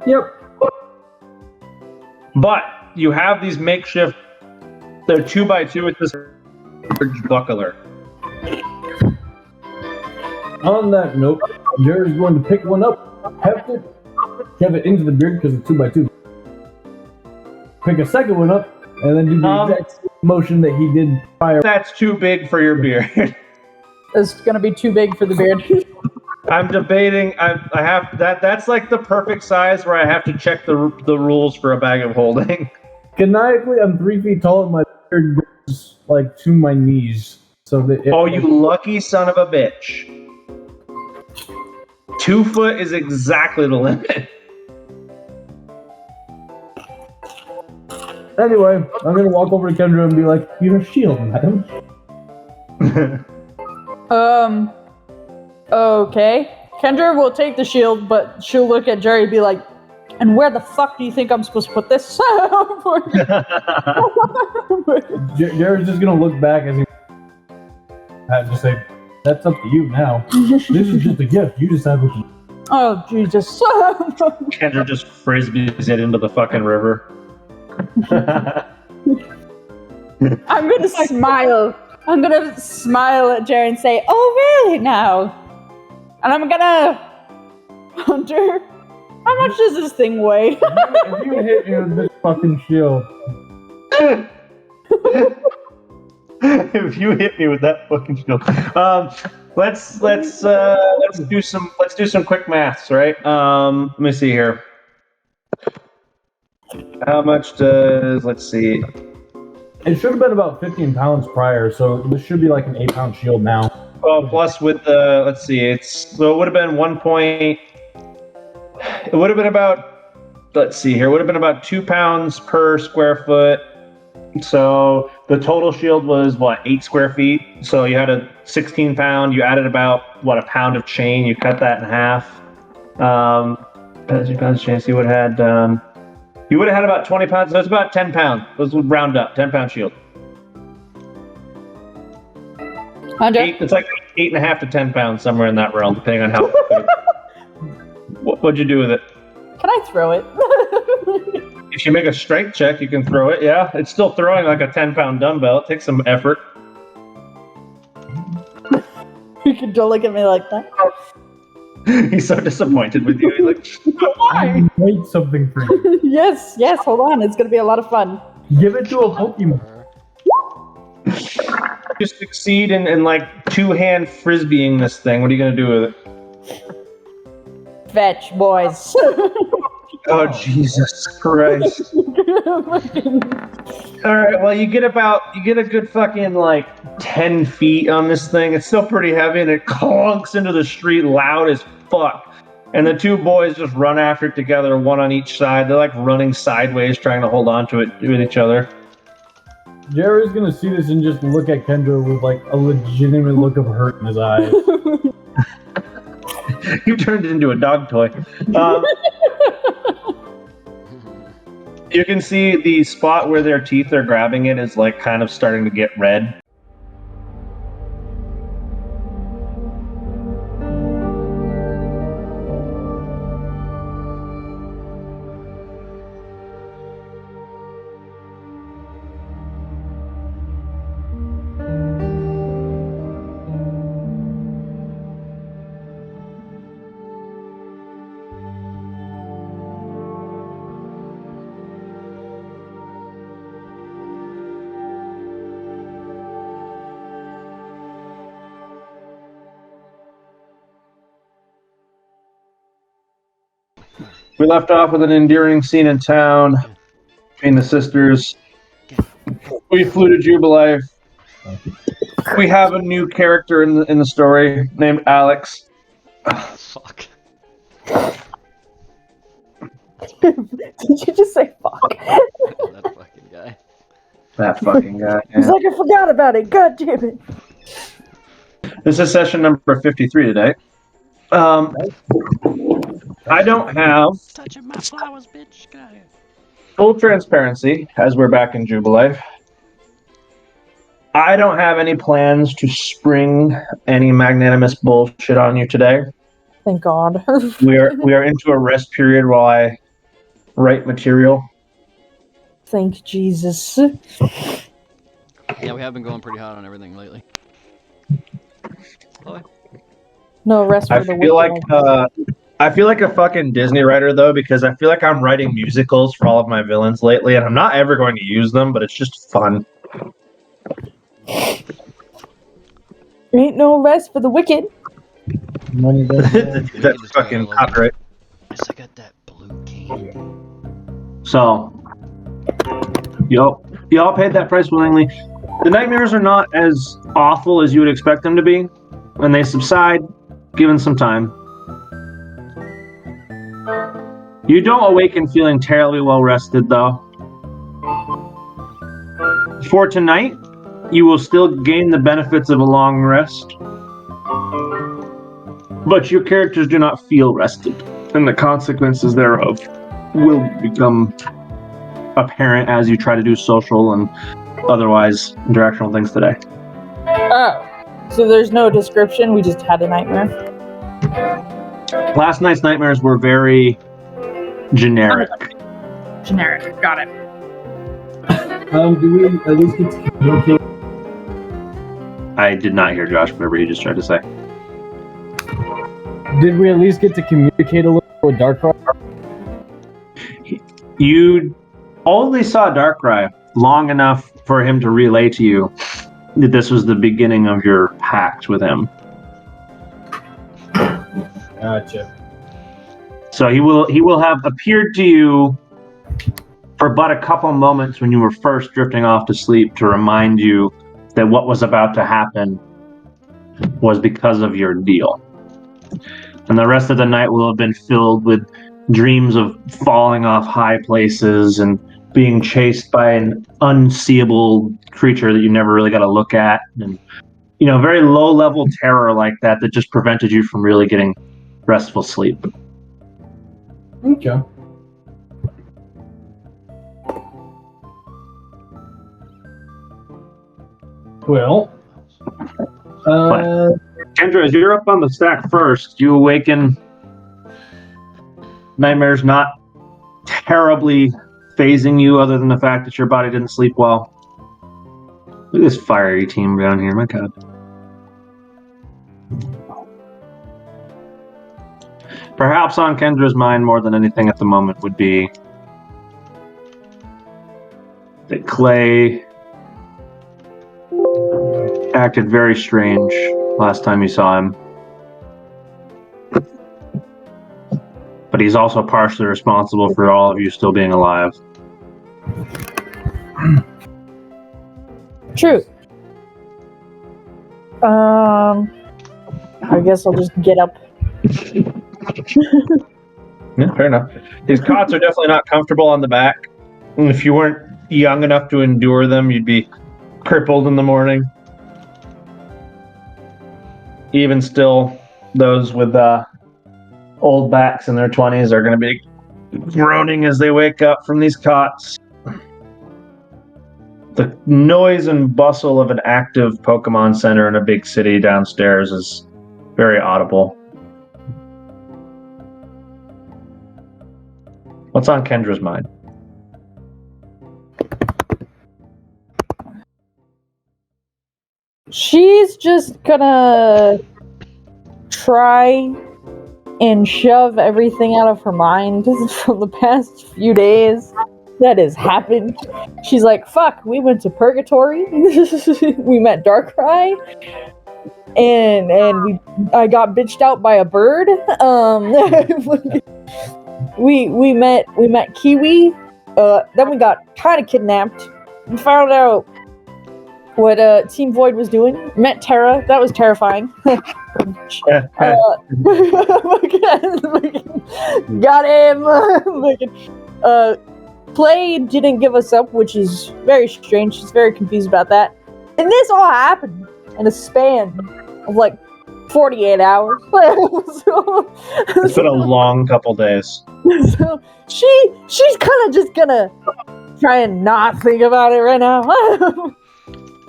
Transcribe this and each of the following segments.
Yep. But you have these makeshift. They're 2x2 with this buckler. On that note, Jared's going to pick one up, heft it, shove it into the beard because it's 2x2. Pick a second one up, and then do the exact motion that he did prior. That's too big for your beard. It's gonna be too big for the beard. I'm debating. I have that. That's like the perfect size where I have to check the rules for a bag of holding. Canonically, I'm 3 feet tall, and my beard goes like to my knees. So that you lucky son of a bitch! 2 foot is exactly the limit. Anyway, I'm gonna walk over to Kendra and be like, "Your shield, madam." Okay. Kendra will take the shield, but she'll look at Jerry and be like, "And where the fuck do you think I'm supposed to put this?" Jared's just gonna look back as he just say, "That's up to you now. This is just a gift. You decide what you." Oh Jesus! Kendra just frisbees it into the fucking river. I'm gonna smile. I'm gonna smile at Jerry and say, "Oh, really now?" And I'm gonna, Hunter, how much does this thing weigh? If you hit me with this fucking shield. If you hit me with that fucking shield. Let's do some quick maths, right? Let me see here. How much does, let's see. It should have been about 15 pounds prior, so this should be like an 8-pound shield now. Well, plus with the, let's see, so it would have been it would have been about, let's see here, it would have been about 2 pounds per square foot. So the total shield was, 8 square feet? So you had a 16 pound, you added about, a pound of chain, you cut that in half. 2 pounds of chain, so you would have had about 20 pounds, so it's about 10 pounds. Let's round up, 10-pound shield. It's like 8.5 to 10 pounds, somewhere in that realm, depending on how. What'd you do with it? Can I throw it? If you make a strength check, you can throw it. Yeah, it's still throwing like a 10-pound dumbbell. It takes some effort. You can don't look at me like that. He's so disappointed with you. He's like, I made something for you. Yes, hold on. It's gonna be a lot of fun. Give it to a Pokemon. you succeed in like two-hand frisbeeing this thing. What are you gonna do with it? Fetch, boys. Oh, Jesus Christ. Alright, well, you get a good fucking, 10 feet on this thing. It's still pretty heavy, and it clunks into the street loud as fuck. And the two boys just run after it together, one on each side. They're, running sideways, trying to hold on to it with each other. Jerry's gonna see this and just look at Kendra with, a legitimate look of hurt in his eyes. You turned it into a dog toy. You can see the spot where their teeth are grabbing it is kind of starting to get red. We left off with an endearing scene in town between the sisters. We flew to Jubilife. We have a new character in the story named Alex. Fuck. Did you just say fuck? That fucking guy. That fucking guy. He's like, I forgot about it. God damn it. This is session number 53 today. I don't have Touching my flowers, bitch. Get out of here. full transparency as we're back in Jubilife. I don't have any plans to spring any magnanimous bullshit on you today. Thank God. We are into a rest period while I right material. Thank Jesus. Yeah, we have been going pretty hot on everything lately. Oh, No rest I for the feel like wicked. I feel like a fucking Disney writer though, because I feel like I'm writing musicals for all of my villains lately, and I'm not ever going to use them, but it's just fun. Ain't no rest for the wicked. Money doesn't we That's could just fucking go all over. copyright. Yes, I got that blue cane. So, y'all paid that price willingly. The nightmares are not as awful as you would expect them to be, and they subside given some time. You don't awaken feeling terribly well rested, though. For tonight, you will still gain the benefits of a long rest, but your characters do not feel rested, and the consequences thereof will become apparent as you try to do social and otherwise interactional things today. Oh. So there's no description, we just had a nightmare. Last night's nightmares were very generic. Generic, got it. do we at least get to communicate? I did not hear Josh, whatever he just tried to say. Did we at least get to communicate a little with Darkrai? You only saw Darkrai long enough for him to relay to you that this was the beginning of your pact with him. Gotcha. So he will have appeared to you for but a couple moments when you were first drifting off to sleep to remind you that what was about to happen was because of your deal. And the rest of the night will have been filled with dreams of falling off high places and being chased by an unseeable creature that you never really got to look at. And, very low-level terror like that just prevented you from really getting restful sleep. Okay. Well, Kendra, as you're up on the stack first, you awaken. Nightmares not terribly phasing you other than the fact that your body didn't sleep well. Look at this fiery team down here, my god. Perhaps on Kendra's mind more than anything at the moment would be that Clay acted very strange last time you saw him. But he's also partially responsible for all of you still being alive. True. I guess I'll just get up. Yeah, fair enough. His cots are definitely not comfortable on the back. And if you weren't young enough to endure them, you'd be crippled in the morning. Even still, those with old backs in their 20s are going to be groaning as they wake up from these cots. The noise and bustle of an active Pokemon center in a big city downstairs is very audible. What's on Kendra's mind? She's just gonna try and shove everything out of her mind from the past few days that has happened. She's like, fuck, we went to Purgatory. We met Darkrai. And I got bitched out by a bird. We met Kiwi. Then we got kind of kidnapped. We found out what Team Void was doing. Met Terra. That was terrifying. Got him. Play didn't give us up, which is very strange. She's very confused about that. And this all happened in a span of like 48 hours. It's been a long couple days. So she's kind of just gonna try and not think about it right now.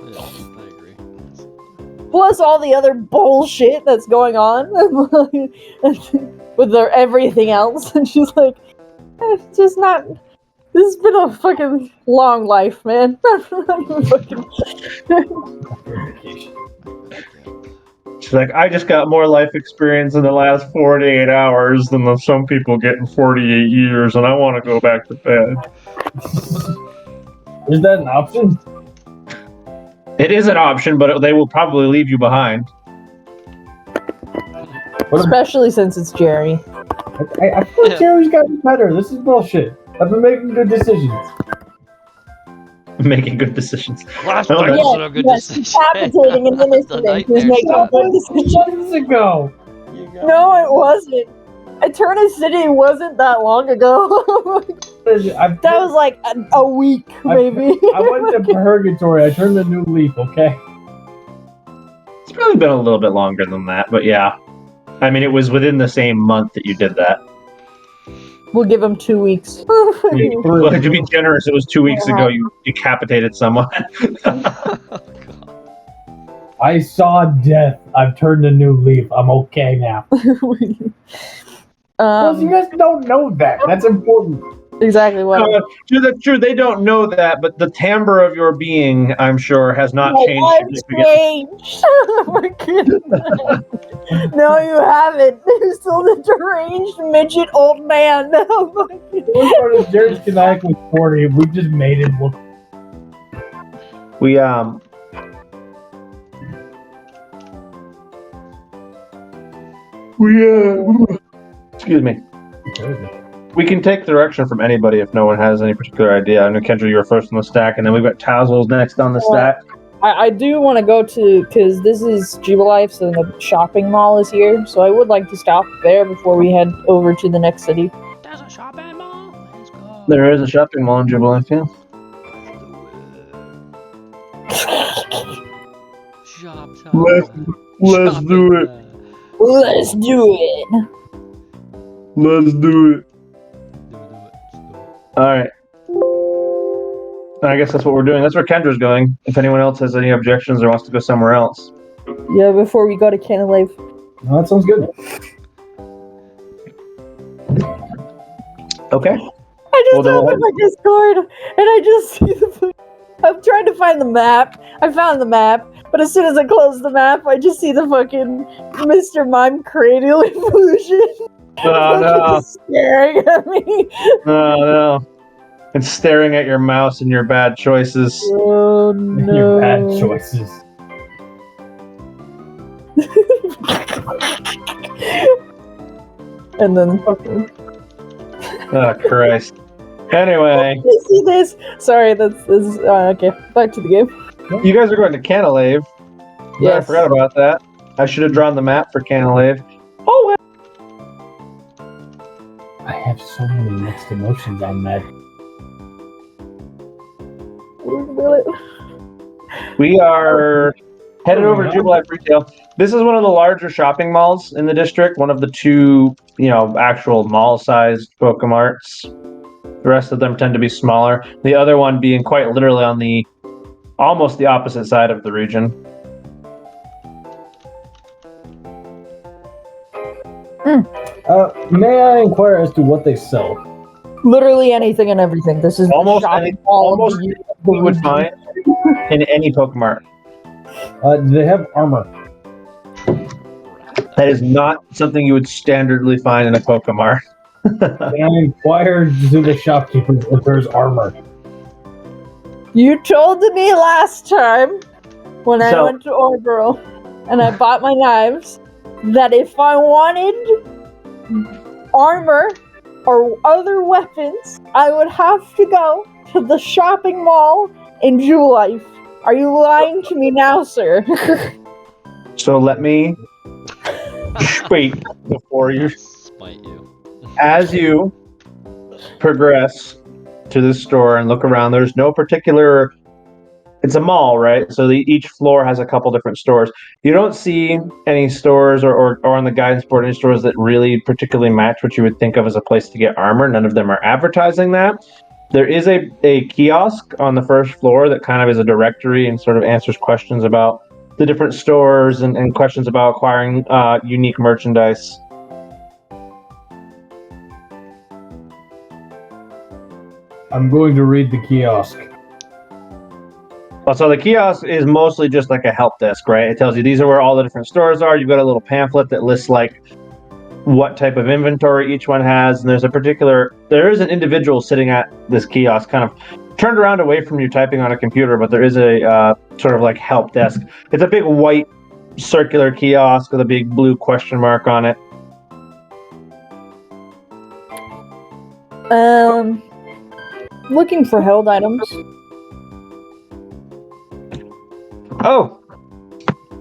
Yeah, I agree. Plus all the other bullshit that's going on with everything else. And she's like, It's just not. This has been a fucking long life, man. She's like, I just got more life experience in the last 48 hours than some people get in 48 years, and I want to go back to bed. Is that an option? It is an option, but they will probably leave you behind. Especially since it's Jerry. I feel like Jerry's gotten better. This is bullshit. I've been making good decisions. Making good decisions. Last Oh, night yes, was a good decision. Decapitating an innocent. He was making a good decision. Months ago. No, it wasn't. Eternity wasn't that long ago. That was like a week, maybe. I went to purgatory. I turned a new leaf, okay? It's probably been a little bit longer than that, but yeah. I mean, it was within the same month that you did that. We'll give him 2 weeks. Well, to be generous, it was 2 weeks ago you decapitated someone. I saw death. I've turned a new leaf. I'm okay now. Well, you guys don't know that. That's important. Exactly what. That's true. They don't know that, but the timbre of your being, I'm sure, has not changed significantly. Oh my goodness. No, you haven't. You're still the deranged midget old man. Oh my The worst part is Jared's Kanak was 40. We just made him look. Excuse me. We can take direction from anybody if no one has any particular idea. I know Kendra, you were first on the stack, and then we've got Tazzles next on the stack. I do want to go to, because this is Jubilife, so the shopping mall is here, so I would like to stop there before we head over to the next city. There's a shopping mall. Let's go. There is a shopping mall in Jubilife, yeah. Shop time. Let's do it. Let's do it. Let's do it. All right. I guess that's what we're doing. That's where Kendra's going. If anyone else has any objections or wants to go somewhere else. Yeah, before we go to Canalave. Oh, that sounds good. Okay. I just opened my Discord and I just see the. I'm trying to find the map. I found the map, but as soon as I close the map, I just see the fucking Mr. Mime cranial illusion. Oh no! Staring at me. Oh no! It's staring at your mouse and your bad choices. Oh no! Your bad choices. And then fucking. Oh Christ! Anyway, See this? Sorry, this is okay. Back to the game. you guys are going to Canalave. Yeah, I forgot about that. I should have drawn the map for Canalave. Oh well. I have so many mixed emotions on that. We are headed over to Jubilife Retail. This is one of the larger shopping malls in the district. One of the two, actual mall-sized Pokemarts. The rest of them tend to be smaller. The other one being quite literally on almost the opposite side of the region. May I inquire as to what they sell? Literally anything and everything. This is Almost the shopping anything mall. you would find in any Pokemart. Do they have armor? That is not something you would standardly find in a Pokemart. May I inquire to the shopkeepers if there's armor? You told me last time when I went to Orbital and I bought my knives that if I wanted armor or other weapons, I would have to go to the shopping mall in Jubilife. Are you lying to me now, sir? So let me wait before you. Spite you. As you progress to the store and look around, there's no particular. It's a mall, right? So each floor has a couple different stores. You don't see any stores or on the guidance board any stores that really particularly match what you would think of as a place to get armor. None of them are advertising that. There is a kiosk on the first floor that kind of is a directory and sort of answers questions about the different stores and questions about acquiring unique merchandise. I'm going to read the kiosk. Well, so the kiosk is mostly just like a help desk, right? It tells you these are where all the different stores are. You've got a little pamphlet that lists like what type of inventory each one has, and there is an individual sitting at this kiosk, kind of turned around away from you typing on a computer, but there is a sort of like help desk. It's a big white circular kiosk with a big blue question mark on it. Looking for held items. Oh,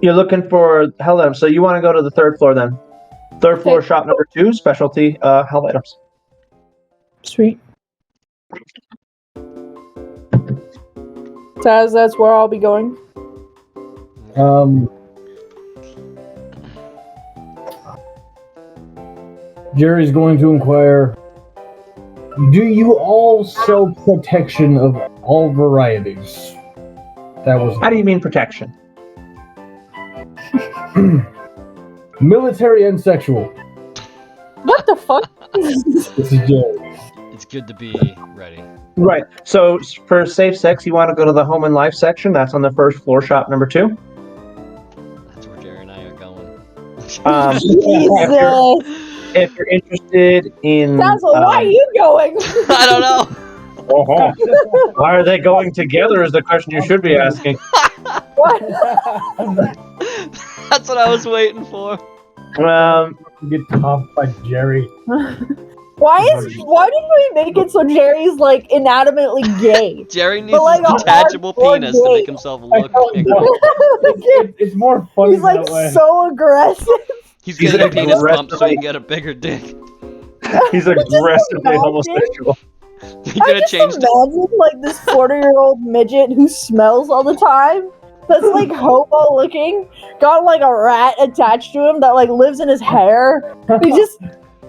you're looking for held items. So you want to go to the third floor then? Third floor, Okay. shop number 2, specialty held items. Sweet. Taz, that's where I'll be going. Jerry's going to inquire, do you all sell protection of all varieties? That was How do you mean protection? military and sexual. What the fuck? This is Jerry. It's good to be ready. Right. So for safe sex, you want to go to the home and life section. That's on the first floor, shop number 2. That's where Jerry and I are going. Jesus. If you're interested in... Taz, why are you going? I don't know. Why are they going together is the question you should be asking. What? That's what I was waiting for. Get topped by Jerry. Why did we make it so Jerry's like inadimmately gay? Jerry needs like, a a detachable hardcore penis to gay. make himself look bigger. It's more fun He's like that way. so aggressive. He's He's getting a penis aggressive. pump so he can get a bigger dick. He's aggressively imagine- homosexual. He I could have just changed it. imagine like this 40-year-old midget who smells all the time. That's like hobo looking, got like a rat attached to him that like lives in his hair. He's just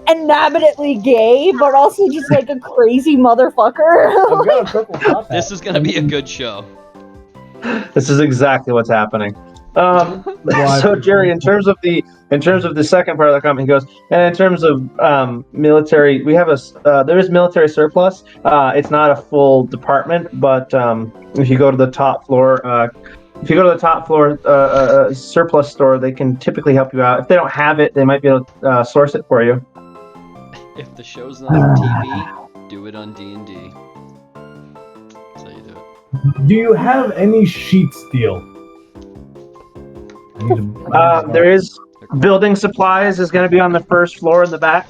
inhabitantly gay, but also just like a crazy motherfucker. I've got a purple top hat. This is gonna be a good show. This is exactly what's happening. So Jerry, in terms of the second part of the comment, he goes, and in terms of military, we have there is military surplus. It's not a full department, but if you go to the top floor, surplus store, they can typically help you out. If they don't have it, they might be able to source it for you. If the show's not on TV, do it on D&D. That's how you do it. Do you have any sheet steel? There is building supplies is going to be on the first floor in the back.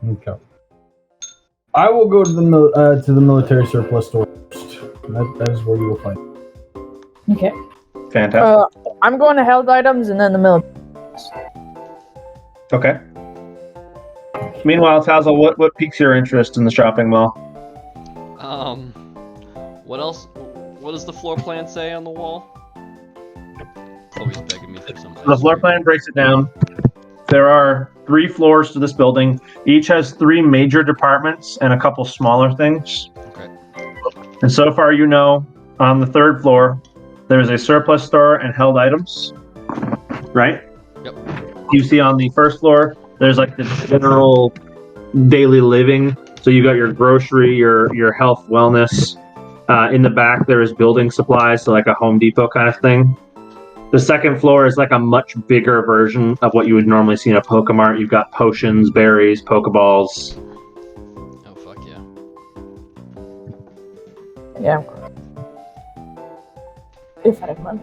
Okay. I will go to the military surplus store first. That is where you will find it. Okay. Fantastic. I'm going to held items and then the military. Okay. Meanwhile, Tazzle, what piques your interest in the shopping mall? What else? What does the floor plan say on the wall? Chloe's begging me for something. The floor plan breaks it down. There are 3 floors to this building. Each has 3 major departments and a couple smaller things. Okay. And so far, you know, on the 3rd floor, there's a surplus store and held items. Right? Yep. You see on the 1st floor, there's like the general daily living. So you got your grocery, your health, wellness. In the back, there is building supplies, so like a Home Depot kind of thing. The 2nd floor is like a much bigger version of what you would normally see in a Pokemart. You've got potions, berries, Pokeballs. Oh, fuck yeah. Yeah. If I have money.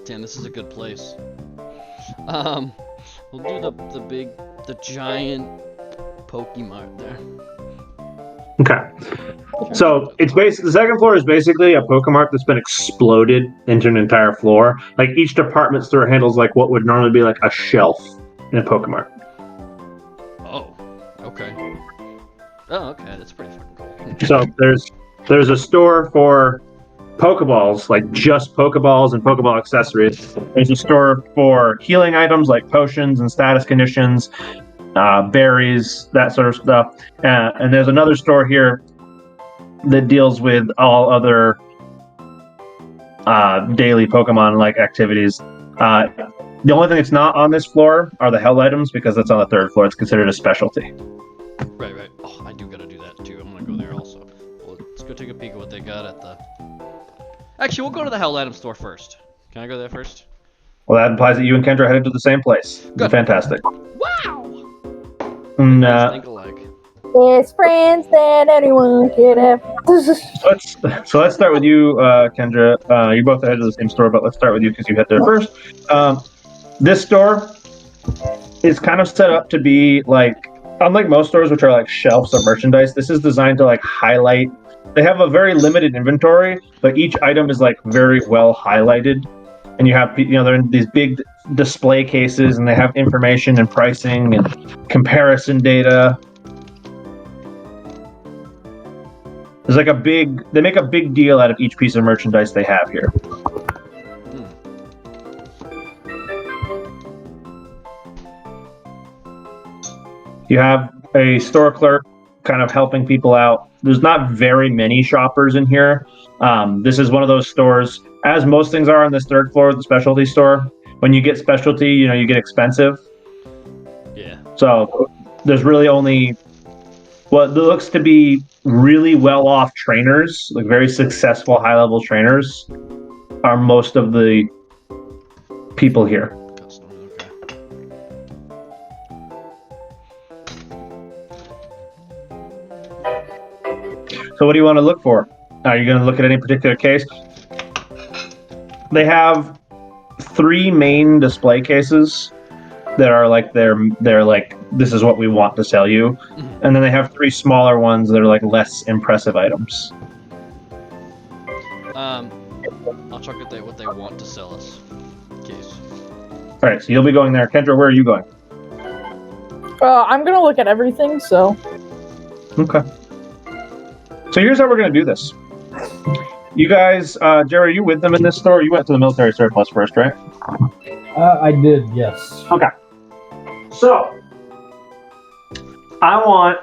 Damn, this is a good place. We'll do the giant Pokemart there. Okay. So it's basically the 2nd floor is basically a Pokemart that's been exploded into an entire floor. Like each department store handles like what would normally be like a shelf in a Pokemart. Oh, okay. Oh, okay, that's pretty fucking cool. So there's a store for Pokeballs, like just Pokeballs and Pokeball accessories. There's a store for healing items like potions and status conditions, berries, that sort of stuff. And there's another store here that deals with all other daily Pokemon-like activities. The only thing that's not on this floor are the held items because that's on the 3rd floor. It's considered a specialty. Right. Oh, I do gotta do that too. I'm gonna go there also. Well, let's go take a peek at what they got at the... Actually, we'll go to the Hell Item store first. Can I go there first? Well, that implies that you and Kendra headed to the same place. Good. Fantastic. Wow! And, Think alike. Best friends that anyone could have. so let's start with you, Kendra. You both headed to the same store, but let's start with you because you head there first. This store is kind of set up to be like, unlike most stores, which are like shelves of merchandise, this is designed to like highlight. They have a very limited inventory, but each item is like very well highlighted. And you have, they're in these big display cases and they have information and pricing and comparison data. There's like they make a big deal out of each piece of merchandise they have here. You have a store clerk kind of helping people out. There's not very many shoppers in here. This is one of those stores, as most things are on this 3rd floor of the specialty store. When you get specialty, you get expensive. Yeah. So there's really only what looks to be really well-off trainers, like very successful high-level trainers, are most of the people here. Okay. So what do you want to look for? Are you going to look at any particular case? They have 3 main display cases that are like they're like, this is what we want to sell you. And then they have 3 smaller ones that are like less impressive items. I'll check what they want to sell us. Case. All right, so you'll be going there. Kendra, where are you going? I'm gonna look at everything, so. Okay. So here's how we're gonna do this. You guys, Jerry, are you with them in this store? You went to the military surplus first, right? I did, yes. Okay. So, I want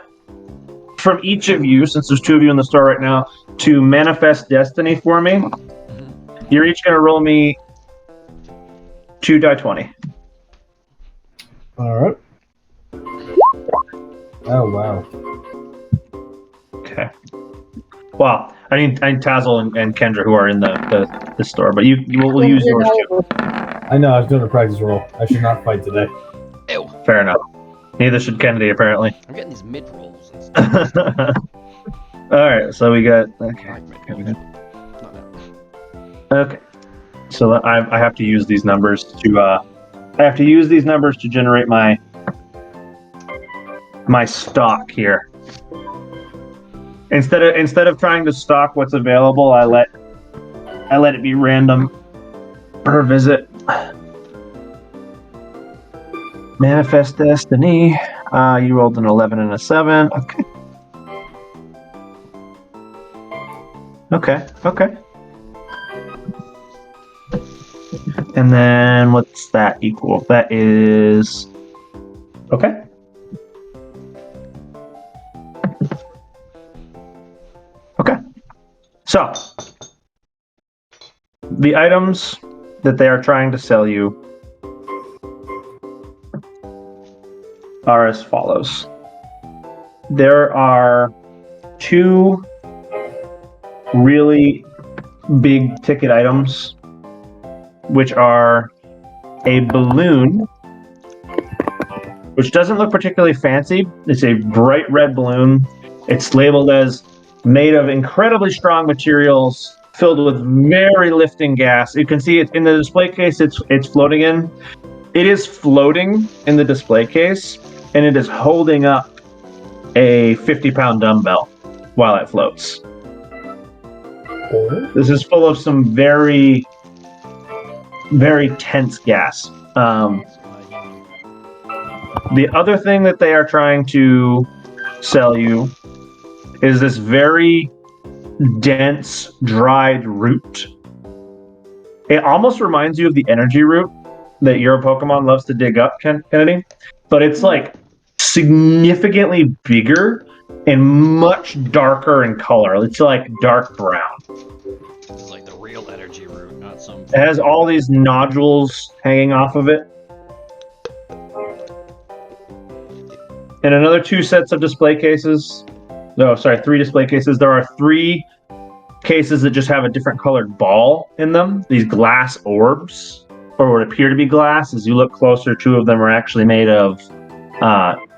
from each of you, since there's 2 of you in the store right now, to manifest destiny for me. You're each going to roll me 2 die 20. All right. Oh, wow. Okay. Well, I need Tazzle and Kendra who are in the store, but you will use yours too. I know, I was doing a practice roll. I should not fight today. Ew. Fair enough. Neither should Kennedy, apparently. I'm getting these mid rolls and stuff. Alright, so we got... I Okay. like mid rolls. Not now. Okay. So I have to use these numbers to... I have to use these numbers to generate my stock here. Instead of trying to stock what's available, I let it be random per visit. Manifest destiny. You rolled an 11 and a 7. Okay. And then what's that equal? That is... Okay. So, the items that they are trying to sell you are as follows. There are 2 really big ticket items, which are a balloon, which doesn't look particularly fancy. It's a bright red balloon. It's labeled as made of incredibly strong materials, filled with very lifting gas. You can see it in the display case. It's floating in. It is floating in the display case, and it is holding up a 50-pound dumbbell while it floats. This is full of some very, very tense gas. The other thing that they are trying to sell you is this very dense, dried root. It almost reminds you of the energy root that your Pokemon loves to dig up, Kennedy. But it's like significantly bigger and much darker in color. It's like dark brown. This is like the real energy root, not some. It has all these nodules hanging off of it. And another 2 sets of display cases. No, sorry, 3 display cases. There are 3 cases that just have a different colored ball in them. These glass orbs, or what appear to be glass. As you look closer, 2 of them are actually made of.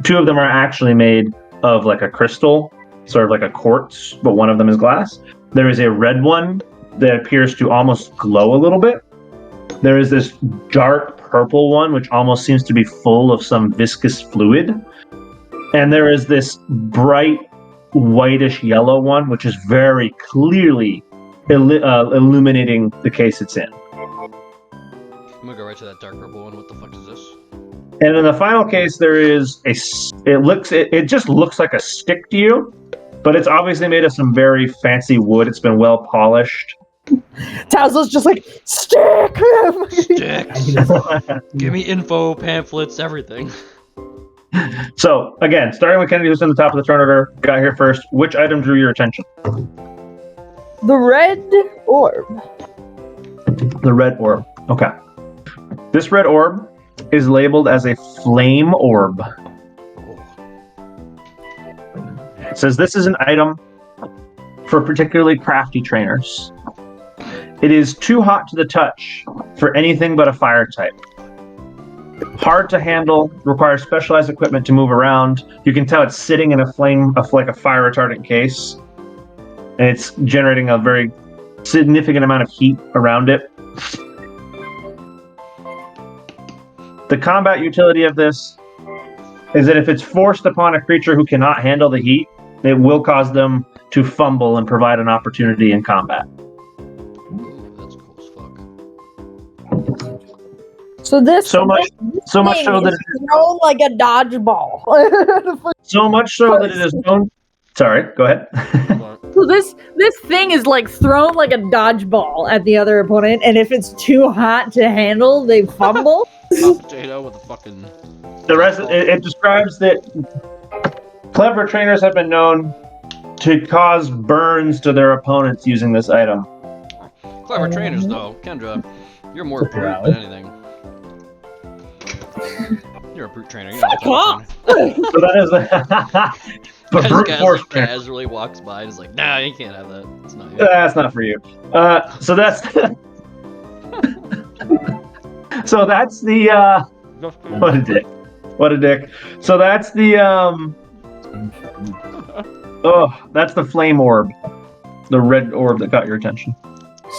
2 of them are actually made of like a crystal, sort of like a quartz, but one of them is glass. There is a red one that appears to almost glow a little bit. There is this dark purple one, which almost seems to be full of some viscous fluid. And there is this bright whitish yellow one, which is very clearly illuminating the case it's in. I'm gonna go right to that dark purple one. What the fuck is this? And in the final case, there is it just looks like a stick to you, but it's obviously made of some very fancy wood. It's been well polished. Tazlo's just like, stick! Sticks! Give me info, pamphlets, everything. So, again, starting with Kennedy, who's in the top of the turn order, got here first. Which item drew your attention? The red orb. The red orb. Okay. This red orb is labeled as a flame orb. It says this is an item for particularly crafty trainers. It is too hot to the touch for anything but a fire type. Hard to handle, requires specialized equipment to move around. You can tell it's sitting in a fire retardant case, and it's generating a very significant amount of heat around it. The combat utility of this is that if it's forced upon a creature who cannot handle the heat, it will cause them to fumble and provide an opportunity in combat. Ooh, that's cool as fuck. So this So much so that is thrown like a dodgeball. So much so that it is known. Sorry, go ahead. So this thing is like thrown like a dodgeball at the other opponent, and if it's too hot to handle, they fumble. Hot potato with a fucking. The rest it describes that clever trainers have been known to cause burns to their opponents using this item. Clever trainers, though. Kendra, you're more brute than anything. You're a brute trainer. You're not a clever trainer. So that is but This brute guy force just trainer. casually walks by and is like, nah, you can't have that. It's not you. That's not for you. So that's so that's the what a dick. What a dick. So that's the that's the flame orb. The red orb that got your attention.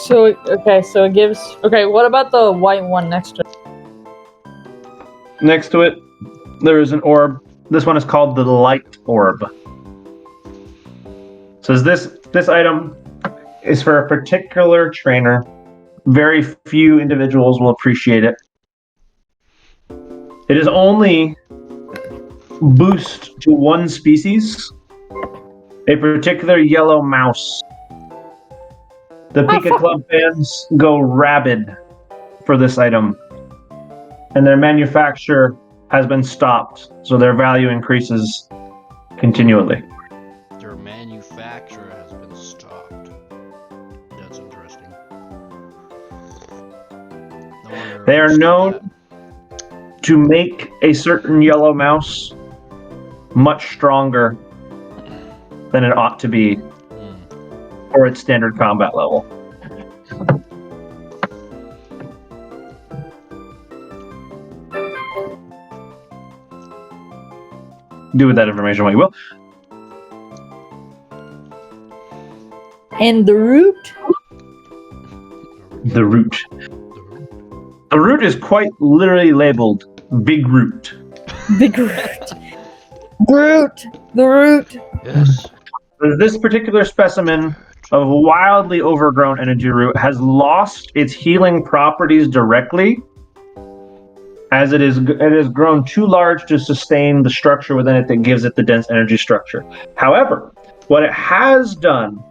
So it gives. Okay, what about the white one next to it? Next to it, there is an orb. This one is called the light orb. Says this item is for a particular trainer. Very few individuals will appreciate it. It is only boost to one species, a particular yellow mouse. The Pika Club fans go rabid for this item, and their manufacture has been stopped, so their value increases continually. Their manufacturer has been stopped. That's interesting. No wonder They are I understood known to make a certain yellow mouse much stronger than it ought to be that. Hmm. for its standard combat level. Do with that information what you will. And the root. The root. The root is quite literally labeled Big Root. Big root. Groot. The root. Yes. This particular specimen of wildly overgrown energy root has lost its healing properties directly, as it has grown too large to sustain the structure within it that gives it the dense energy structure. However, what it has done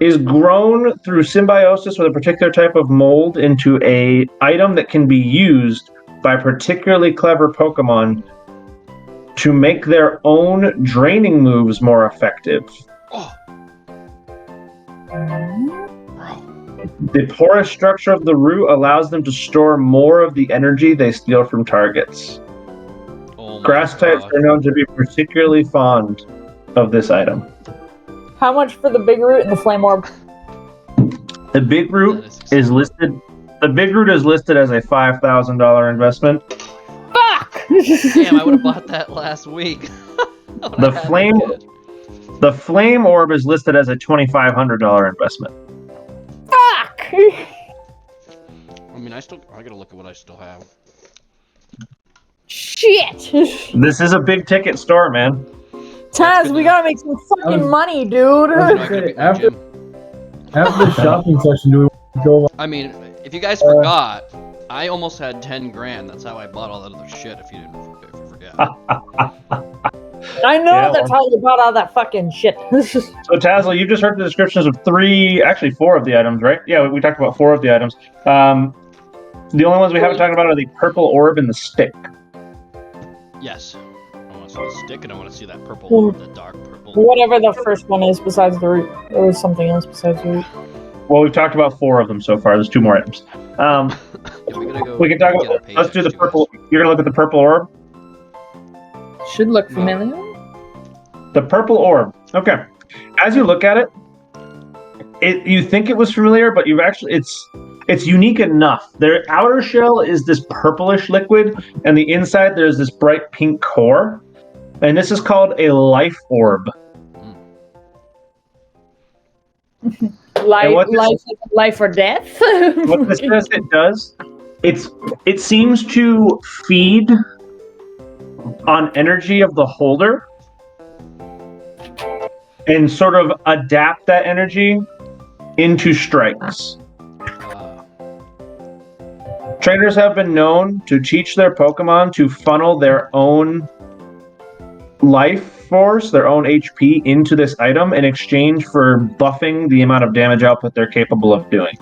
is grown through symbiosis with a particular type of mold into a item that can be used by particularly clever Pokemon to make their own draining moves more effective. Oh. Bro. The porous structure of the root allows them to store more of the energy they steal from targets. Oh my Grass types gosh. are known to be particularly fond of this item. How much for the big root and the flame orb? The big root is listed. The big root is listed as a $5,000 investment. Fuck! Damn, I would have bought that last week. The flame orb is listed as a $2,500 investment. Fuck! I mean, I gotta look at what I still have. Shit! This is a big ticket store, man. Taz, we gotta make some fucking money, dude. After the shopping session, do we go? I mean, if you guys forgot, I almost had 10 grand. That's how I bought all that other shit. If you forget. I know Yeah, that's how you bought all that fucking shit. So Tazla, you just heard the descriptions of four of the items, right? Yeah, we talked about 4 of the items. The only ones we haven't talked about are the purple orb and the stick. Yes. I want to see the stick, and I want to see that purple orb, the dark purple. Whatever the first one is besides the root. There was something else besides the root. Well, we've talked about 4 of them so far. There's 2 more items. Yeah, we gotta go. We can talk about. Let's do the purple. You're gonna look at the purple orb. Should look familiar. The purple orb. Okay. As you look at it, you think it was familiar, but you've actually it's unique enough. Their outer shell is this purplish liquid, and the inside there's this bright pink core. And this is called a life orb. Life or death? What this says it does, it seems to feed on energy of the holder and sort of adapt that energy into strikes. Trainers have been known to teach their Pokemon to funnel their own life force, their own HP into this item in exchange for buffing the amount of damage output they're capable of doing.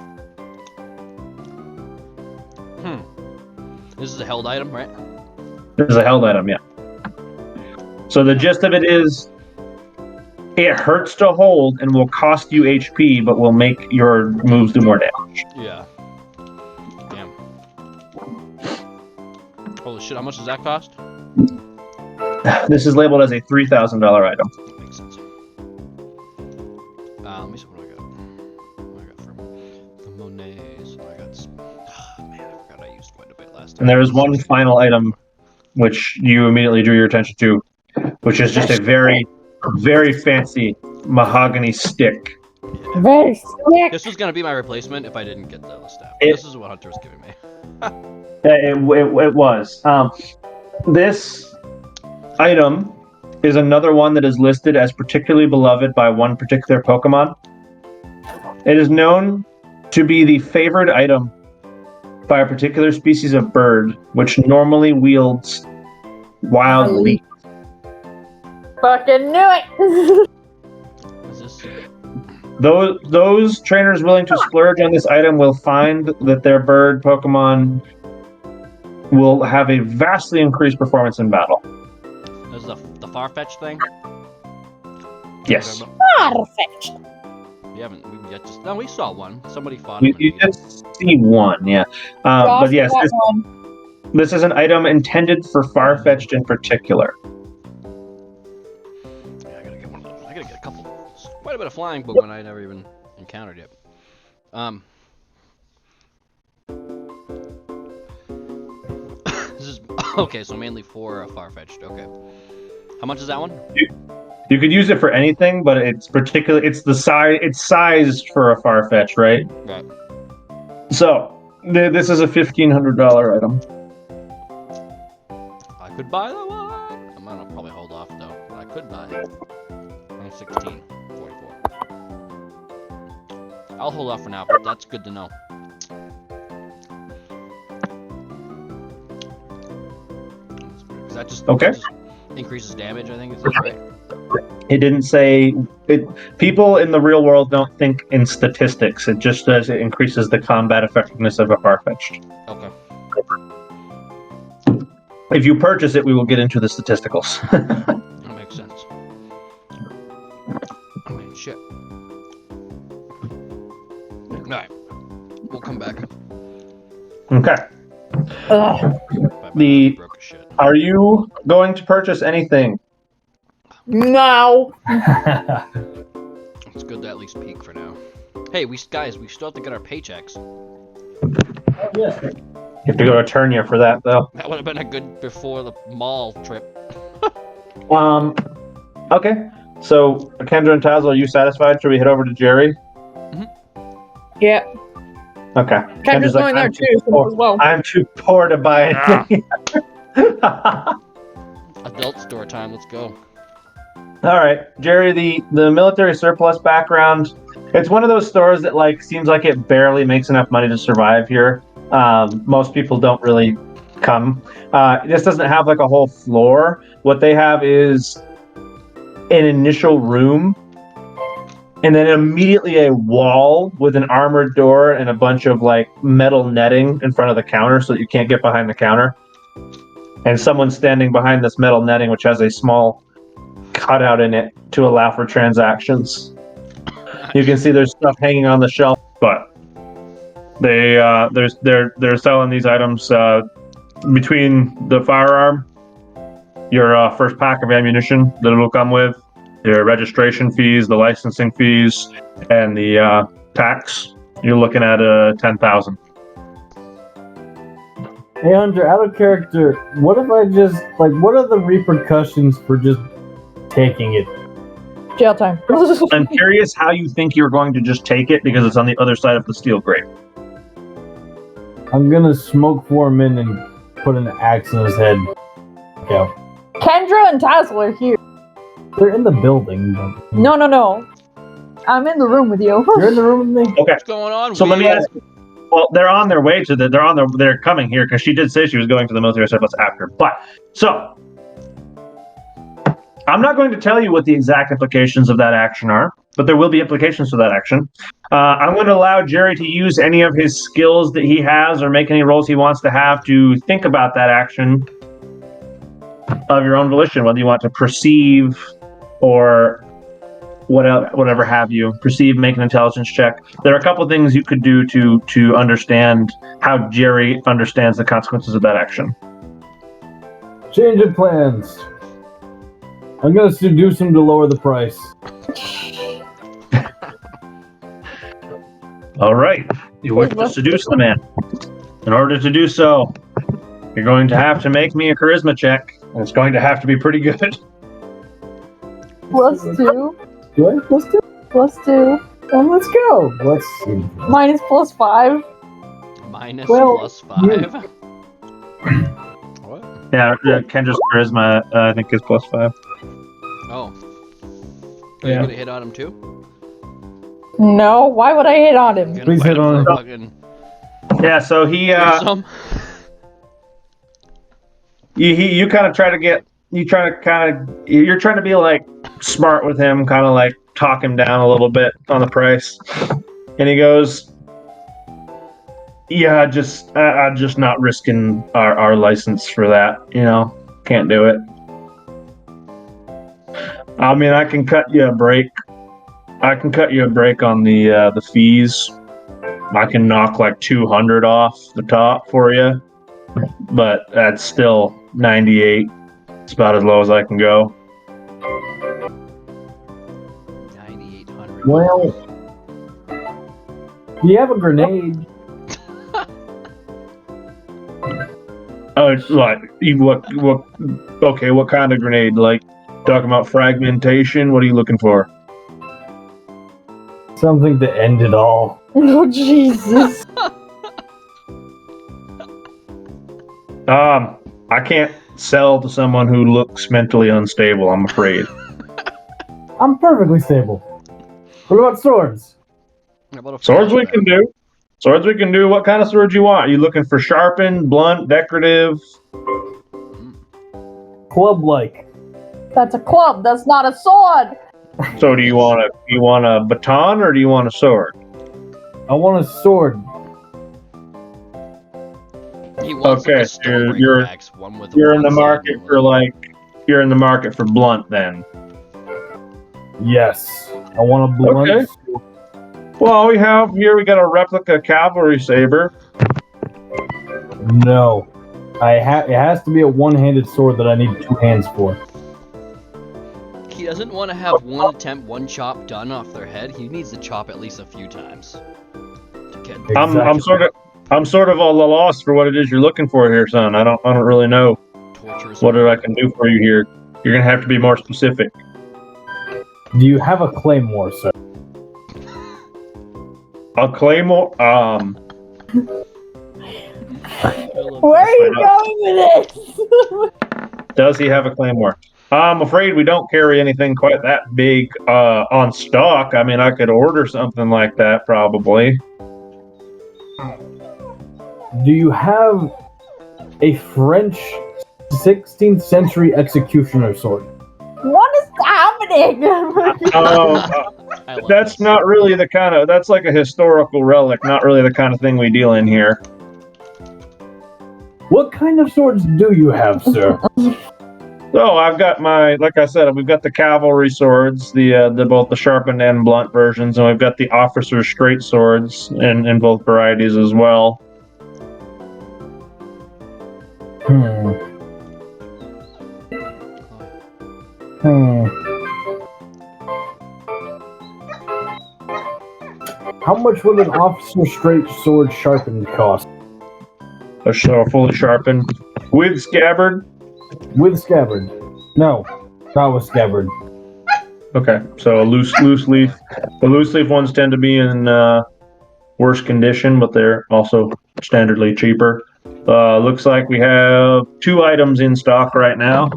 This is a held item, right? This is a held item, yeah. So the gist of it is, it hurts to hold and will cost you HP, but will make your moves do more damage. Yeah. Damn. Holy shit, how much does that cost? This is labeled as a $3,000 item. That makes sense. Let me see what I got. What I got from the Monets. I got. Man, I forgot I used quite a bit last time. And there is one final item which you immediately drew your attention to, which is just a very, very fancy mahogany stick. Yeah. Very sick. This was gonna be my replacement if I didn't get the staff. This is what Hunter was giving me. It was. This item is another one that is listed as particularly beloved by one particular Pokemon. It is known to be the favored item by a particular species of bird, which normally wields wild leaf. Fucking knew it. Is this? Those trainers willing to splurge on this item will find that their bird Pokemon will have a vastly increased performance in battle. This is the Farfetch thing? Yes. Perfect. We haven't. We saw one. Somebody fought him. You just see one, yeah. But yes, this is an item intended for Farfetch'd in particular. Yeah, I gotta get one of those. I gotta get a couple. Quite a bit of flying Pokemon I never even encountered yet. This is okay. So mainly for Farfetch'd. Okay. How much is that one? You could use it for anything, but it's the size. It's sized for a Farfetch, right? Right. So this is a $1,500 item. I could buy that one. I'm gonna probably hold off though. But I could buy it. I'm 16.44. I'll hold off for now, but that's good to know. Is that just okay? That just increases damage, I think. Is that right? It didn't say it. People in the real world don't think in statistics. It just says it increases the combat effectiveness of a Farfetch'd. Okay. If you purchase it, we will get into the statisticals. That makes sense. I mean, shit. Alright. We'll come back. Okay. Ugh. The- Broke a shit. Are you going to purchase anything? No. It's good to at least peek for now. Hey, we still have to get our paychecks. Yeah. You have to go to Eternia for that, though. That would have been a good before the mall trip. Okay. So, Kendra and Taz, are you satisfied? Should we head over to Jerry? Yeah. Okay. Kendra's going there too, so as well. I'm too poor to buy anything. Adult store time. Let's go. All right, Jerry. The military surplus background. It's one of those stores that seems like it barely makes enough money to survive here. Most people don't really come. This doesn't have a whole floor. What they have is an initial room, and then immediately a wall with an armored door and a bunch of metal netting in front of the counter so that you can't get behind the counter. And someone standing behind this metal netting, which has a small cutout in it to allow for transactions. You can see there's stuff hanging on the shelf, but they're selling these items between the firearm, your first pack of ammunition that it'll come with, your registration fees, the licensing fees, and the tax. You're looking at 10,000. Hey Hunter, out of character, what if I just what are the repercussions for just taking it? Jail time. I'm curious how you think you're going to just take it because it's on the other side of the steel grate. I'm gonna smoke Foreman and put an axe in his head. Okay. Kendra and Tassel are here. They're in the building. But... No. I'm in the room with you. You're in the room with me? Okay. What's going on? So let me ask you. Well, they're on their way to they're coming here because she did say she was going to the military surplus after. But so I'm not going to tell you what the exact implications of that action are, but there will be implications to that action. I'm going to allow Jerry to use any of his skills that he has or make any rolls he wants to have to think about that action of your own volition, whether you want to perceive or whatever have you. Perceive, make an intelligence check. There are a couple things you could do to understand how Jerry understands the consequences of that action. Change of plans. I'm gonna seduce him to lower the price. All right. You wish to seduce the man. In order to do so, you're going to have to make me a charisma check, and it's going to have to be pretty good. +2. What? Let's do it. +2. And let's go. Let's see. Minus +5. Minus Well, +5. What? Yeah, Kendra's charisma, I think, is +5. Oh. Are Yeah. you gonna hit on him too? No, why would I hit on him? You're gonna Please fight hit him on for him. fucking Yeah, so he, some? you kind of try to get, you're trying to be smart with him, kind of talk him down a little bit on the price. And he goes, yeah, I'm just not risking our license for that, can't do it. I mean, I can cut you a break. I can cut you a break on the fees. I can knock 200 off the top for you, but that's still 98. It's about as low as I can go. 9,800. Well, do you have a grenade? Oh, what? Okay, what kind of grenade? Talking about fragmentation? What are you looking for? Something to end it all. Oh, Jesus. I can't sell to someone who looks mentally unstable, I'm afraid. I'm perfectly stable. What about swords? How about a Swords we flashback? can do. Swords we can do. What kind of swords you want? Are you looking for sharpened, blunt, decorative? Club-like. That's a club. That's not a sword. So do you want a baton or do you want a sword? I want a sword. He wants Okay, like a so Stormbreaker you're- axe, one with You're in one the side market and for one you're in the market for blunt then. Yes. I want a blunt. Okay. sword. Well, we got a replica cavalry saber. No. It has to be a one-handed sword that I need 2 hands for. He doesn't want to have one attempt, one chop done off their head. He needs to chop at least a few times. To get I'm sort of a lost for what it is you're looking for here, son. I don't really know torturous. what I can do for you here. You're gonna have to be more specific. Do you have a claymore, sir? A claymore? Where are you going with this? Does he have a claymore? I'm afraid we don't carry anything quite that big on stock. I mean, I could order something like that probably. Do you have a French 16th century executioner sword? What is happening? That's not really the kind of, that's like a historical relic, not really the kind of thing we deal in here. What kind of swords do you have, sir? So I've got like I said, we've got the cavalry swords, the both the sharpened and blunt versions, and we've got the officer's straight swords in both varieties as well. How much would an officer's straight sword sharpened cost? So fully sharpened with scabbard. With scabbard? No, not with scabbard. Okay, so a loose leaf. The loose leaf ones tend to be in worse condition, but they're also standardly cheaper. Looks like we have 2 items in stock right now.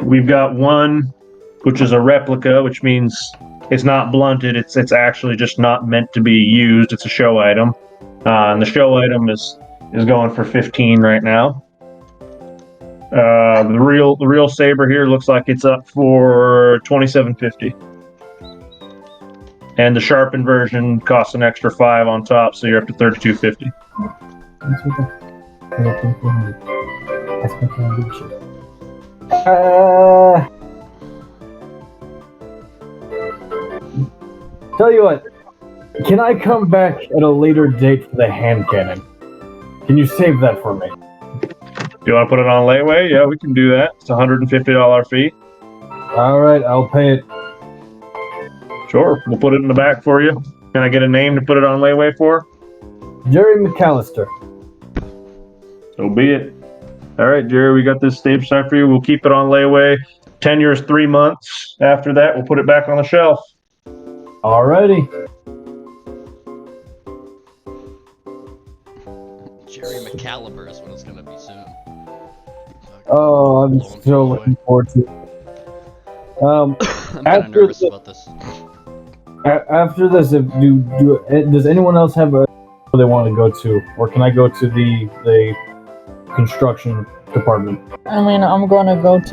We've got one, which is a replica, which means it's not blunted. It's actually just not meant to be used. It's a show item, and the show item is going for 15 right now. The real saber here looks like it's up for $27.50, and the sharpened version costs an extra 5 on top, so you're up to $32.50. Tell you what, can I come back at a later date for the hand cannon? Can you save that for me? Do you want to put it on layaway? Yeah, we can do that. It's a $150 fee. All right, I'll pay it. Sure, we'll put it in the back for you. Can I get a name to put it on layaway for? Jerry McAllister. So be it. All right, Jerry, we got this stage side for you. We'll keep it on layaway. 10 years, 3 months. After that, we'll put it back on the shelf. Alrighty. Jerry McCaliber is what it's gonna be soon. Oh, I'm so looking forward to it. I'm kind of nervous about this. After this, does anyone else have a where they want to go to, or can I go to the construction department? I mean, I'm going to go to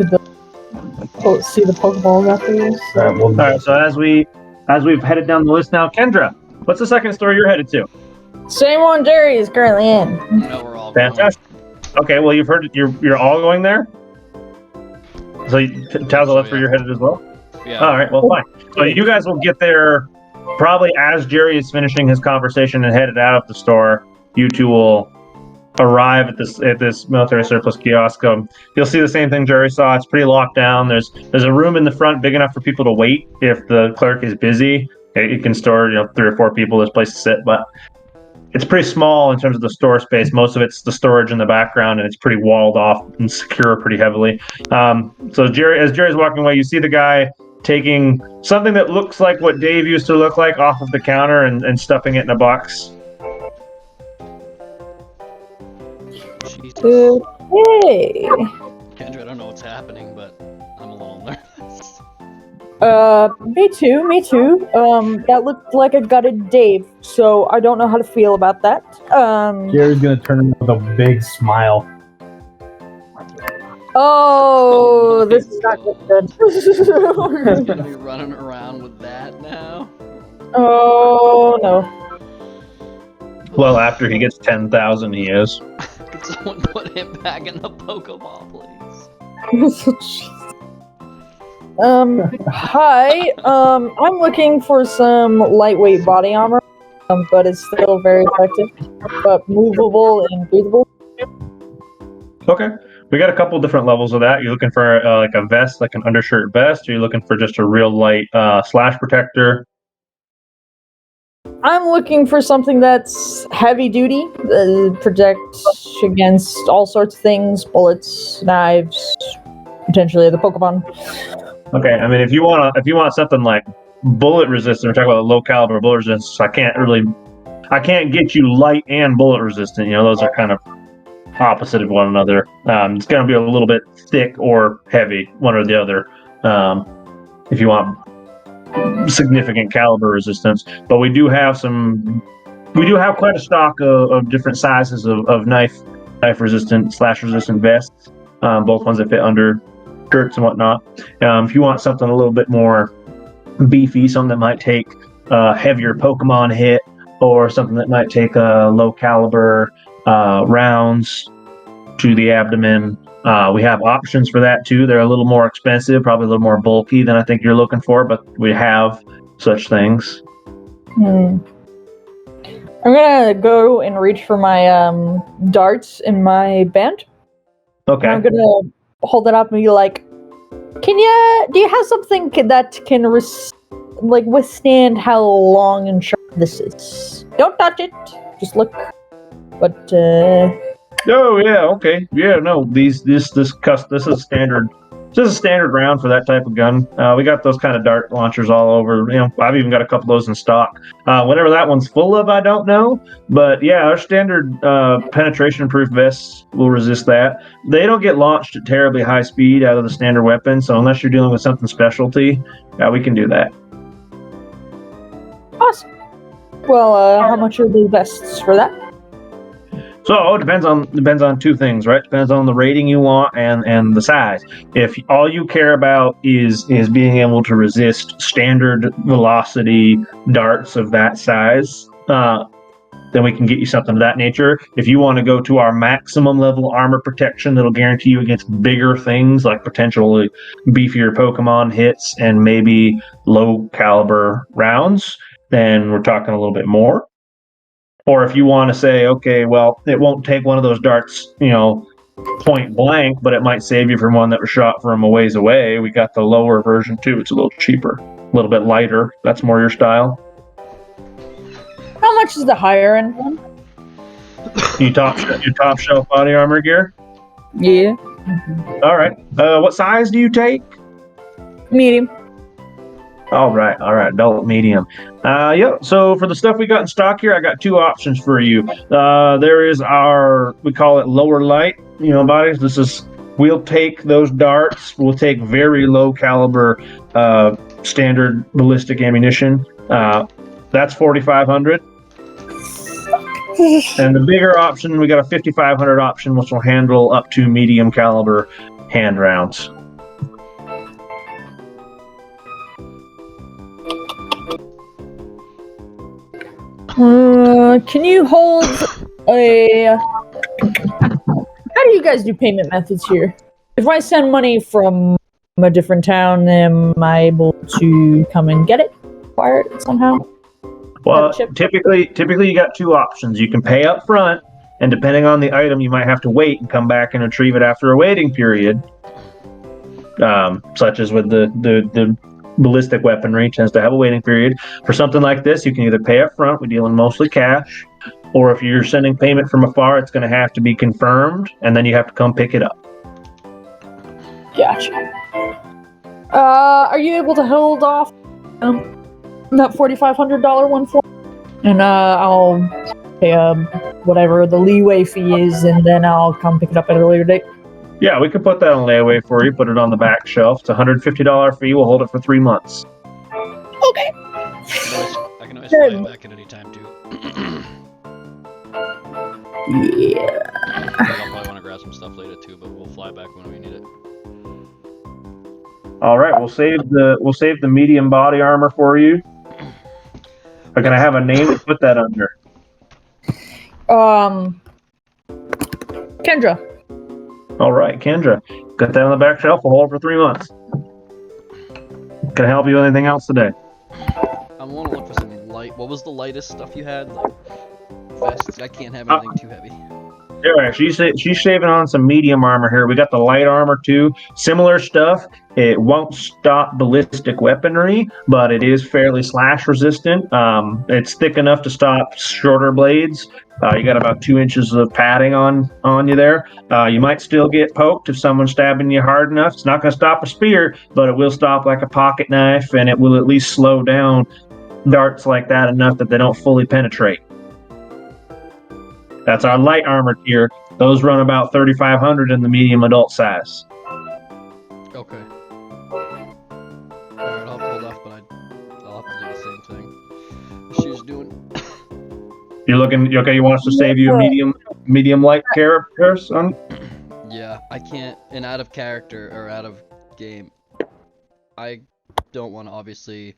see the Pokeballs after this. All right, So as we've headed down the list now, Kendra, what's the second store you're headed to? Same one Jerry is currently in. No, we're all Fantastic. Okay, well you've heard you're all going there. So Tazza, that's where you're headed as well. Yeah. All right, well fine. So you guys will get there probably as Jerry is finishing his conversation and headed out of the store. You two will arrive at this military surplus kiosk. You'll see the same thing Jerry saw. It's pretty locked down. There's a room in the front big enough for people to wait if the clerk is busy. It can store 3 or 4 people. There's a place to sit, but it's pretty small in terms of the store space. Most of it's the storage in the background, and it's pretty walled off and secure pretty heavily. So as Jerry's walking away, you see the guy taking something that looks like what Dave used to look like off of the counter and stuffing it in a box. Okay. Kendra, I don't know what's happening, but I'm a little nervous. Me too. That looked like a gutted Dave, so I don't know how to feel about that. Jerry's gonna turn him with a big smile. Oh, this is not good. We're gonna be running around with that now. Oh no. Well, after he gets 10,000, he is. Could someone put him back in the Pokeball, please? Hi. I'm looking for some lightweight body armor, but it's still very effective, but movable and breathable. Okay. We got a couple different levels of that. You're looking for like a vest, like an undershirt vest, or you're looking for just a real light slash protector? I'm looking for something that's heavy duty, protects against all sorts of things, bullets, knives, potentially the Pokemon. Okay. I mean, if you want something like bullet resistant, we're talking about low caliber bullet resistance. I can't get you light and bullet resistant. You know, those are kind of opposite of one another. It's going to be a little bit thick or heavy, one or the other. If you want significant caliber resistance, but we do have quite a stock of different sizes of knife resistant, slash resistant vests, both ones that fit under shirts and whatnot. If you want something a little bit more beefy, something that might take a heavier Pokemon hit, or something that might take a low caliber rounds to the abdomen, we have options for that too. They're a little more expensive, probably a little more bulky than I think you're looking for, but we have such things. I'm gonna go and reach for my darts in my band. Okay. And I'm gonna hold it up and be like, do you have something that can withstand how long and sharp this is? Don't touch it, just look. But Oh yeah, okay, yeah. No, this is standard. This is a standard round for that type of gun. We got those kind of dart launchers all over. You know, I've even got a couple of those in stock. Whatever that one's full of, I don't know. But yeah, our standard penetration-proof vests will resist that. They don't get launched at terribly high speed out of the standard weapon, so unless you're dealing with something specialty, we can do that. awesome. Well, how much are the vests for that? So it depends on two things, right? Depends on the rating you want and the size. If all you care about is being able to resist standard velocity darts of that size, then we can get you something of that nature. If you want to go to our maximum level armor protection that'll guarantee you against bigger things like potentially beefier Pokemon hits and maybe low caliber rounds, then we're talking a little bit more. Or if you want to say, okay, well, it won't take one of those darts, point blank, but it might save you from one that was shot from a ways away. We got the lower version too. It's a little cheaper, a little bit lighter. That's more your style. How much is the higher end one? Your top shelf body armor gear? Yeah. All right. What size do you take? Medium. All right, adult medium. Yep. So for the stuff we got in stock here, I got two options for you. There is we call it lower light, bodies. We'll take those darts. We'll take very low caliber, standard ballistic ammunition. That's 4,500. And the bigger option, we got a 5,500 option, which will handle up to medium caliber hand rounds. Can you hold a... How do you guys do payment methods here? If I send money from a different town, am I able to come and get it? Acquire it somehow? Well, typically you got two options. You can pay up front, and depending on the item, you might have to wait and come back and retrieve it after a waiting period. Such as with the ballistic weaponry tends to have a waiting period. For something like this, you can either pay up front, we deal in mostly cash, or if you're sending payment from afar, it's going to have to be confirmed, and then you have to come pick it up. Gotcha. Are you able to hold off that $4,500 one for me? And I'll pay whatever the leeway fee is, and then I'll come pick it up at a later date. Yeah, we can put that on layaway for you, put it on the back shelf. It's a $150 fee. We'll hold it for 3 months. Okay. I can always fly it back at any time, too. Yeah. I'll probably want to grab some stuff later, too, but we'll fly back when we need it. All right, we'll save the medium body armor for you. Can I have a name to put that under? Kendra. All right, Kendra. Got that on the back shelf. We'll hold it for 3 months. Can I help you with anything else today? I want to look for some light. What was the lightest stuff you had? Like vests. I can't have anything too heavy. Yeah, she's shaving on some medium armor here. We got the light armor too. Similar stuff. It won't stop ballistic weaponry, but it is fairly slash resistant. It's thick enough to stop shorter blades. You got about 2 inches of padding on you there. You might still get poked if someone's stabbing you hard enough. It's not going to stop a spear, but it will stop like a pocket knife, and it will at least slow down darts like that enough that they don't fully penetrate. That's our light armor tier. Those run about 3,500 in the medium adult size. Okay. Alright, I'll hold off, but I'll have to do the same thing she was doing. You okay? You want us to save you a medium light character, son? Yeah, I can't. And out of character or out of game, I don't want to. Obviously,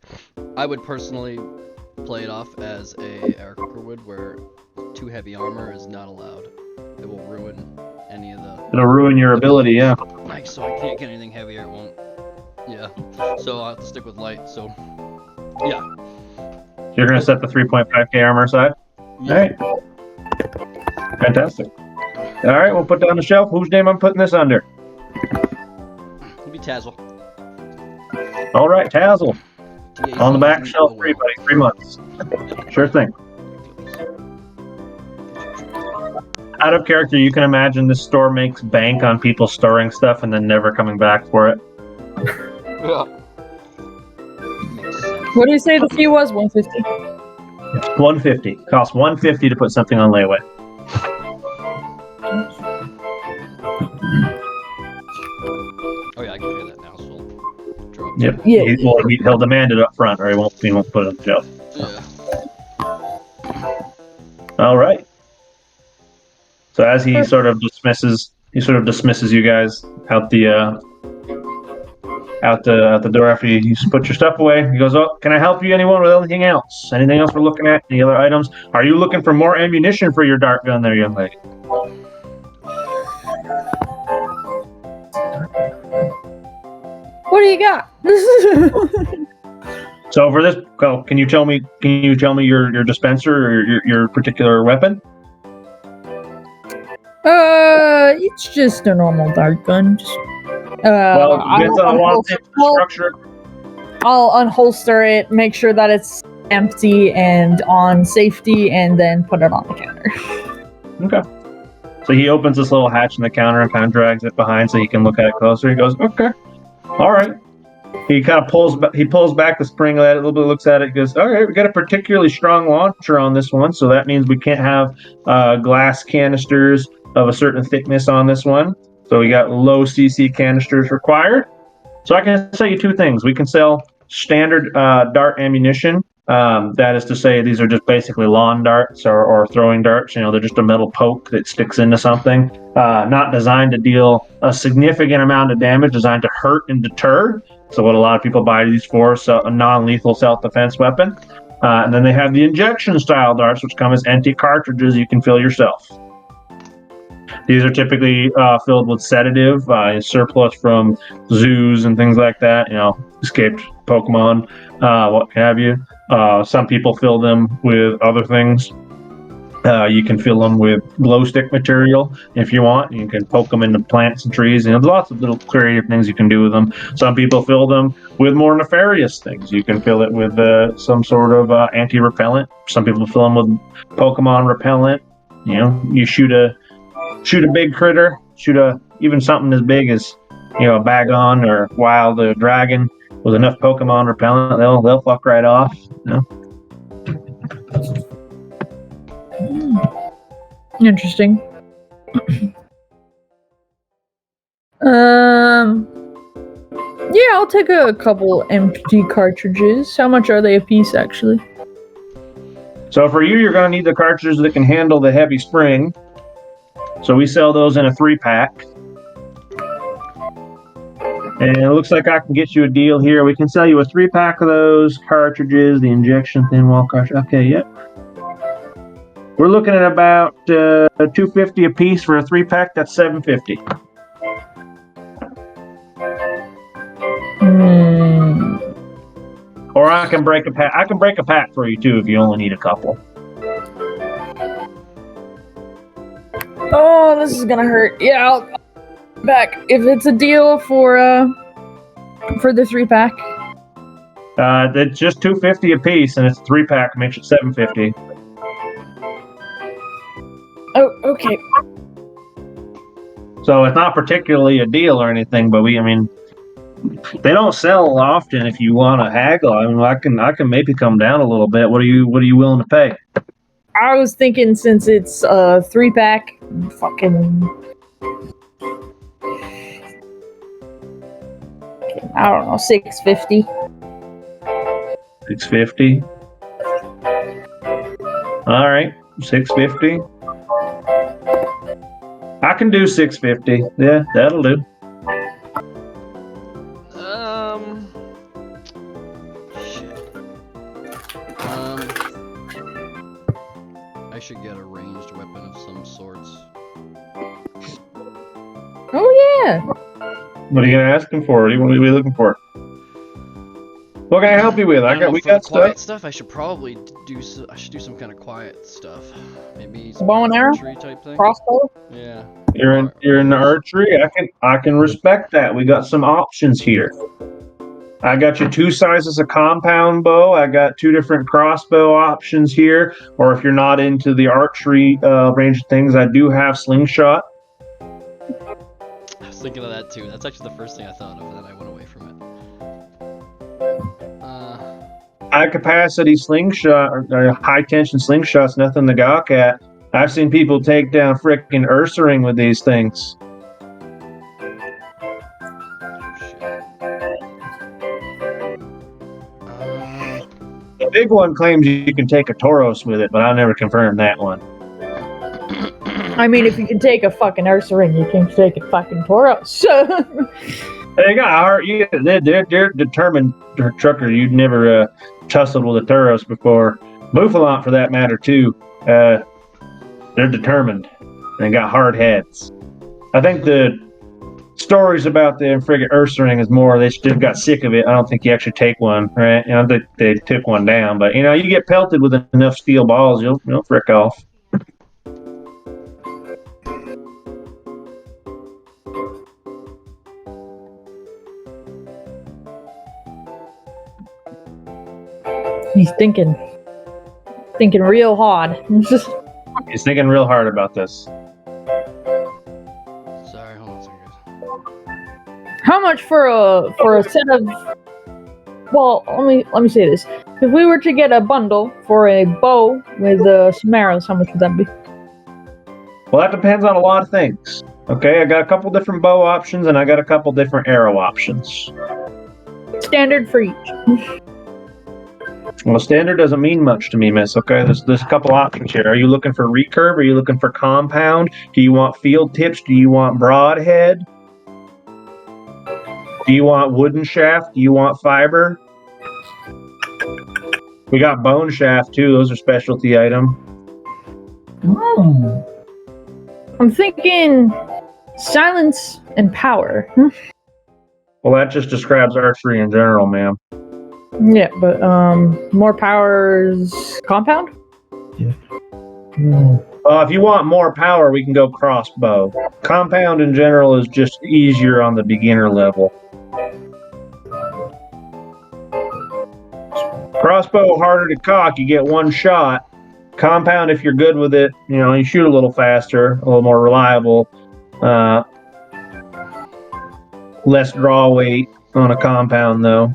I would personally play it off as a Eric Hooker would, where too heavy armor is not allowed. It will ruin any of the. It'll ruin your ability, yeah. Like, so I can't get anything heavier. It won't. Yeah. So I'll have to stick with light. So, yeah. You're gonna set the 3.5k armor aside. Yeah. All right. Fantastic. All right, we'll put down the shelf. Whose name I'm putting this under? It'll be Tazzle. All right, Tazzle. TAZ On the back shelf, free, buddy. 3 months. Sure thing. Out of character, you can imagine this store makes bank on people storing stuff and then never coming back for it. Yeah. Makes sense. What do you say the fee was? 150. 150. Costs 150 to put something on layaway. Oh yeah, I can pay that now, so we'll drop. Yep. Yeah. He'll demand it up front, or he won't put it on the shelf. Yeah. All right. So as he sort of dismisses you guys out the door after you put your stuff away. He goes, "Oh, can I help you? Anyone with anything else? Anything else we're looking at? Any other items? Are you looking for more ammunition for your dart gun, there, young lady?" What do you got? So for this, can you tell me your dispenser or your particular weapon? It's just a normal dart gun. Well, it depends on the structure. I'll unholster it, make sure that it's empty and on safety, and then put it on the counter. Okay. So he opens this little hatch in the counter and kind of drags it behind so he can look at it closer. He goes, "Okay, all right." He kind of pulls back the spring of that a little bit, looks at it, goes, "All right, we got a particularly strong launcher on this one, so that means we can't have glass canisters of a certain thickness on this one. So we got low CC canisters required. So I can sell you two things. We can sell standard dart ammunition. That is to say, these are just basically lawn darts or throwing darts. You know, they're just a metal poke that sticks into something. Not designed to deal a significant amount of damage, designed to hurt and deter. So what a lot of people buy these for, so a non-lethal self-defense weapon. And then they have the injection-style darts, which come as empty cartridges you can fill yourself. These are typically filled with sedative, surplus from zoos and things like that. You know, escaped Pokemon, what have you. Some people fill them with other things. You can fill them with glow stick material if you want. You can poke them into plants and trees. You know, there's lots of little creative things you can do with them. Some people fill them with more nefarious things. You can fill it with some sort of anti-repellent. Some people fill them with Pokemon repellent. You know, you shoot a big critter, even something as big as, you know, a Bagon or Wild Dragon with enough Pokemon repellent, they'll fuck right off. You know? Interesting. Yeah, I'll take a couple empty cartridges. How much are they a piece, actually? So for you, you're going to need the cartridges that can handle the heavy spring. So we sell those in a 3-pack. And it looks like I can get you a deal here. We can sell you a 3-pack of those cartridges, the injection thin wall cartridge. Okay, yep. We're looking at about $250 a piece for a 3-pack. That's $750. Or I can break a pack. I can break a pack for you too if you only need a couple. Oh, this is gonna hurt. Yeah, I'll back if it's a deal for the 3-pack. It's just $250 a piece, and it's a 3-pack, makes it $750. Oh, okay. So it's not particularly a deal or anything, but I mean, they don't sell often. If you want to haggle, I mean, I can maybe come down a little bit. What are you willing to pay? I was thinking since it's a 3-pack, fucking, I don't know, $650. $650. All right, $650. I can do $650. Yeah, that'll do. Shit. I should get a ranged weapon of some sorts. Oh yeah. What are you gonna ask him for? What are you looking for? What can I help you with? We got quiet stuff. I should probably do. I should do some kind of quiet stuff. Maybe some Bow and arrow? archery type thing. Crossbow? Yeah. You're in the archery. I can respect that. We got some options here. I got you 2 sizes of compound bow. I got 2 different crossbow options here. Or if you're not into the archery range of things, I do have slingshot. I was thinking of that too. That's actually the first thing I thought of, and then I went away from it. High capacity slingshot or high tension slingshots, nothing to gawk at. I've seen people take down frickin' Ursaring with these things. The big one claims you can take a Tauros with it, but I never confirmed that one. I mean, if you can take a fucking Ursaring, you can take a fucking Tauros. They got heart. They're determined trucker. You'd never tussled with a Tauros before. Buffalont, for that matter, too. They're determined. They got hard heads. I think the stories about the friggin' Ursaring is more they just got sick of it. I don't think you actually take one, right? You know, they took one down, but you get pelted with enough steel balls, you'll frick off. He's thinking real hard. He's thinking real hard about this. Sorry, hold on a second, guys. How much for a set of? Well, let me say this: if we were to get a bundle for a bow with some arrows, how much would that be? Well, that depends on a lot of things. Okay, I got a couple different bow options and I got a couple different arrow options. Standard for each. Well, standard doesn't mean much to me, miss. Okay, there's a couple options here. Are you looking for recurve? Are you looking for compound? Do you want field tips? Do you want broadhead? Do you want wooden shaft? Do you want fiber? We got bone shaft too. Those are specialty item. I'm thinking silence and power. Well, that just describes archery in general, ma'am. Yeah, but more power's compound? If you want more power, we can go crossbow. Compound in general is just easier on the beginner level. Crossbow harder to cock, you get one shot. Compound, if you're good with it, you shoot a little faster, a little more reliable. Less draw weight on a compound, though.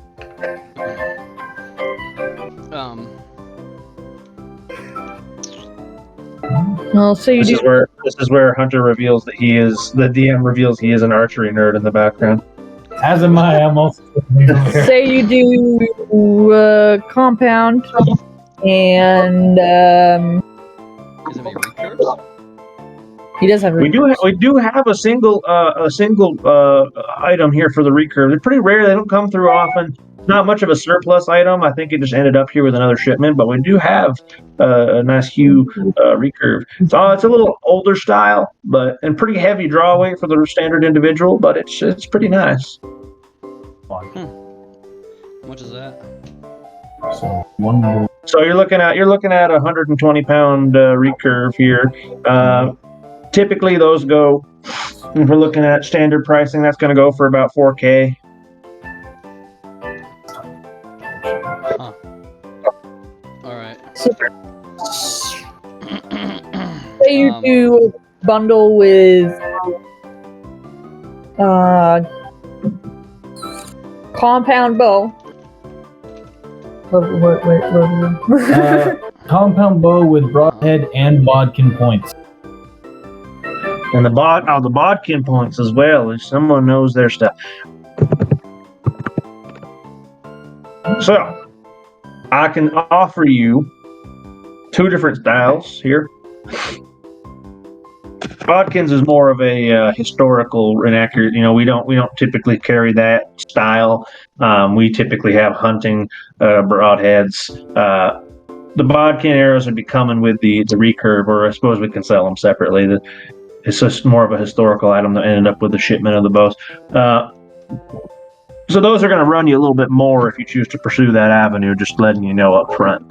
Well, so this is where Hunter reveals that the DM reveals he is an archery nerd in the background. As am I, I'm also. Say you do compound and Does it make recurves? he does have. We do have a single item here for the recurve. They're pretty rare. They don't come through often. Not much of a surplus item. I think it just ended up here with another shipment, but we do have a nice hue recurve. So it's a little older style, and pretty heavy draw weight for the standard individual, but it's pretty nice. How much is that? So one more. So you're looking at a 120-pound recurve here. Typically, those go. If we're looking at standard pricing, that's going to go for about $4K. Huh. All right. So, say you do a bundle with compound bow. What? Compound bow with broadhead and bodkin points. And the bodkin points as well, if someone knows their stuff. So, I can offer you 2 different styles here. Bodkins is more of a historical inaccurate. We don't typically carry that style. We typically have hunting broadheads. The bodkin arrows would be coming with the recurve, or I suppose we can sell them separately. It's just more of a historical item that ended up with the shipment of the bows. So those are going to run you a little bit more if you choose to pursue that avenue, just letting you know up front.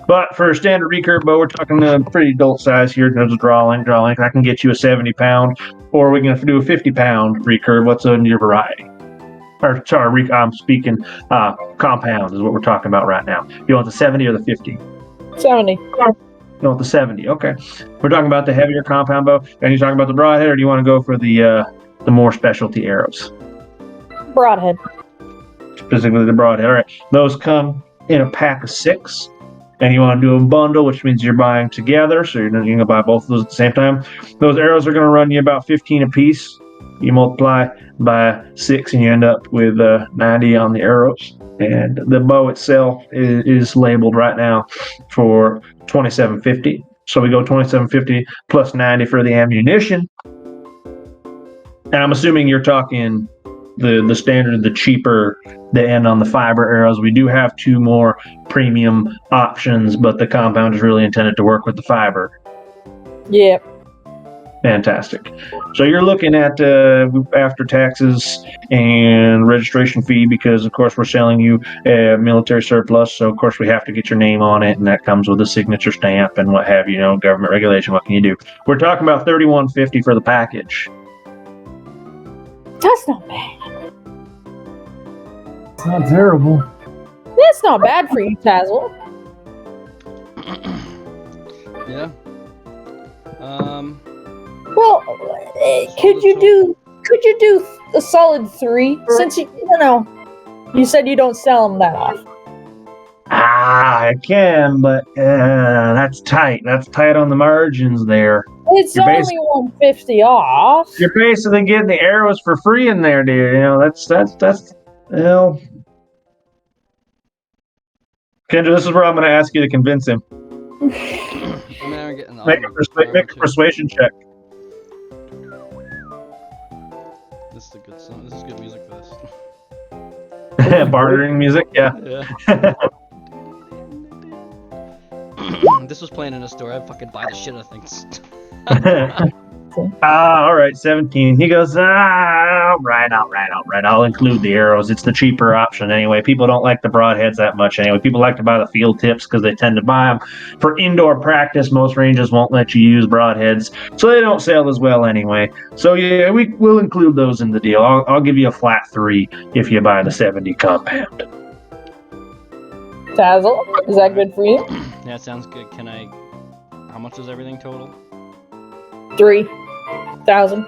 But for a standard recurve bow, we're talking a pretty adult size here. There's a draw length. I can get you a 70-pound, or we can do a 50-pound recurve. What's on your variety? Or sorry, I'm speaking compound is what we're talking about right now. You want the 70 or the 50? 70. You want the 70? Okay. We're talking about the heavier compound bow, and you're talking about the broadhead, or do you want to go for the more specialty arrows? Broadhead. Specifically the broadhead. All right. Those come in a pack of 6. And you want to do a bundle, which means you're buying together. So you're going to buy both of those at the same time. Those arrows are going to run you about 15 a piece. You multiply by 6 and you end up with 90 on the arrows. And the bow itself is labeled right now for $27.50. So we go $27.50 plus 90 for the ammunition. And I'm assuming you're talking the standard, the cheaper, the end on the fiber arrows. We do have 2 more premium options, but the compound is really intended to work with the fiber. Yep. Fantastic. So you're looking at after taxes and registration fee, because of course we're selling you a military surplus, so of course we have to get your name on it, and that comes with a signature stamp and what have you. Government regulation. What can you do? We're talking about $31.50 for the package. That's not bad. It's not terrible. That's not bad for you, Tazzle. Yeah. Well, could you do a solid 3? Since you said you don't sell them that often. I can, but that's tight. That's tight on the margins there. It's only 150 off. You're basically getting the arrows for free in there, dude. That's well. Kendra, this is where I'm going to ask you to convince him. Make a persuasion check. This is a good song. This is good music for this. Bartering music, yeah. This was playing in a store. I'd fucking buy the shit out of things. All right, 17. He goes, right. I'll include the arrows. It's the cheaper option anyway. People don't like the broadheads that much anyway. People like to buy the field tips because they tend to buy them for indoor practice. Most ranges won't let you use broadheads, so they don't sell as well anyway. So yeah, we'll include those in the deal. I'll give you a flat 3 if you buy the 70 compound. Tazzle, is that good for you? Yeah, it sounds good. How much is everything total? 3,000.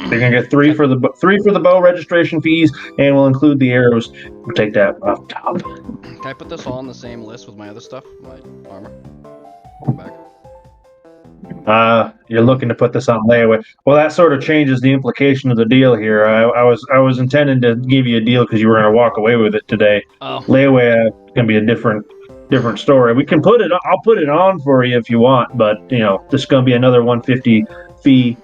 You're gonna get 3 for the bow registration fees, and we'll include the arrows. We'll take that off top. Can I put this all on the same list with my other stuff? My armor? Come back. You're looking to put this on layaway. Well, that sort of changes the implication of the deal here. I was intending to give you a deal because you were gonna walk away with it today. Oh. Layaway is gonna be a different story. We can put it. I'll put it on for you if you want, but this is gonna be another 150 fee.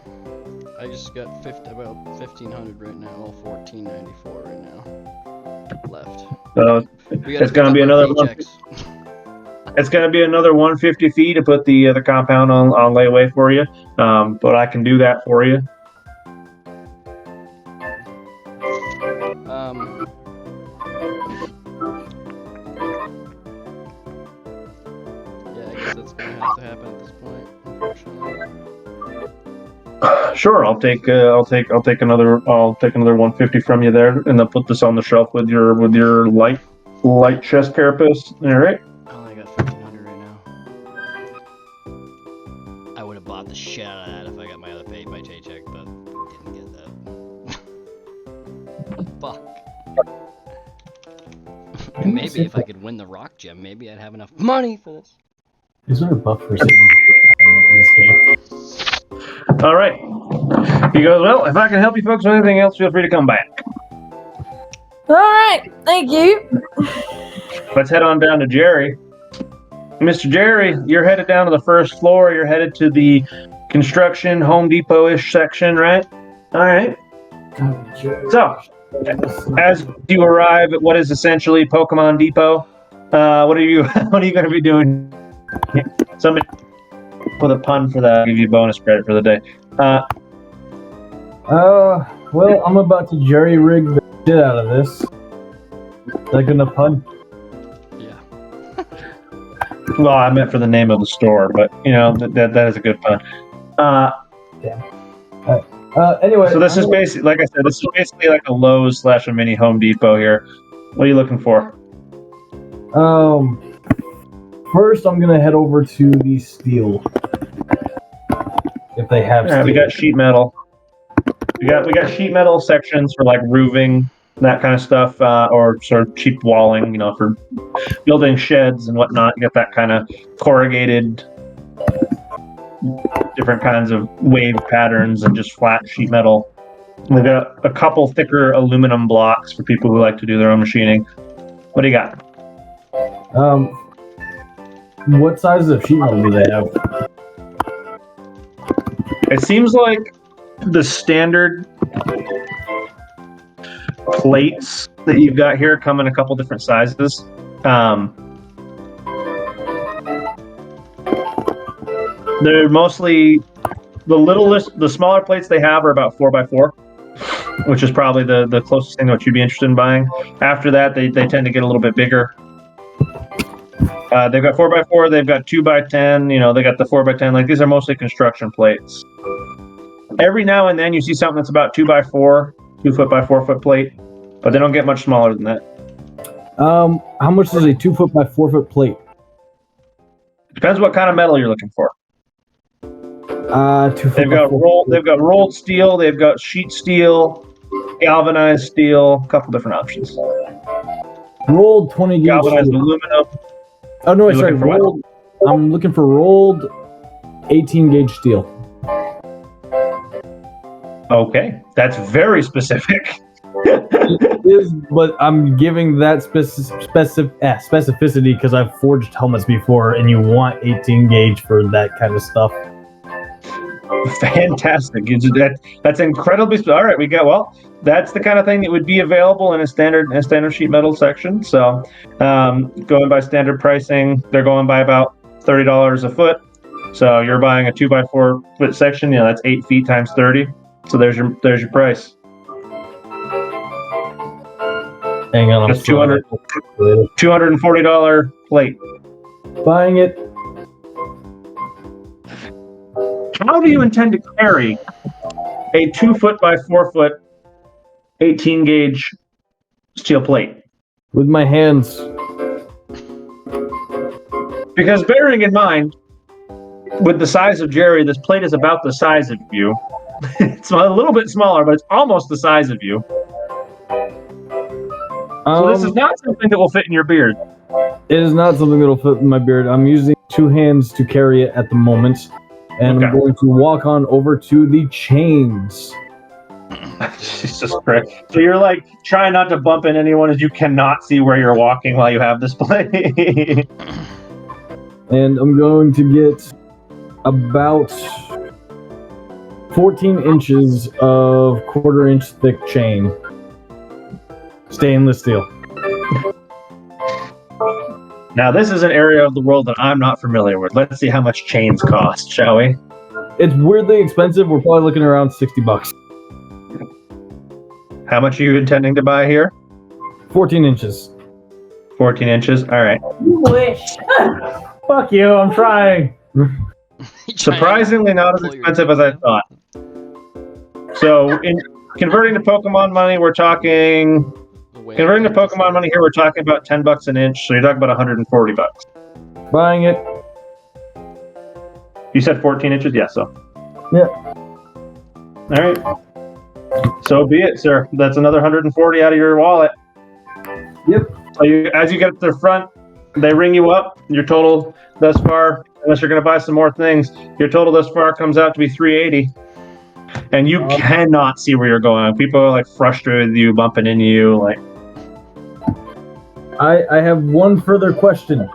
I just got about 1,500 right now. Well, 1,494 right now left. So it's gonna be another one. It's going to be another 150 fee to put the compound on layaway for you, but I can do that for you. to happen at this point, unfortunately. Sure, I'll take another 150 from you there, and then put this on the shelf with your light chest carapace. All right. I only got 1,500 right now. I would have bought the shit out of that if I got my paycheck, but didn't get that. Fuck. Maybe if I could win the rock gem, maybe I'd have enough money for this. Is there a buff for saving in this game? All right. He goes, well, if I can help you folks with anything else, feel free to come back. All right, thank you. Let's head on down to Jerry. Mr. Jerry, you're headed down to the first floor. You're headed to the construction Home Depot-ish section, right? All right. So, as you arrive at what is essentially Pokemon Depot, what are you going to be doing? Somebody put a pun for that. I'll give you bonus credit for the day. Well, I'm about to jerry rig the shit out of this. Is that good enough pun? Yeah. Well, I meant for the name of the store, but that is a good pun. Damn. Anyway. So this is basically, like I said, this is basically like a Lowe's / a mini Home Depot here. What are you looking for? First I'm gonna head over to the steel. If they have steel. We got sheet metal. We got sheet metal sections for like roofing, that kind of stuff, or sort of cheap walling, for building sheds and whatnot. You got that kind of corrugated, different kinds of wave patterns, and just flat sheet metal. We've got a couple thicker aluminum blocks for people who like to do their own machining. What do you got? What size of sheet metal do they have? It seems like the standard plates that you've got here come in a couple different sizes. They're mostly the smaller plates they have are about 4x4, which is probably the closest thing that you'd be interested in buying. After that, they tend to get a little bit bigger. They've got 4x4, they've got 2x10, they got the 4x10. Like, these are mostly construction plates. Every now and then you see something that's about 2x4, 2 foot by 4 foot plate, but they don't get much smaller than that. How much is a 2 foot by 4 foot plate? Depends what kind of metal you're looking for. 2 foot They've got rolled steel, they've got sheet steel, galvanized steel, a couple different options. Rolled 20 gauge galvanized steel. aluminum. Oh no, You're sorry, looking for rolled. I'm looking for rolled 18 gauge steel. Okay, that's very specific. It is, but I'm giving that specificity because I've forged helmets before, and you want 18 gauge for that kind of stuff. Fantastic. That's incredibly. All right, that's the kind of thing that would be available in a standard sheet metal section. So, going by standard pricing, they're going by about $30 a foot. So you're buying a 2x4 foot section. That's 8 feet times 30. So there's your price. Hang on, That's $240 plate. Buying it. How do you intend to carry a 2 foot by 4 foot 18 gauge steel plate? With my hands. Because bearing in mind, with the size of Jerry, this plate is about the size of you. It's a little bit smaller, but it's almost the size of you. So this is not something that will fit in your beard. It is not something that will fit in my beard. I'm using 2 hands to carry it at the moment. And I'm going to walk on over to the chains. Jesus Christ. So you're like trying not to bump into anyone as you cannot see where you're walking while you have this plate. And I'm going to get about 14 inches of 1/4 inch thick chain. Stainless steel. Now, this is an area of the world that I'm not familiar with. Let's see how much chains cost, shall we? It's weirdly expensive. We're probably looking around $60. How much are you intending to buy here? 14 inches. 14 inches? All right. You wish. Fuck you, I'm trying. Surprisingly, not as expensive as I thought. So, in converting to Pokemon money, we're talking. Converting to Pokemon money here, we're talking about $10 an inch. So you're talking about $140. Buying it. You said 14 inches, yeah. So. Yeah. All right. So be it, sir. That's another 140 out of your wallet. Yep. So as you get to the front, they ring you up. Your total thus far, unless you're going to buy some more things, your total thus far comes out to be 380. And you cannot see where you're going. People are like frustrated with you, bumping into you. Like, I have one further question.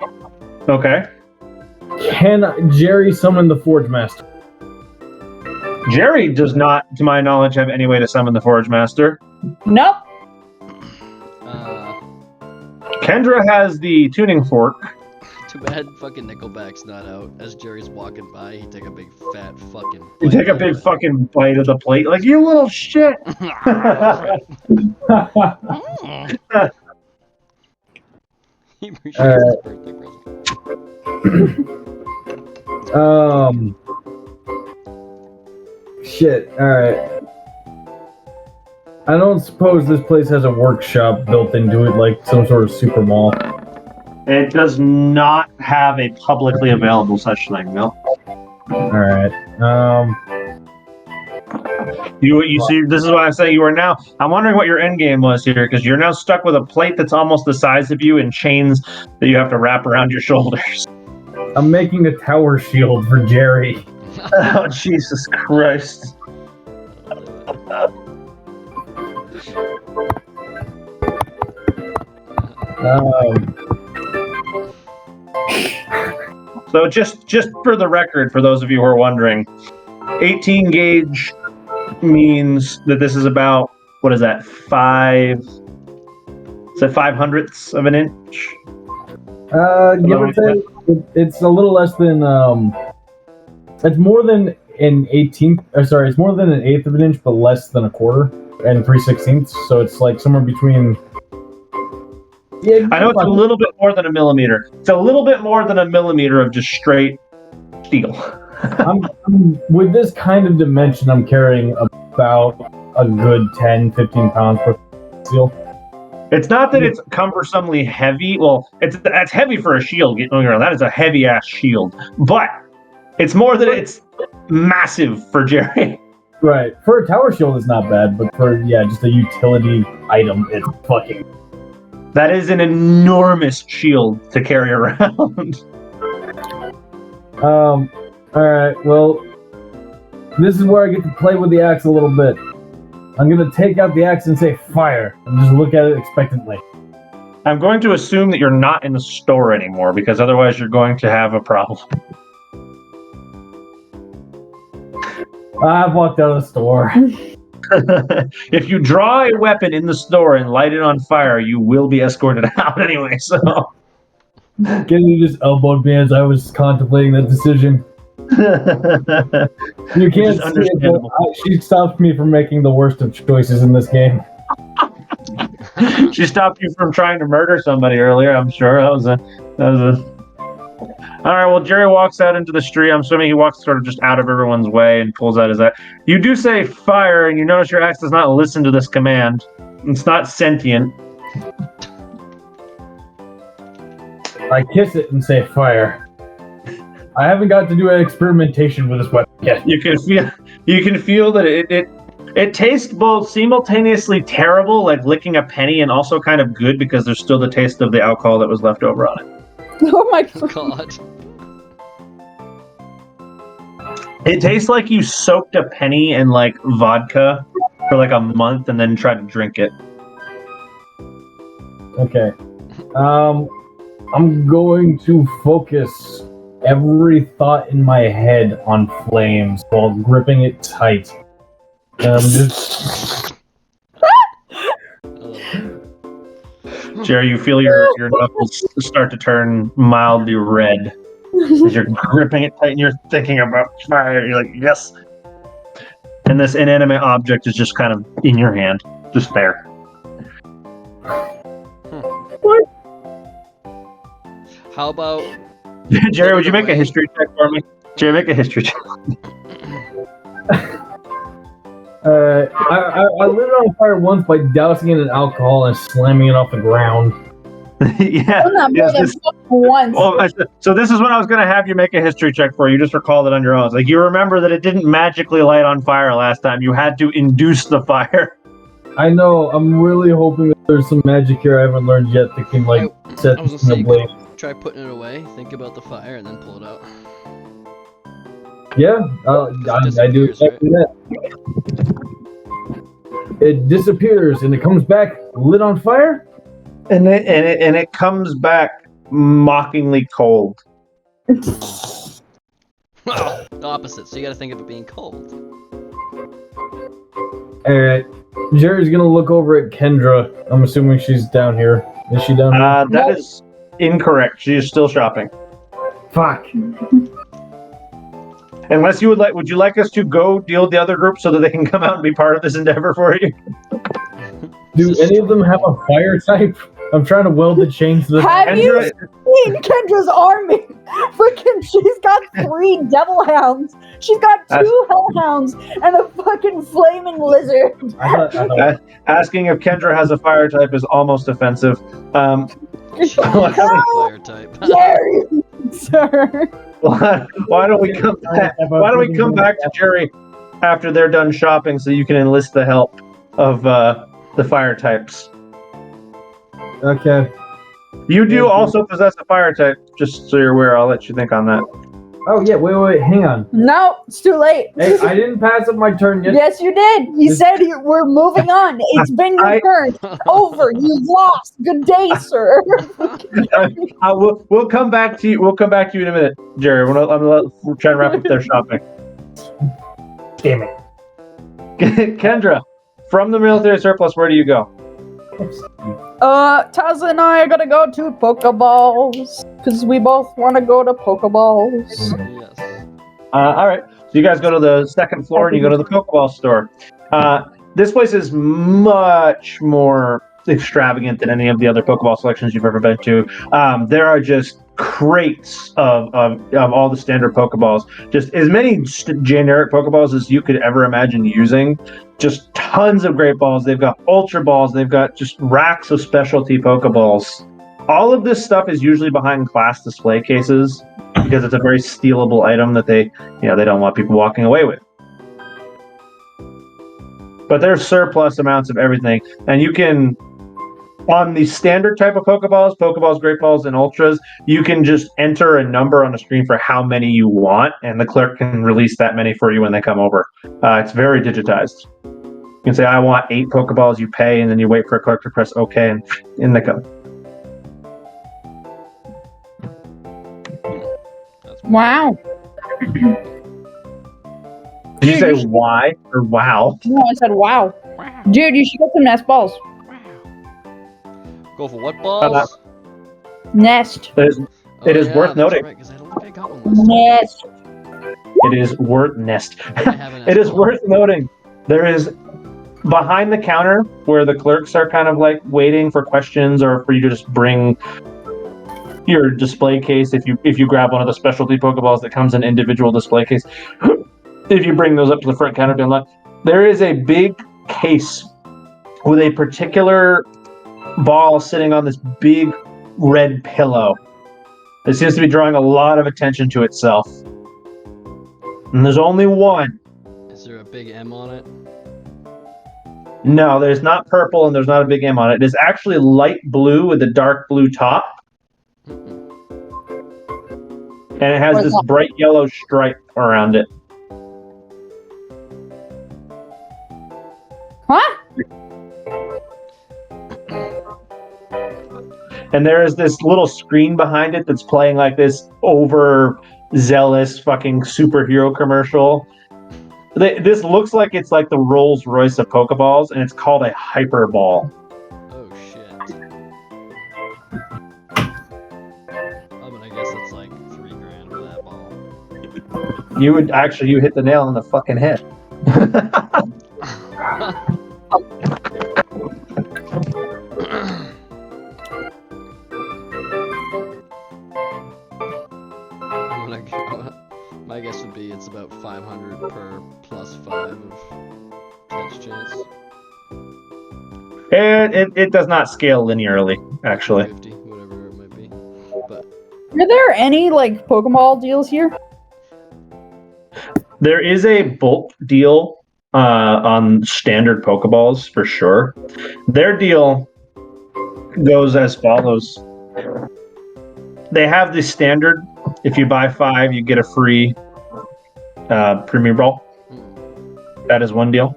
Okay. Can Jerry summon the Forge Master? Jerry does not, to my knowledge, have any way to summon the Forge Master. Nope. Kendra has the tuning fork. Too bad fucking Nickelback's not out. As Jerry's walking by, he take a big fat fucking. You take a big fucking bite of the plate, like, you little shit. He appreciates his birthday present. Shit. All right. I don't suppose this place has a workshop built into it, like some sort of super mall. It does not have a publicly available such thing, no. All right. You see, this is why I'm saying you are now. I'm wondering what your end game was here, because you're now stuck with a plate that's almost the size of you and chains that you have to wrap around your shoulders. I'm making a tower shield for Jerry. Oh, Jesus Christ. So just for the record, for those of you who are wondering, 18 gauge means that this is about, what is that, 5/100ths of an inch? Give or take, it's a little less than, it's more than an 18th, sorry, it's more than an eighth of an inch, but less than a quarter, and 3/16ths, so it's like somewhere between... Yeah, I know it's a little bit more than a millimeter. It's a little bit more than a millimeter of just straight steel. With this kind of dimension, I'm carrying about a good 10, 15 pounds per steel. It's not that it's cumbersomely heavy. Well, that's heavy for a shield. That is a heavy ass shield. But it's more that it's massive for Jerry. Right. For a tower shield, it's not bad, but for just a utility item, it's fucking. That is an enormous shield to carry around. All right. Well, this is where I get to play with the axe a little bit. I'm gonna take out the axe and say fire, and just look at it expectantly. I'm going to assume that you're not in the store anymore, because otherwise you're going to have a problem. I've walked out of the store. If you draw a weapon in the store and light it on fire, you will be escorted out anyway, so... Getting just elbowed me as I was contemplating that decision. You can't see it, but she stopped me from making the worst of choices in this game. She stopped you from trying to murder somebody earlier, I'm sure. That was a... All right, well, Jerry walks out into the street. I'm assuming he walks sort of just out of everyone's way and pulls out his axe. You do say fire, and you notice your axe does not listen to this command. It's not sentient. I kiss it and say fire. I haven't got to do an experimentation with this weapon yet. You can feel that it tastes both simultaneously terrible, like licking a penny, and also kind of good because there's still the taste of the alcohol that was left over on it. Oh my god. It tastes like you soaked a penny in like vodka for like a month and then tried to drink it. Okay. I'm going to focus every thought in my head on flames while gripping it tight. Jerry, you feel your knuckles start to turn mildly red as you're gripping it tight and you're thinking about fire. You're like, yes. And this inanimate object is just kind of in your hand, just there. What? How about... Jerry, would you make a history check for me? Jerry, make a history check. I lit it on fire once by dousing it in alcohol and slamming it off the ground. Yeah. Done that more yes, than this- once. so this is when I was going to have you make a history check for you. Just recall it on your own. It's like you remember that it didn't magically light on fire last time. You had to induce the fire. I know. I'm really hoping that there's some magic here I haven't learned yet that can like set I was this gonna in say, a you blaze. could try putting it away, think about the fire, and then pull it out. Yeah, I do Disappears, exactly that. It disappears and it comes back lit on fire. And it comes back mockingly cold. The opposite. So you gotta think of it being cold. All right, Jerry's gonna look over at Kendra. I'm assuming she's down here. Is she down here? That is incorrect. She is still shopping. Fuck. Unless you would you like us to go deal with the other group so that they can come out and be part of this endeavor for you? Do any of them have a fire type? I'm trying to weld the chains to the. Have you Kendra, seen Kendra's army? Freaking, she's got 3 devil hounds. She's got 2 hellhounds and a fucking flaming lizard. I thought, asking if Kendra has a fire type is almost offensive. Fire type. Jerry, sir. Why don't we come back? Why don't we come back to Jerry after they're done shopping so you can enlist the help of the fire types? okay. You do also possess a fire type, just so you're aware. I'll let you think on that. Oh yeah. Wait. Hang on. No, it's too late. Hey, I didn't pass up my turn yet. Yes, you did. You said we're moving on. It's been your turn. Over. You've lost. Good day, sir. We'll come back to you. We'll come back to you in a minute, Jerry. We're trying to wrap up their shopping. Damn it. Kendra, from the military surplus, where do you go? Tazza and I are gonna go to Pokeballs because we both want to go to Pokeballs. Yes. All right. So you guys go to the second floor and you go to the Pokeball store. This place is much more extravagant than any of the other Pokeball selections you've ever been to. There are just crates of all the standard Pokeballs. Just as many generic Pokeballs as you could ever imagine using. Just tons of great balls. They've got Ultra Balls. They've got just racks of specialty Pokeballs. All of this stuff is usually behind glass display cases because it's a very stealable item that they don't want people walking away with. But there's surplus amounts of everything, and you can, on the standard type of Pokeballs, Great Balls, and Ultras, you can just enter a number on the screen for how many you want, and the clerk can release that many for you when they come over. It's very digitized. You can say, I want 8 Pokeballs, you pay, and then you wait for a clerk to press OK, and in they come. Wow. Did you say why or wow? No, I said wow. Dude, you should get some nest balls. Go for what balls? Nest. It is worth noting. Right, 'cause I don't think I got one last time. Nest. It is worth nest. I have an It is Nest worth noting. There is behind the counter where the clerks are kind of like waiting for questions or for you to just bring your display case. If you grab one of the specialty Pokeballs that comes in individual display case, if you bring those up to the front counter, there is a big case with a particular ball sitting on this big red pillow. It seems to be drawing a lot of attention to itself. And there's only one. Is there a big M on it? No, there's not purple and there's not a big M on it. It is actually light blue with a dark blue top. And it has this bright yellow stripe around it. Huh? And there is this little screen behind it that's playing like this overzealous fucking superhero commercial. This looks like it's like the Rolls Royce of Pokeballs, and it's called a Hyper Ball. Oh shit. I'm gonna guess it's like $3,000 for that ball. You hit the nail on the fucking head. My guess would be it's about 500 per plus 5 of catch chance. It does not scale linearly, actually. 50, whatever it might be. But Are there any like Pokeball deals here? There is a bulk deal on standard Pokeballs for sure. Their deal goes as follows. They have the standard, if you buy 5, you get a free Premier Ball. That is one deal.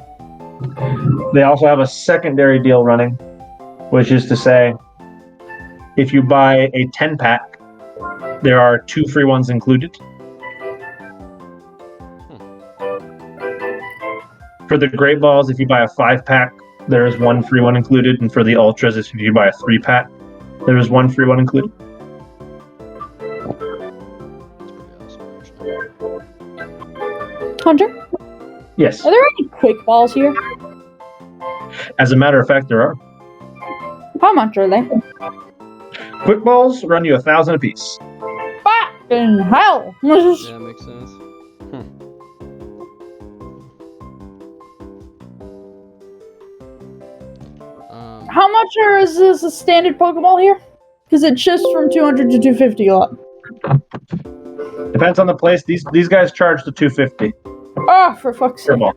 They also have a secondary deal running, which is to say, if you buy a 10-pack, there are 2 free ones included. For the Great Balls, if you buy a 5-pack, there is 1 free one included. And for the Ultras, if you buy a 3-pack, there is 1 free one included. Hunter, Yes. are there any Quick Balls here? As a matter of fact, there are. How much are they? Quick Balls run you 1,000 apiece. Fucking hell! yeah, makes sense. How much is this a standard Pokeball here? Because it shifts from 200 to 250 a lot. Depends on the place. These guys charge the 250. Ah, for fuck's sake. Ball.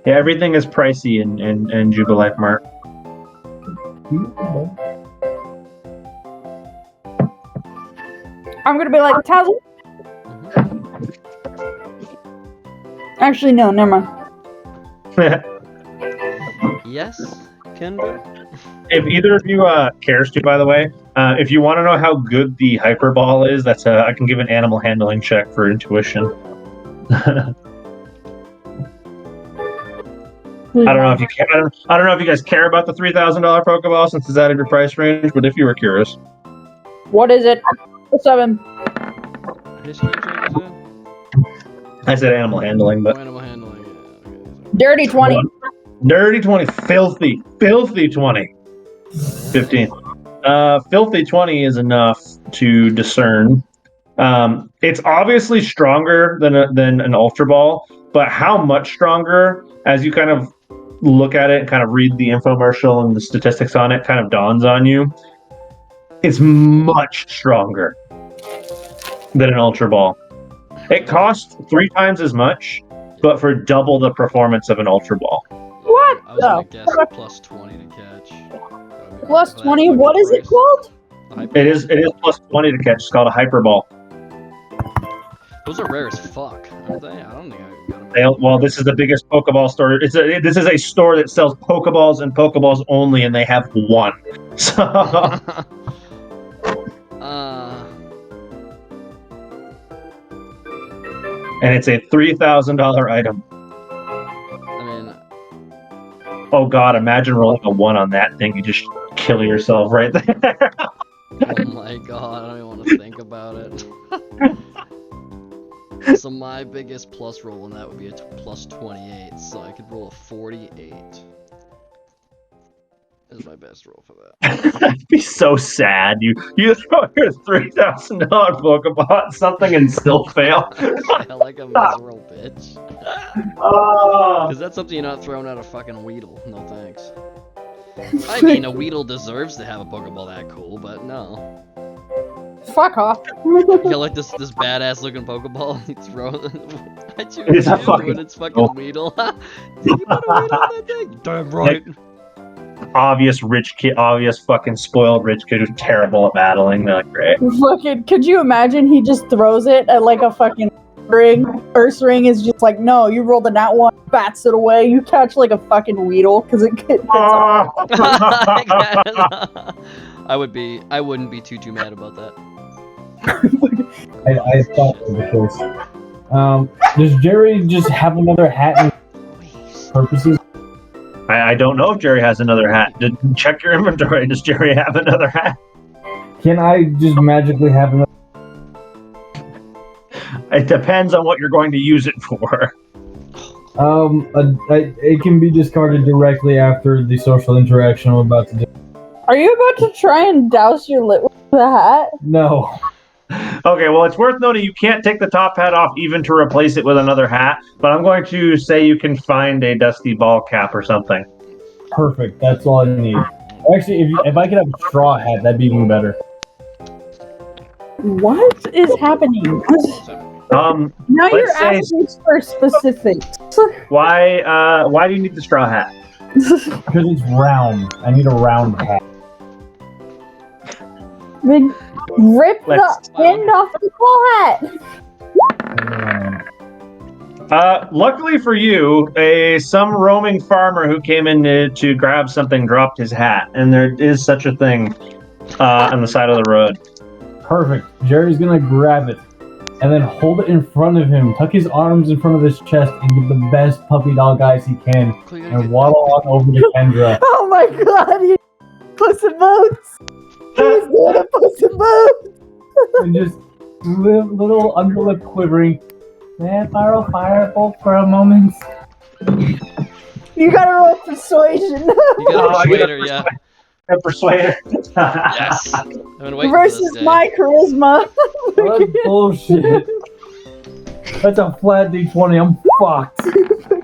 Yeah, everything is pricey in Jubilife Mart. I'm gonna be like, 1,000? Actually, no, never mind. Yes, Kendra? If either of you cares to, by the way, if you want to know how good the Hyper Ball is, that's I can give an animal handling check for intuition. I don't know if you care. I don't know if you guys care about the $3,000 Pokeball since it's out of your price range, but if you were curious, What is it? 7. History check, is it? I said animal handling, but Animal handling, yeah. Okay, Dirty 20. dirty 20, filthy 20, 15. Filthy 20 is enough to discern. It's obviously stronger than an Ultra Ball, but how much stronger? As you kind of look at it and kind of read the infomercial and the statistics on it, kind of dawns on you. It's much stronger than an Ultra Ball. It costs 3 times as much, but for double the performance of an Ultra Ball. What? I was gonna guess plus 20 to catch. Plus 20, what is it called? It is plus 20 to catch. It's called a Hyper Ball. Those are rare as fuck, aren't they? I don't think I got them. Well, this is the biggest Pokeball store. This is a store that sells Pokeballs and Pokeballs only, and they have 1. So and it's a $3,000 item. I mean, Oh God! Imagine rolling a 1 on that thing. You just kill yourself right there. oh my god, I don't even want to think about it. So my biggest plus roll on that would be a plus 28, so I could roll a 48. Is my best roll for that. I'd be so sad. You throw your $3,000 Pokeball at something and still fail. Yeah, like a miserable bitch. Oh. Because that's something you're not throwing at a fucking Weedle. No thanks. I mean, a Weedle deserves to have a Pokeball that cool, but no. Fuck off. Yeah, like this badass looking Pokeball. You throw it. I choose It's a you, fucking and it's fucking Weedle. Did you put a Weedle on that thing? Damn right. Obvious rich kid, obvious fucking spoiled rich kid who's terrible at battling. They're like, great. Fucking, could you imagine he just throws it at like a fucking ring? Earth ring is just like, no, you rolled a nat 1, bats it away. You catch like a fucking Weedle because it gets off. I wouldn't be too mad about that. I thought it was the case. Does Jerry just have another hat and purposes? I don't know if Jerry has another hat. Check your inventory. Does Jerry have another hat? Can I just magically have another? It depends on what you're going to use it for. It can be discarded directly after the social interaction I'm about to do. Are you about to try and douse your lip with the hat? No. Okay, well, it's worth noting you can't take the top hat off even to replace it with another hat, but I'm going to say you can find a dusty ball cap or something. Perfect. That's all I need. Actually, if I could have a straw hat, that'd be even better. What is happening? Now you're let's say- asking for specifics. Why do you need the straw hat? Because it's round. I need a round hat. Then rip Let's- the end off the claw hat. Luckily for you, some roaming farmer who came in to grab something dropped his hat, and there is such a thing on the side of the road. Perfect. Jerry's gonna grab it and then hold it in front of him, tuck his arms in front of his chest, and give the best puppy dog eyes he can, and waddle on over to Kendra. Oh my god, you Puss in Boots! He's doing a Puss in Boots! And just little underlip quivering. May I borrow Firebolt for a moment? You gotta roll persuasion. You got I a get a persuader, yeah. A persuader. Yes. I've been waiting Versus for this day. my charisma. That's bullshit. That's a flat D20. I'm fucked. You can do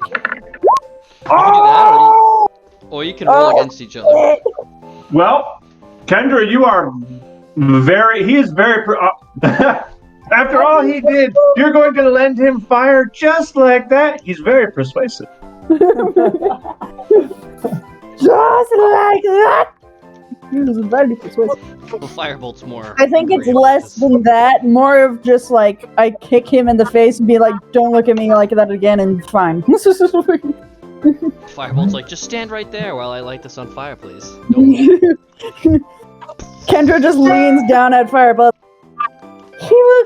that, or you can roll against each other. Well, Kendra, you are he is very, after all he did, you're going to lend him fire just like that? He's very persuasive. Just like that. He was very persuasive. Well, Firebolt's more. I think it's agreeable less with than that. More of just like I kick him in the face and be like, "Don't look at me like that again," and fine. this. Firebolt's like, just stand right there while I light this on fire, please. Don't move. Kendra just leans down at Firebolt. He will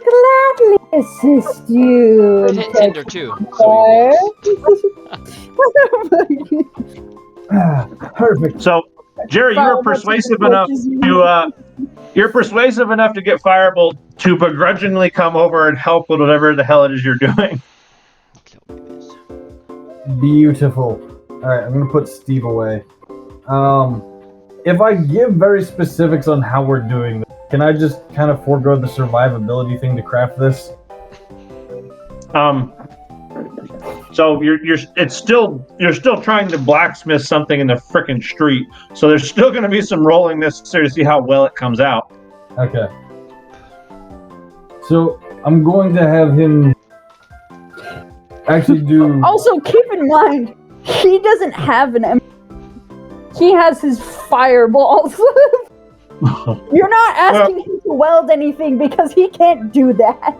gladly assist you. Tinder too. So he won't. Perfect. So, Jerry, you're persuasive enough to get Firebolt to begrudgingly come over and help with whatever the hell it is you're doing. Beautiful. Alright, I'm gonna put Steve away. If I give very specifics on how we're doing this, can I just kind of forego the survivability thing to craft this? So you're still trying to blacksmith something in the frickin' street. So there's still going to be some rolling necessary to see how well it comes out. Okay. So I'm going to have him actually do. Also, keep in mind, he doesn't have an. He has his fireballs. You're not asking him to weld anything because he can't do that.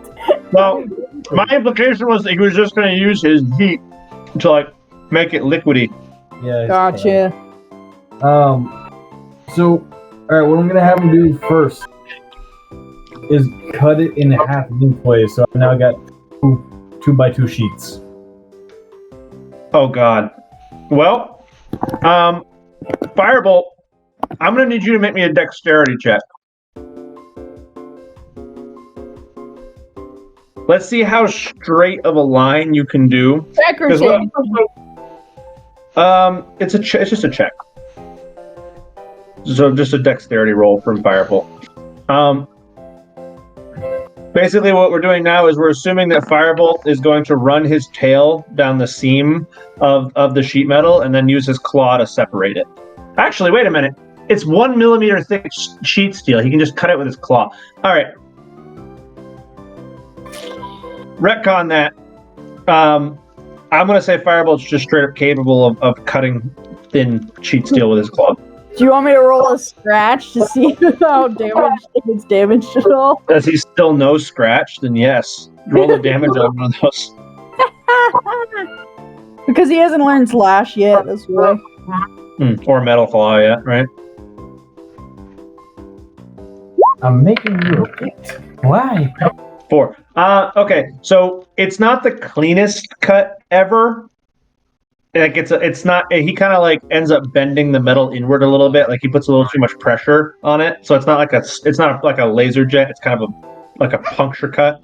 Well, my implication was that he was just going to use his heat to like make it liquidy. Yeah. Gotcha. So, all right. What I'm gonna have him do first is cut it in half lengthways. So I've now got 2x2 sheets. Oh God. Well, Firebolt, I'm going to need you to make me a dexterity check. Let's see how straight of a line you can do. Check or 'Cause change? It's just a check. So just a dexterity roll from Firebolt. Basically what we're doing now is we're assuming that Firebolt is going to run his tail down the seam of the sheet metal and then use his claw to separate it. Actually, wait a minute. It's 1 millimeter thick sheet steel. He can just cut it with his claw. All right. Retcon that. I'm going to say Firebolt's just straight up capable of cutting thin sheet steel with his claw. Do you want me to roll a scratch to see how damaged, if it's damaged at all? Does he still no scratch? Then yes. Roll the damage on one of those. Because he hasn't learned slash yet, that's why. Or metal claw yet, right? I'm making you a gift. Why? 4. Okay, so it's not the cleanest cut ever. Like it's not. He kind of like ends up bending the metal inward a little bit. Like he puts a little too much pressure on it, so it's not like a laser jet. It's kind of like a puncture cut.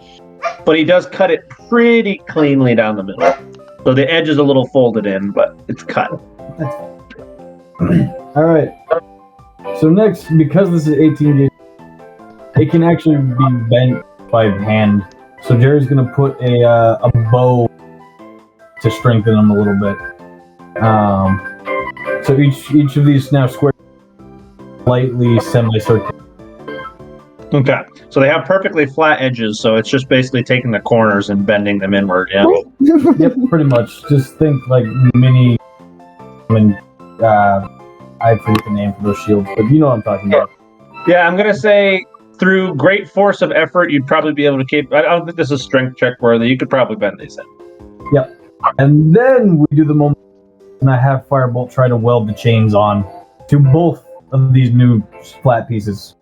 But he does cut it pretty cleanly down the middle. So the edge is a little folded in, but it's cut. All right. So next, because this is 18 gauge, it can actually be bent by hand. So Jerry's gonna put a bow to strengthen them a little bit. So each of these now square, slightly semicircular. Okay. So they have perfectly flat edges, so it's just basically taking the corners and bending them inward, yeah? Yep, pretty much. Just think like mini. I forget the name for those shields, but you know what I'm talking about. Yeah, I'm gonna say through great force of effort, you'd probably be able to keep. I don't think this is strength check worthy. You could probably bend these in. Yep. And then we do the moment, and I have Firebolt try to weld the chains on to both of these new flat pieces.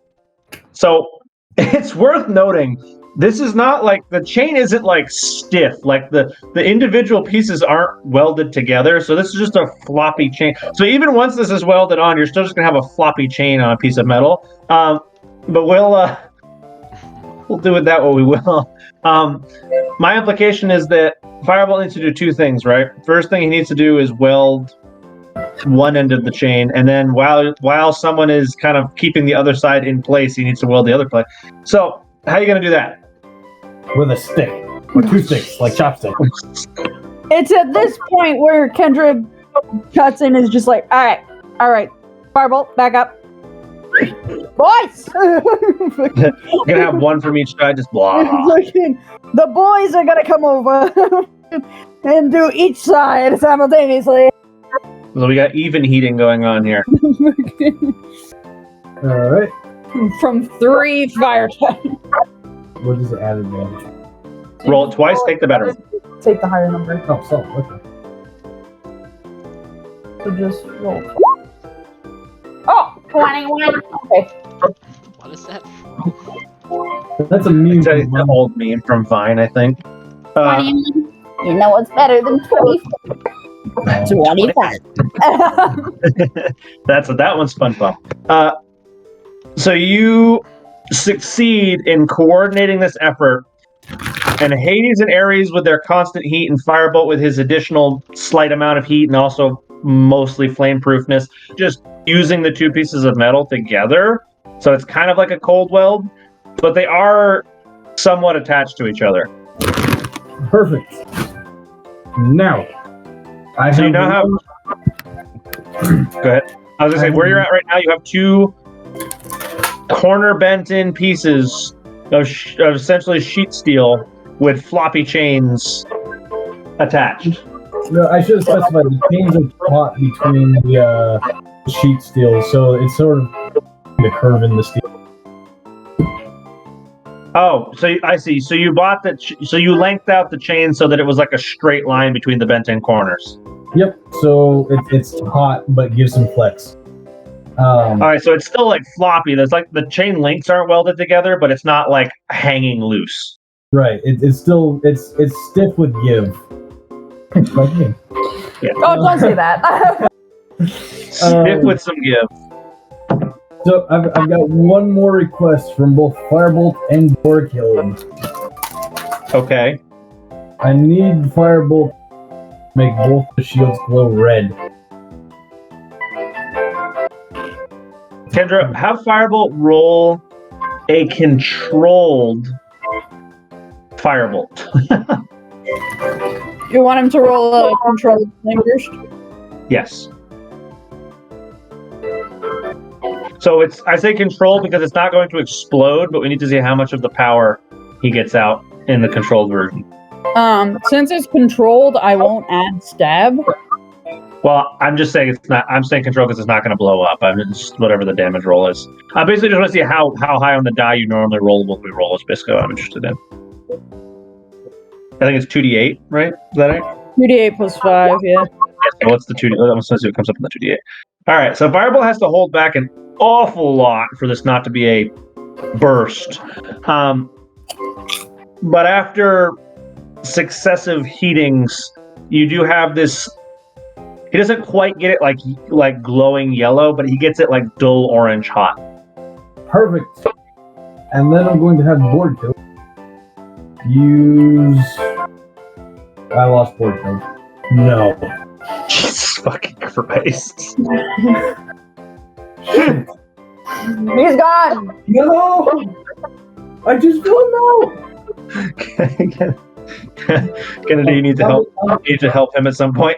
So it's worth noting, this is not like the chain isn't like stiff, like the individual pieces aren't welded together. So this is just a floppy chain. So even once this is welded on, you're still just gonna have a floppy chain on a piece of metal. But we'll do with that what we will. My implication is that Firebolt needs to do two things, right? First thing he needs to do is weld one end of the chain, and then while someone is kind of keeping the other side in place, he needs to weld the other place. So how are you going to do that? With a stick. Or two sticks, like chopstick. It's at this point where Kendra cuts in and is just like, all right, Firebolt, back up. Boys! You're going to have one from each side, just blah. The boys are going to come over and do each side simultaneously. So we got even heating going on here. Alright. From 3 fire types. What is the added damage? Roll it twice, take the better. Take the higher number. Oh, so, okay. So just roll. Oh, 21. Okay. What is that from? That's a meme. It's an old meme from Vine, I think. 21. You know what's better than 20? 25. That one's SpongeBob. So you succeed in coordinating this effort, and Hades and Ares with their constant heat, and Firebolt with his additional slight amount of heat and also mostly flame proofness, just using the two pieces of metal together. So it's kind of like a cold weld, but they are somewhat attached to each other. Perfect. Now, So you now have. Go ahead. I was gonna say where you're at right now. You have two corner bent in pieces of essentially sheet steel with floppy chains attached. No, I should have specified the chains are caught between the sheet steel, so it's sort of the curve in the steel. Oh, so I see. So you bought that. So you lengthed out the chain so that it was like a straight line between the bent-in corners. Yep. So it's hot, but gives some flex. All right. So it's still like floppy. There's like the chain links aren't welded together, but it's not like hanging loose. Right. It's still it's stiff with give. Like me. Yeah. Oh, don't say that. Stiff with some give. So I've got one more request from both Firebolt and Borkhild. Okay. I need Firebolt to make both the shields glow red. Kendra, have Firebolt roll a controlled Firebolt. You want him to roll a controlled thing first? Yes. So I say controlled because it's not going to explode, but we need to see how much of the power he gets out in the controlled version. Since it's controlled, I won't add stab. Well, I'm just saying it's not. I'm saying control because it's not going to blow up. I'm just whatever the damage roll is. I basically just want to see how high on the die you normally roll what we roll is basically what I'm interested in. I think it's 2d8, right? Is that right? 2d8 plus 5, yeah. So what's the 2d8? I'm going to see what comes up in the 2d8. All right, so Fireball has to hold back an awful lot for this not to be a burst. But after successive heatings, you do have this. He doesn't quite get it like glowing yellow, but he gets it like dull orange hot. Perfect. And then I'm going to have board kill. Use. I lost board kill. No. Jesus fucking Christ. He's gone. No! I just don't know! Kennedy, you need to help. You need to help him at some point.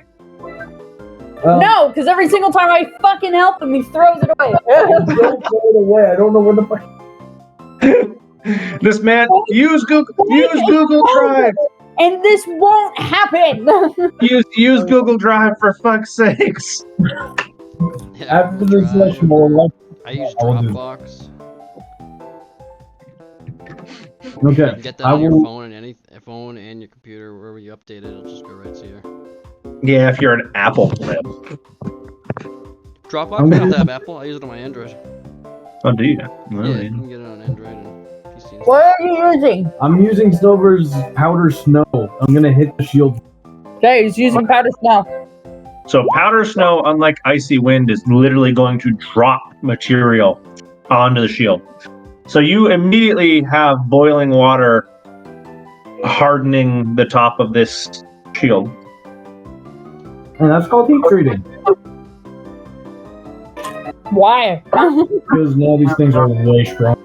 No, because every single time I fucking help him, he throws it away. Don't throw it away. I don't know where the fuck. This man, use Google Drive. And this won't happen. Use Google Drive for fuck's sakes. Yeah, After this Drive. session, we'll I use I will do- Dropbox. You Okay. can get that I on your will. phone and any phone and your computer, wherever you update it, it'll just go right to you. Yeah, if you're an Apple flip. Dropbox I'm doesn't gonna- have Apple. I use it on my Android. Oh, do you? Yeah, you can get it on Android and PC. And What are you using? I'm using Snover's Powder Snow. I'm gonna hit the shield. Okay, he's using powder snow. So powder snow, unlike icy wind, is literally going to drop material onto the shield. So you immediately have boiling water hardening the top of this shield. And that's called heat treating. Why? Because now these things are way strong.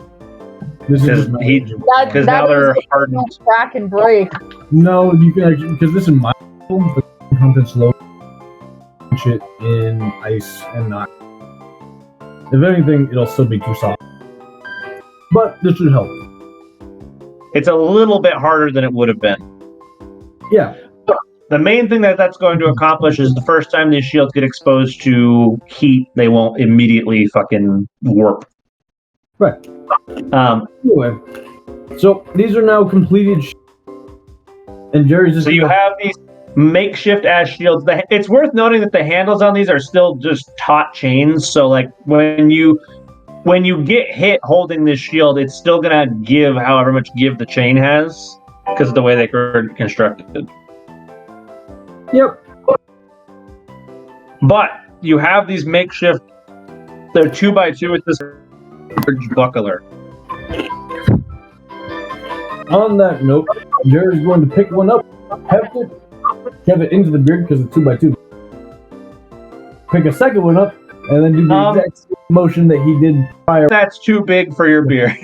This is just my Heat- engine. Because now they're hardened. Crack and break. No, you can actually, because this is my the content's low shit in ice and not. If anything, it'll still be too soft. But this should help. It's a little bit harder than it would have been. Yeah. The main thing that that's going to accomplish is the first time these shields get exposed to heat, they won't immediately fucking warp. Right. Um, Anyway, so these are now completed. And Jerry's just. so you have these makeshift ass shields. It's worth noting that the handles on these are still just taut chains. So like when you get hit holding this shield, it's still gonna give however much give the chain has because of the way they are constructed. Yep. But you have these makeshift. They're 2x2 with this buckler. On that note, Jerry's going to pick one up, heft it, shove it into the beard because it's 2x2. Pick a second one up, and then do the exact same motion that he did prior. That's too big for your beard.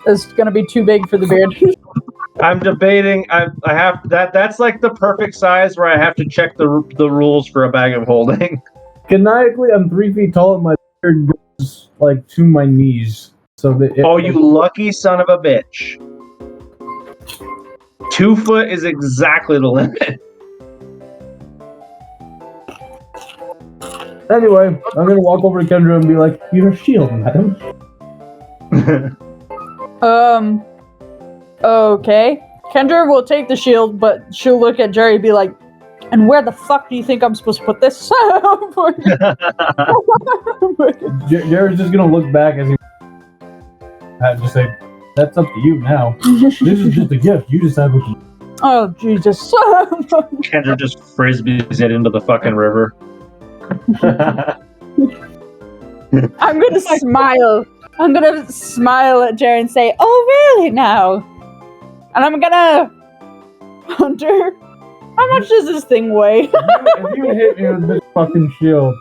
It's gonna be too big for the beard. I'm debating. I have that. That's like the perfect size where I have to check the rules for a bag of holding. Canonically, I'm 3 feet tall, and my beard goes like to my knees. So that Oh, you lucky son of a bitch! 2 foot is exactly the limit. Anyway, I'm gonna walk over to Kendra and be like, "Your shield, madam." Okay. Kendra will take the shield, but she'll look at Jerry and be like, and where the fuck do you think I'm supposed to put this? Jared's just gonna look back as he just say, "That's up to you now. This is just a gift. You decide what you." Oh, Jesus. Kendra just frisbees it into the fucking river. I'm gonna smile. I'm gonna smile at Jerry and say, oh, really now? And I'm gonna... Hunter, how much does this thing weigh? If you hit me with this fucking shield,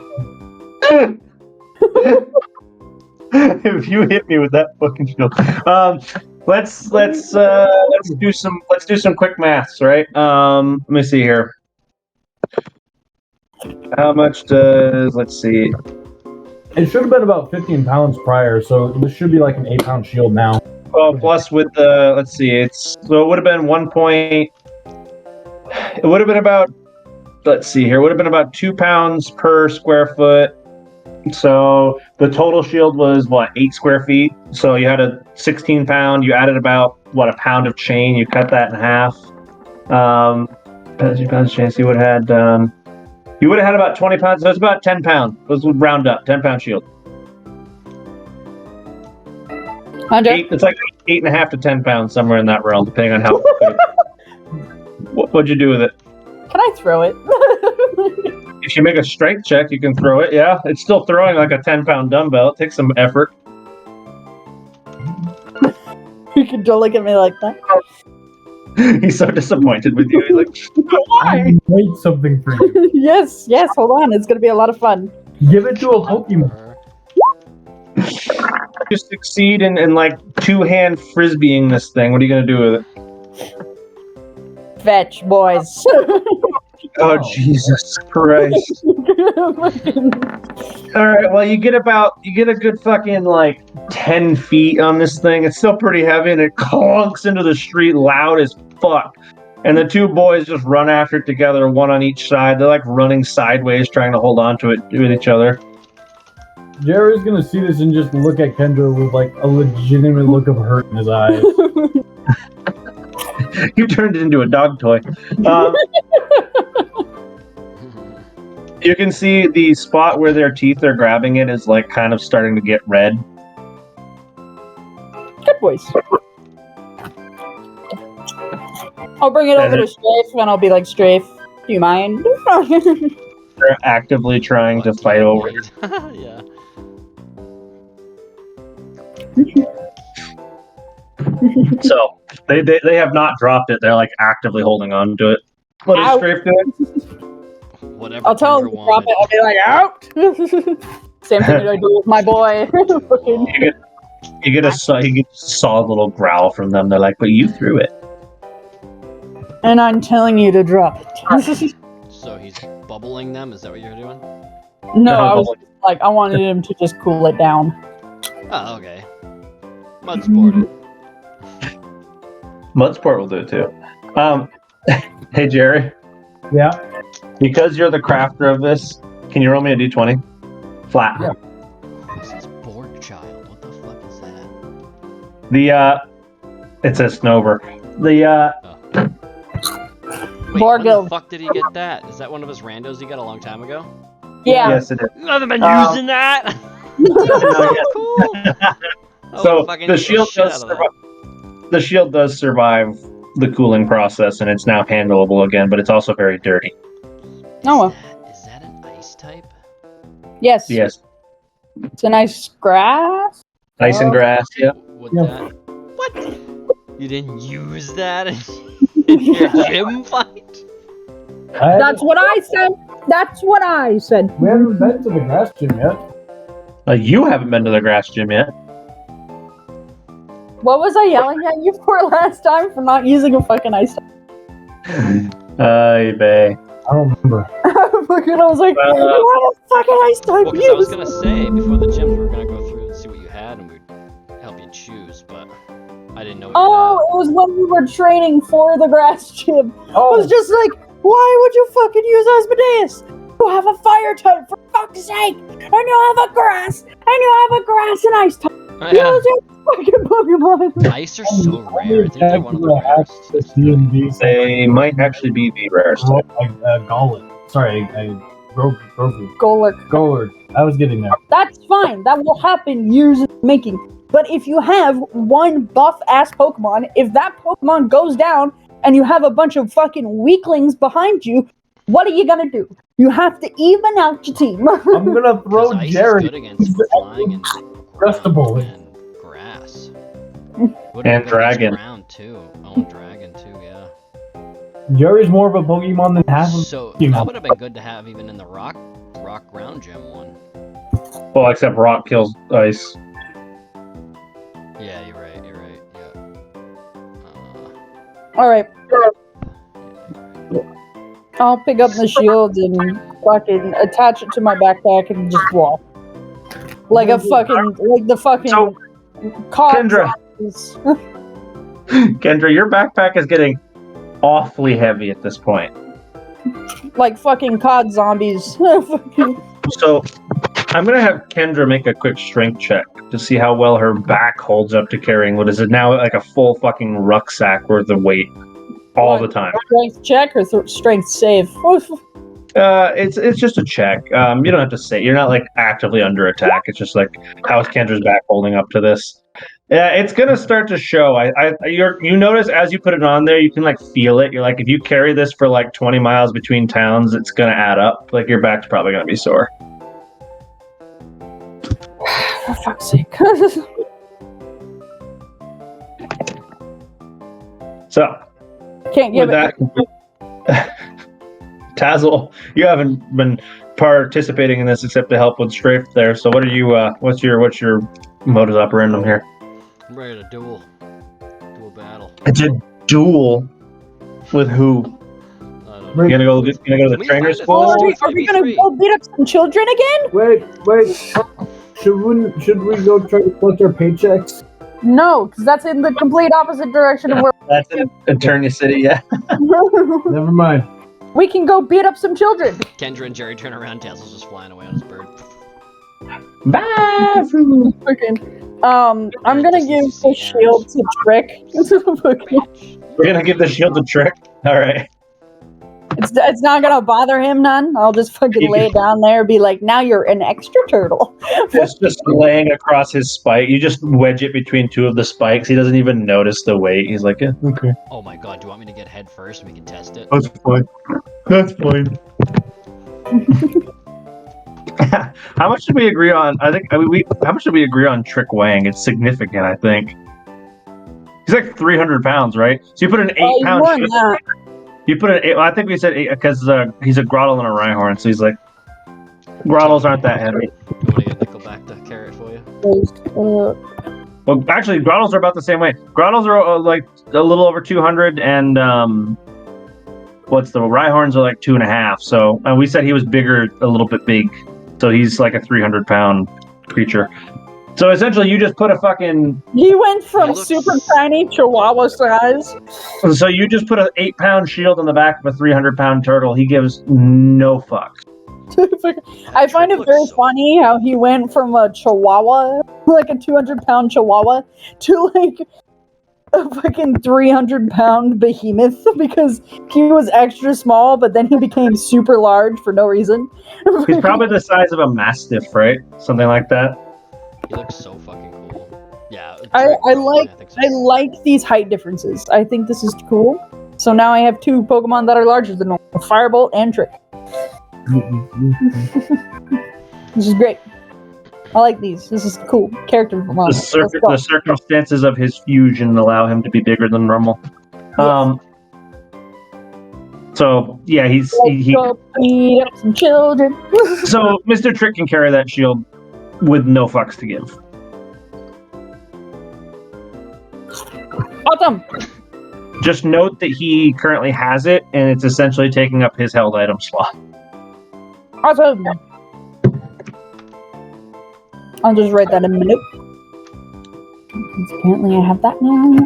If you hit me with that fucking shield, let's do some quick maths, right? Let me see here. How much does? Let's see. it should have been about 15 pounds prior, so this should be like an 8-pound shield now. Well, plus with the let's see, it would have been 1 point. It would have been about. Let's see here. It would have been about 2 pounds per square foot. So the total shield was what, 8 square feet. So you had a 16 pound. You added about what, a pound of chain. You cut that in half. Pounds of chain. So you would have had. You would have had about 20 pounds. So it's about 10 pounds. Let's round up. 10-pound shield. Hunter? It's like 8.5 to 10 pounds, somewhere in that realm, depending on how. What'd you do with it? Can I throw it? If you make a strength check, you can throw it. Yeah, it's still throwing like a 10-pound dumbbell. It takes some effort. You can don't look at me like that. He's so disappointed with you. He's like, I made something for you. Yes, hold on. It's gonna be a lot of fun. Give it to a Pokemon. You succeed in like two-hand frisbeeing this thing. What are you gonna do with it? Fetch, boys. Oh, Jesus Christ. Alright, well, you get a good fucking, like, 10 feet on this thing. It's still pretty heavy, and it clunks into the street loud as fuck. And the two boys just run after it together, one on each side. They're, like, running sideways, trying to hold on to it with each other. Jerry's gonna see this and just look at Kendra with, like, a legitimate look of hurt in his eyes. You turned it into a dog toy. You can see the spot where their teeth are grabbing it is like kind of starting to get red. Good boys. I'll bring it over to Strafe and I'll be like, Strafe, do you mind? They're actively trying to fight over it. Yeah. So they have not dropped it. They're like actively holding on to it. What is Strafe doing? Whatever. I'll tell him to drop it. I'll be like, out. Same thing that I do with my boy. you get a solid little growl from them. They're like, but you threw it. And I'm telling you to drop it. So he's bubbling them? Is that what you're doing? No, I was like, I wanted him to just cool it down. Oh, okay. Mudsport. Mudsport will do it too. Hey, Jerry. Yeah. Because you're the crafter of this, can you roll me a d20? Flat. Yeah. This is Borg Child. What the fuck is that? It says Snover. Wait, when Borgil. the fuck did he get that? Is that one of his randos he got a long time ago? Yeah. Yes, it is. I haven't been using that! Cool! So the shield does survive. The shield does survive the cooling process, and it's now handleable again, but it's also very dirty. Oh, well. Is that an ice type? Yes. Yes. It's a nice grass. Ice and grass, yeah. Would Yeah. that... What? You didn't use that in your gym fight? That's what I said. That's what I said. We haven't been to the grass gym yet. You haven't been to the grass gym yet. What was I yelling at you for last time for not using a fucking ice type? Ay, bae. I don't remember. I was like, you want a fucking ice type? Well, because I was gonna say, before the gyms, we were gonna go through and see what you had, and we'd help you choose, but I didn't know what Oh, it was when we were training for the grass gym. Oh, I was just like, why would you fucking use Asmodeus? You have a fire type, for fuck's sake! And you have a grass! And you have a grass and ice type! you had. Use your fucking Pokemon! Ice are so rare. I think they're one of the rarest. D&D. They might actually be the rarest. Gollet. Sorry, Grogu. Golurk. I was getting there. That's fine. That will happen years in the making. But if you have one buff-ass Pokemon, if that Pokemon goes down and you have a bunch of fucking weaklings behind you, what are you gonna do? You have to even out your team. I'm gonna throw Ice Jerry. is good against flying and Adjustable. and grass. And dragon. Ground too. Oh, dragon too. Yeah. Jerry's more of a Pokemon than half of So Pokemon. that would have been good to have even in the rock ground gym one. Well, except rock kills ice. Yeah, you're right. You're right. Yeah. Alright. I'll pick up the shield and fucking attach it to my backpack and just walk. Like the fucking So, car. Kendra. Kendra, your backpack is getting awfully heavy at this point. Like fucking COD zombies. So, I'm gonna have Kendra make a quick strength check to see how well her back holds up to carrying what is it now like a full fucking rucksack worth of weight all the time. Strength check or strength save? It's just a check. You don't have to say you're not like actively under attack. It's just like how's Kendra's back holding up to this? Yeah, it's gonna start to show. You notice as you put it on there, you can like feel it. You're like, if you carry this for like 20 miles between towns, it's gonna add up. Like your back's probably gonna be sore. For fuck's sake. So Can't give with it. that, Tazzle, you haven't been participating in this except to help with Strafe there. So what are you? What's your modus operandum here. I'm ready to duel battle. It's a duel with who? I don't know. You gonna go to the we trainer find it? school? Oh, are we gonna 3v3. go beat up some children again? Wait. Should we go try to collect our paychecks? No, because that's in the complete opposite direction of where That's in Eternity City, yeah. Never mind. we can go beat up some children. Kendra and Jerry turn around, Tassel's just flying away on his bird. Bye! I'm gonna give the shield to Trick. We're gonna give the shield a trick? Alright. It's not gonna bother him none. I'll just fucking lay it down there and be like, now you're an extra turtle. It's just laying across his spike. You just wedge it between two of the spikes. He doesn't even notice the weight. He's like, yeah, okay. Oh my god, do you want me to get head first and we can test it? That's fine. That's fine. How much did we agree on? How much did we agree on Trick weighing? It's significant, I think. He's like 300 pounds, right? So you put an 8-pound more than that. You put an 8. Well, I think we said 8 because he's a Grottle and a Rhyhorn, so he's like Grottles aren't that heavy. You want to get Nickelback to carry it for you? Well, actually, Grottles are about the same way. Grottles are like a little over 200, and what's the Rhyhorns are like 2.5. So we said he was bigger, a little bit big. So he's like a 300-pound creature. So essentially, you just put a fucking. He went from He looks- super tiny chihuahua size. So you just put an 8-pound shield on the back of a 300-pound turtle. He gives no fucks. I find it Trick very looks so- funny how he went from a chihuahua, like a 200-pound chihuahua, to like a fucking 300-pound behemoth because he was extra small, but then he became super large for no reason. He's probably the size of a Mastiff, right? Something like that. He looks so fucking cool. Yeah. I think so. like these height differences. I think this is cool. So now I have 2 Pokemon that are larger than normal: Firebolt and Trick. This is great. I like these. This is cool. Character development. The circumstances of his fusion allow him to be bigger than normal. So yeah, he Go beat up some children. so Mr. Trick can carry that shield with no fucks to give. Awesome. Just note that he currently has it, and it's essentially taking up his held item slot. Awesome. I'll just write that in a minute. Apparently I have that now.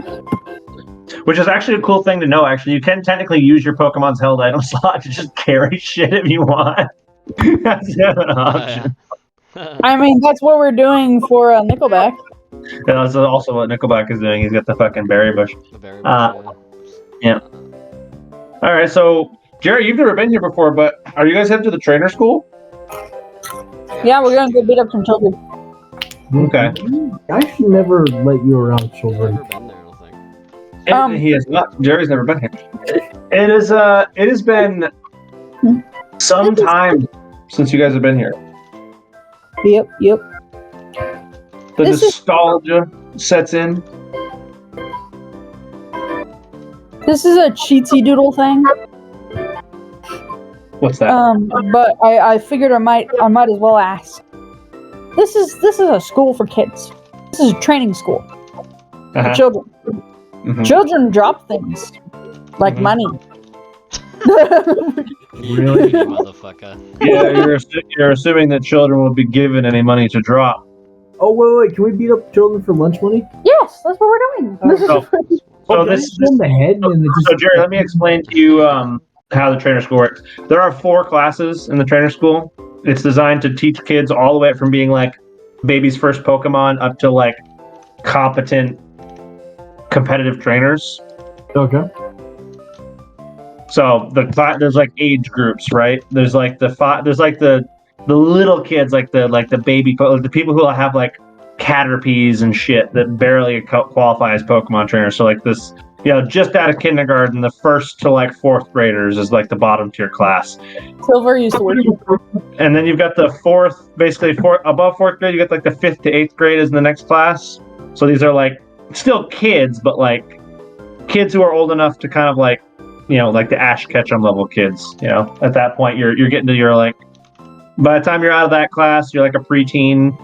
Which is actually a cool thing to know, actually. You can technically use your Pokemon's held item slot to just carry shit if you want. That's an option. I mean, that's what we're doing for Nickelback. Yeah, that's also what Nickelback is doing. He's got the fucking berry bush. The very Yeah. Alright, so, Jerry, you've never been here before, but are you guys headed to the trainer school? Yeah, we're gonna go beat up some children. Okay. I should never let you around children. Never been there, I don't think. He has not. Jerry's never been here. It has been some time since you guys have been here. Yep. The This is- nostalgia sets in. This is a cheatsy doodle thing. What's that? But I figured I might as well ask. This is a school for kids. This is a training school for Uh-huh. children. Mhm. Children drop things like Mhm. money. Really? You motherfucker. Yeah, you're assuming that children will be given any money to drop. Oh wait! Can we beat up children for lunch money? Yes, that's what we're doing. So, so this. in the head and just. So Jerry, let me explain to you how the trainer school works. There are 4 classes in the trainer school. It's designed to teach kids all the way from being like baby's first Pokemon up to like competent, competitive trainers. Okay. So there's like age groups, right? There's like the little kids, like the baby, the people who have like Caterpies and shit that barely qualify as Pokemon trainers. So like this, just out of kindergarten, the 1st to like 4th graders is like the bottom tier class. Silver used to work. And then you've got the above 4th grade, you got like the 5th to 8th grade is in the next class. So these are like still kids, but like kids who are old enough to kind of like, like the Ash Ketchum level kids. At that point, you're getting to your like, by the time you're out of that class, you're like a preteen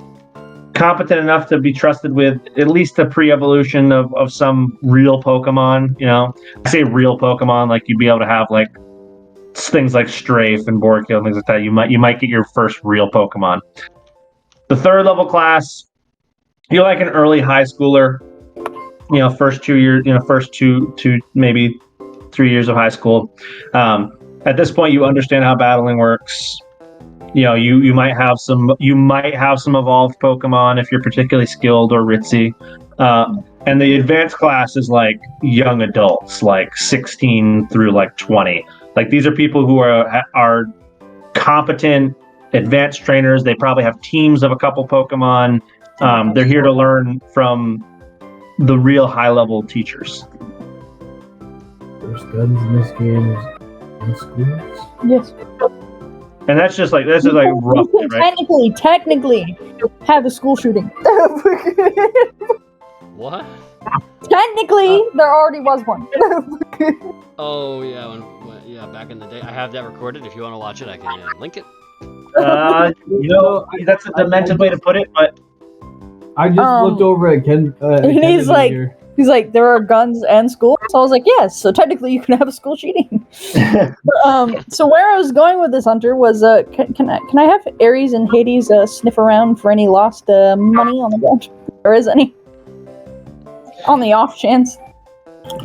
competent enough to be trusted with at least the pre-evolution of some real Pokemon. You know, I say real Pokemon, like you'd be able to have like things like Strafe and Borkill and things like that. You might get your first real Pokemon. The third level class, you're like an early high schooler. You know, first 2 years, first two maybe 3 years of high school. At this point, you understand how battling works. You know, you might have some evolved Pokemon if you're particularly skilled or ritzy. And the advanced class is like young adults, like 16 through like 20. Like these are people who are competent advanced trainers. They probably have teams of a couple Pokemon. They're here to learn from the real high-level teachers. There's guns in this game in schools. Yes. And that's just like rough, You can right? technically have a school shooting. What? Technically, there already was one. Oh yeah, yeah. Back in the day, I have that recorded. If you want to watch it, I can link it. That's a demented way to put it, but I just looked over at Ken. And he's like, there are guns and school. So I was like, yes. So technically, you can have a school shooting. So where I was going with this, Hunter, was can I have Ares and Hades sniff around for any lost money on the ground? Or is any? On the off chance.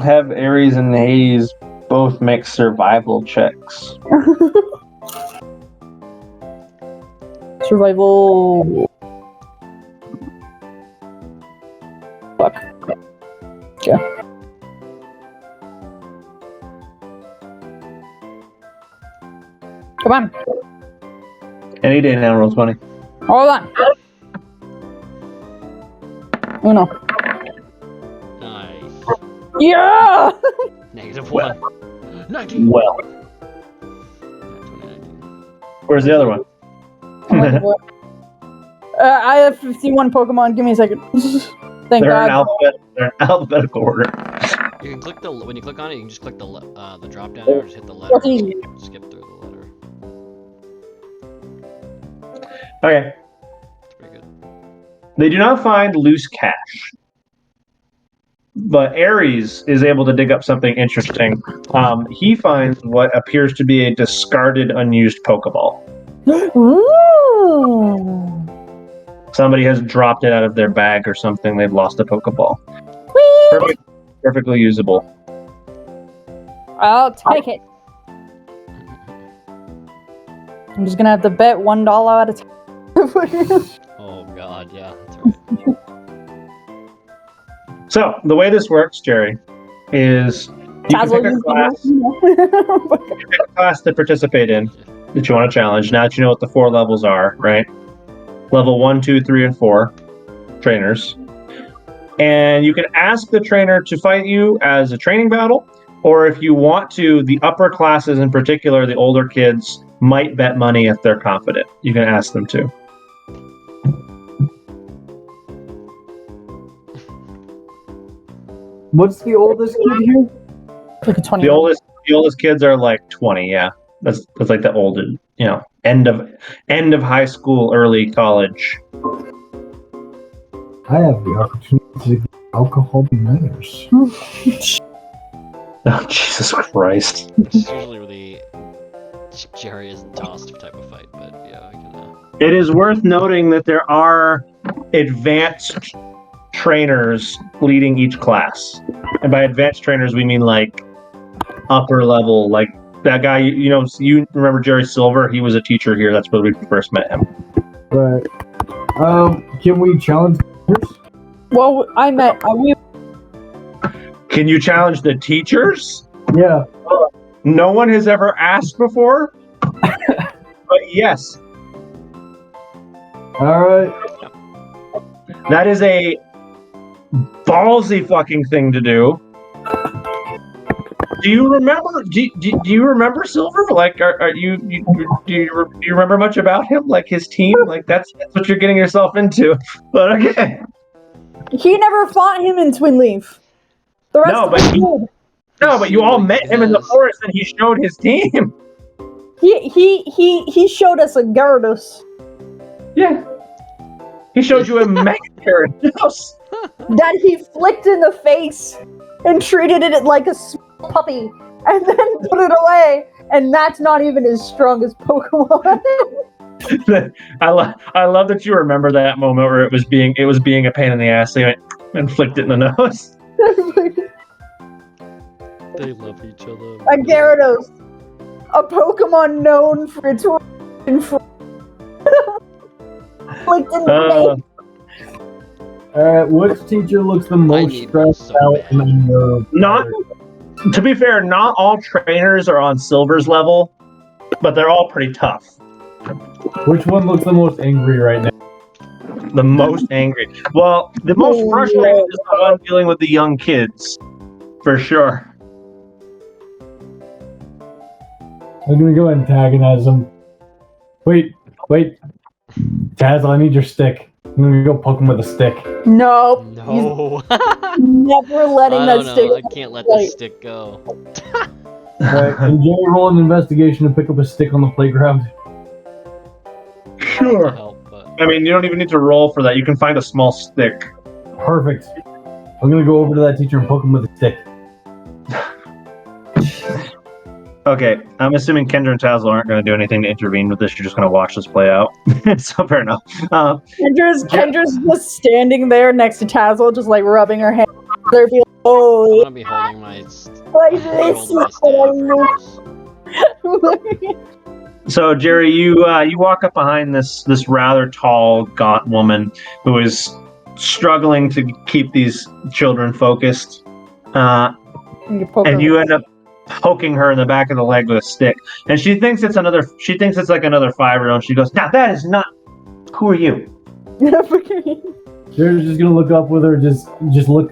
have Ares and Hades both make survival checks. Survival. Fuck. Yeah. Come on. Any day now, roll 20. Hold on. Uno. Nice. Yeah! -1. 19. Well, 2019. where's the other one? I'm looking for it. I have 51 Pokemon. Give me a second. Thank They're God. in alphabetical order. You can click when you click on it, you can just click the drop down arrow, just hit the letter. That's easy. Skip through the letter. Okay. It's pretty good. They do not find loose cash. But Ares is able to dig up something interesting. He finds what appears to be a discarded, unused Pokeball. Ooh. Somebody has dropped it out of their bag or something. They've lost a Pokeball. Whee! Perfectly usable. I'll take it. I'm just gonna have to bet $1 at a time. Oh god, yeah, that's right. So, the way this works, Jerry, is you can pick a class to participate in that you want to challenge. Now that you know what the 4 levels are, right? Level 1, 2, 3, and 4 trainers. And you can ask the trainer to fight you as a training battle, or if you want to, the upper classes in particular, the older kids, might bet money if they're confident. You can ask them to. What's the oldest kid here? Like a 20. The oldest kids are like 20, yeah. That's like the oldest, end of high school, early college. I have the opportunity to get alcohol matters. Oh, Jesus Christ. It's usually really Jerry is tossed type of fight, but yeah, I can. It is worth noting that there are advanced trainers leading each class. And by advanced trainers, we mean like upper level, like that guy, you remember Jerry Silver? He was a teacher here. That's where we first met him. Right. Can we challenge teachers? Well, Can you challenge the teachers? Yeah. No one has ever asked before. But yes. Alright. That is a ballsy fucking thing to do. Do you remember? Do you remember Silver? Like, do you remember much about him? Like his team? Like that's what you're getting yourself into. But okay. he never fought him in Twin Leaf. The rest but you all met him in the forest, and he showed his team. He showed us a Gyarados. Yeah. He showed you a mega Gyarados. that he flicked in the face and treated it like a small puppy, and then put it away. And that's not even his strongest Pokemon. I love that you remember that moment where it was being a pain in the ass. They went and flicked it in the nose. They love each other. A Gyarados, a Pokemon known for its flicked in the face. Alright, which teacher looks the most need stressed so out? bad. In the Not, to be fair, not all trainers are on Silver's level, but they're all pretty tough. Which one looks the most angry right now? The most angry. Well, the most frustrated is the one dealing with the young kids, for sure. I'm gonna go antagonize him. Wait. Tazzle, I need your stick. I'm gonna go poke him with a stick. Nope. No. Never letting I that don't stick. know. I can't let the stick go. Alright, can Jerry roll an investigation to pick up a stick on the playground? Sure. Help, but I mean, you don't even need to roll for that. You can find a small stick. Perfect. I'm gonna go over to that teacher and poke him with a stick. Okay, I'm assuming Kendra and Tazzle aren't going to do anything to intervene with this. You're just going to watch this play out. So fair enough. Kendra's just standing there next to Tazzle, just like rubbing her hands. They're being I'm holy. gonna be holding my. Like I'm this. holding my staff for this. So Jerry, you walk up behind this rather tall, gaunt woman who is struggling to keep these children focused, and you end up poking her in the back of the leg with a stick, and she thinks it's like another 5-year-old. She goes, "Now that is not. Who are you?" Jerry's just gonna look up with her, just look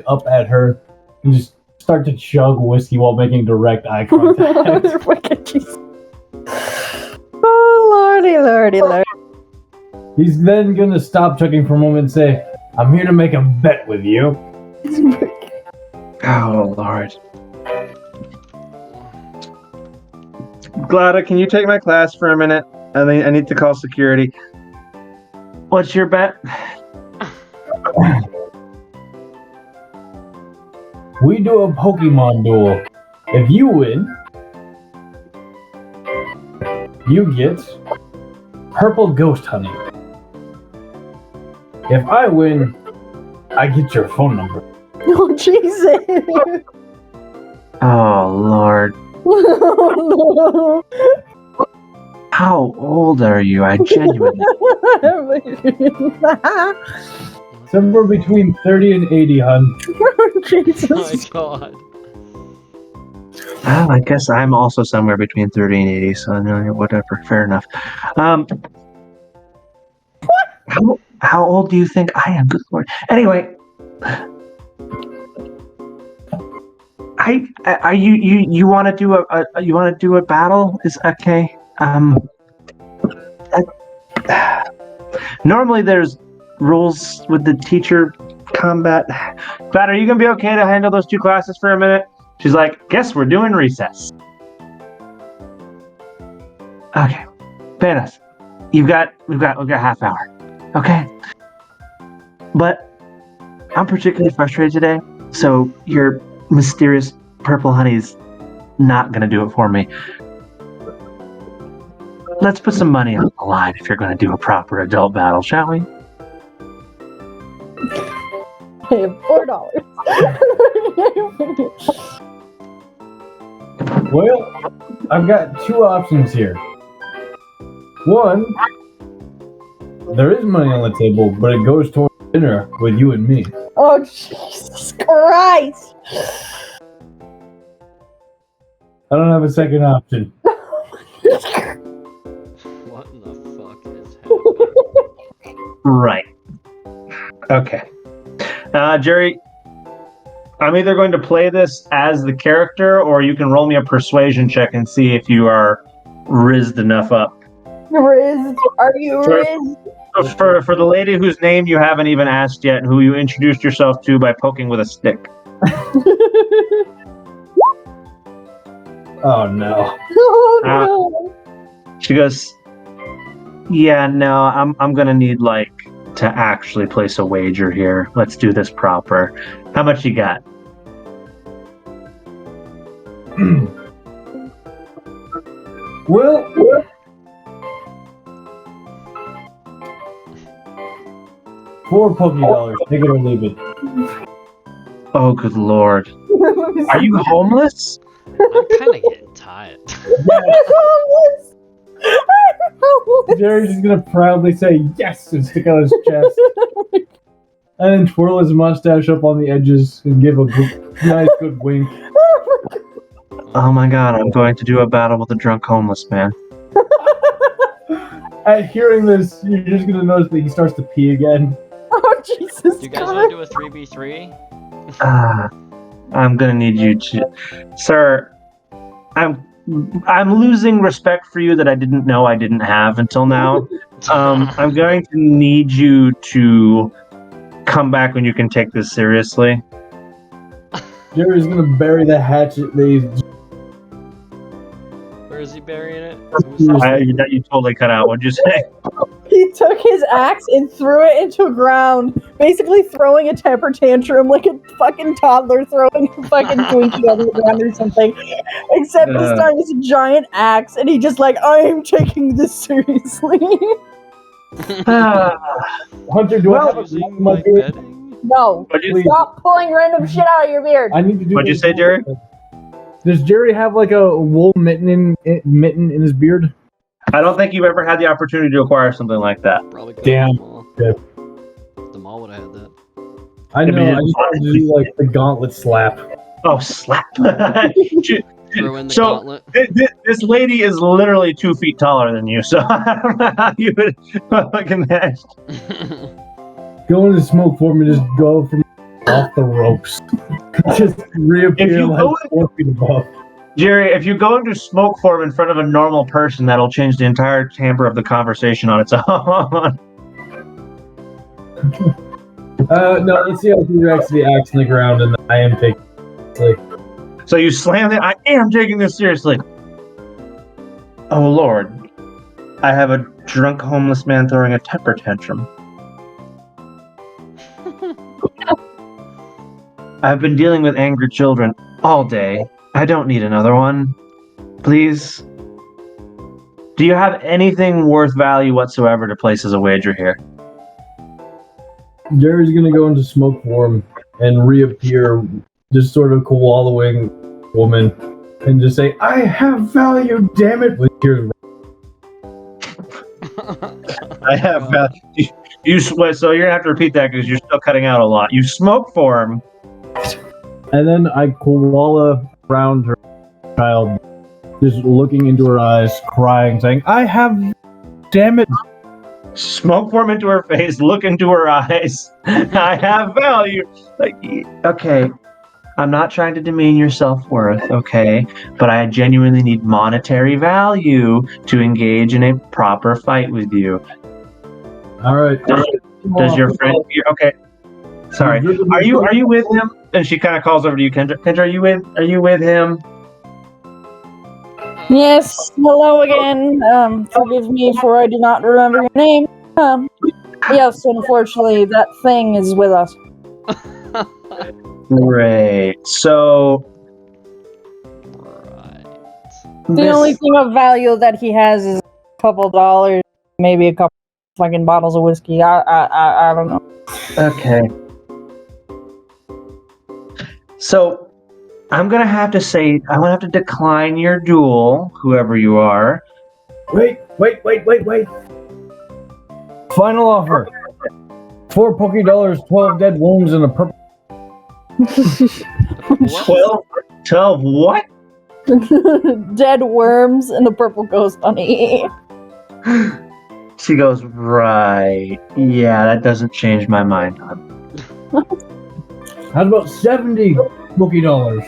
up at her, and just start to chug whiskey while making direct eye contact. Oh, lordy. He's then gonna stop chugging for a moment and say, "I'm here to make a bet with you." Oh Lord. Glada, can you take my class for a minute? I need to call security. What's your bet? We do a Pokemon duel. If you win, you get purple ghost honey. If I win, I get your phone number. Oh, Jesus. Oh Lord. Oh, How old are you? I genuinely. Somewhere between 30 and 80, hun. Jesus. Oh my god. Well, I guess I'm also somewhere between 30 and 80, so whatever. Fair enough. How old do you think I am? Good Lord. Anyway, are you want to do a battle? Is okay. Normally there's rules with the teacher combat. But are you gonna be okay to handle those two classes for a minute? She's like, guess we're doing recess. Okay, Panos, we've got half hour. Okay, but I'm particularly frustrated today, so your mysterious purple honey's not gonna do it for me. Let's put some money on the line if you're gonna do a proper adult battle, shall we? I have $4. Well, I've got two options here. One, there is money on the table, but it goes towards dinner with you and me. Oh, Jesus Christ. I don't have a second option. What in the fuck is happening? Right. Okay. Jerry, I'm either going to play this as the character, or you can roll me a persuasion check and see if you are rizzed enough up. Riz, are you Sure. Riz? For the lady whose name you haven't even asked yet, who you introduced yourself to by poking with a stick. Oh no. Oh, no. She goes, yeah, no, I'm gonna need like to actually place a wager here. Let's do this proper. How much you got? Well, $4 Poké. Take it or leave it. Oh, good lord. Are you homeless? I'm kind of getting tired. Jerry's just gonna proudly say yes and stick out his chest. And then twirl his mustache up on the edges and give a nice good wink. Oh my god, I'm going to do a battle with a drunk homeless man. At hearing this, you're just gonna notice that he starts to pee again. Oh, Jesus Do you guys want to do a 3v3? I'm gonna need you to... Sir, I'm losing respect for you that I didn't know I didn't have until now. I'm going to need you to come back when you can take this seriously. Jerry's gonna bury the hatchet that he's... Where is he burying it? You totally cut out. What'd you say? He took his axe and threw it into the ground, basically throwing a temper tantrum like a fucking toddler throwing a fucking Twinkie on the ground or something. Except this time it's a giant axe, and he just like, I am taking this seriously. Hunter, do I have Using my my beard? bedding? No, stop pulling random shit out of your beard. I need to do. What'd you say, Jerry? Does Jerry have like a wool mitten in his beard? I don't think you've ever had the opportunity to acquire something like that. Probably could Damn. The mall would have had that. I know. I just wanted to do like the gauntlet slap. Oh, slap! Throw in the gauntlet. This lady is literally 2 feet taller than you, so I don't know how you would fucking manage. Go into smoke form and just go from off the ropes. Just reappear If you like go 4 feet above. Jerry, if you go into smoke form in front of a normal person, that'll change the entire timbre of the conversation on its own. No, let's see how he reacts to the axe in the ground, and I am taking it. So you slam it. I am taking this seriously. Oh, Lord. I have a drunk homeless man throwing a temper tantrum. I've been dealing with angry children all day. I don't need another one. Please. Do you have anything worth value whatsoever to place as a wager here? Jerry's gonna go into smoke form and reappear, just sort of koalaing woman, and just say, "I have value, damn it!" With tears. I have value. So you're gonna have to repeat that because you're still cutting out a lot. You smoke form. And then I koala around her child, just looking into her eyes, crying, saying, "I have, damn it!" Smoke form into her face, look into her eyes. I have value. Like, okay, I'm not trying to demean your self-worth, okay? But I genuinely need monetary value to engage in a proper fight with you. All right. Does your friend? Okay. Sorry. Are you with him? And she kind of calls over to you, Kendra. Kendra, are you with him? Yes, hello again. Forgive me for I do not remember your name. Yes, unfortunately, that thing is with us. Great. So, The only thing of value that he has is a couple dollars, maybe a couple fucking bottles of whiskey. I don't know. Okay. So, I'm gonna have to say, I'm gonna have to decline your duel, whoever you are. Wait. Final offer. 4 $4 12 dead worms and a purple. 12 what? Dead worms and a purple ghost bunny. She goes, right. Yeah, that doesn't change my mind. How about 70 $4?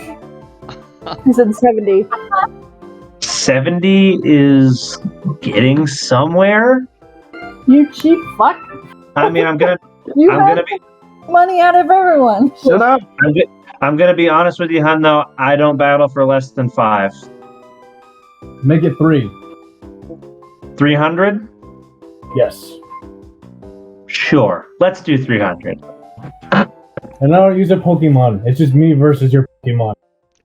He said 70. 70 is getting somewhere. You cheap fuck. I mean, I'm gonna be. Money out of everyone. Shut up. I'm gonna be honest with you, hun. Though I don't battle for less than 5. Make it 3. 300. Yes. Sure. Let's do 300. And I don't use a Pokemon. It's just me versus your Pokemon.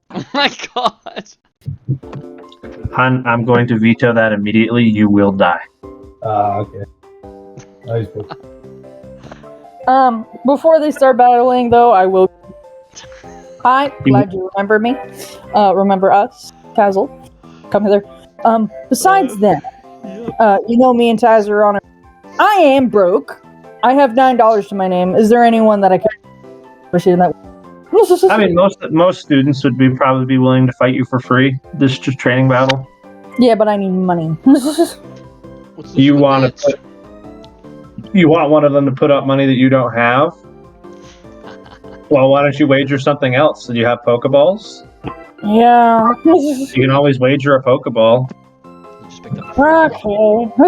Oh my god. Hun, I'm going to veto that immediately. You will die. Okay. Nice. Before they start battling, though, I will. Hi, glad you remember me. Remember us, Tazzle. Come hither. Besides that, you know me and Taz are on. I am broke. I have $9 to my name. Is there anyone that I can appreciate that? I mean, most students would probably be willing to fight you for free. This is just training battle. Yeah, but I need money. You want one of them to put up money that you don't have? Well, why don't you wager something else? Do you have Pokeballs? Yeah. You can always wager a Pokeball. You just picked up Okay.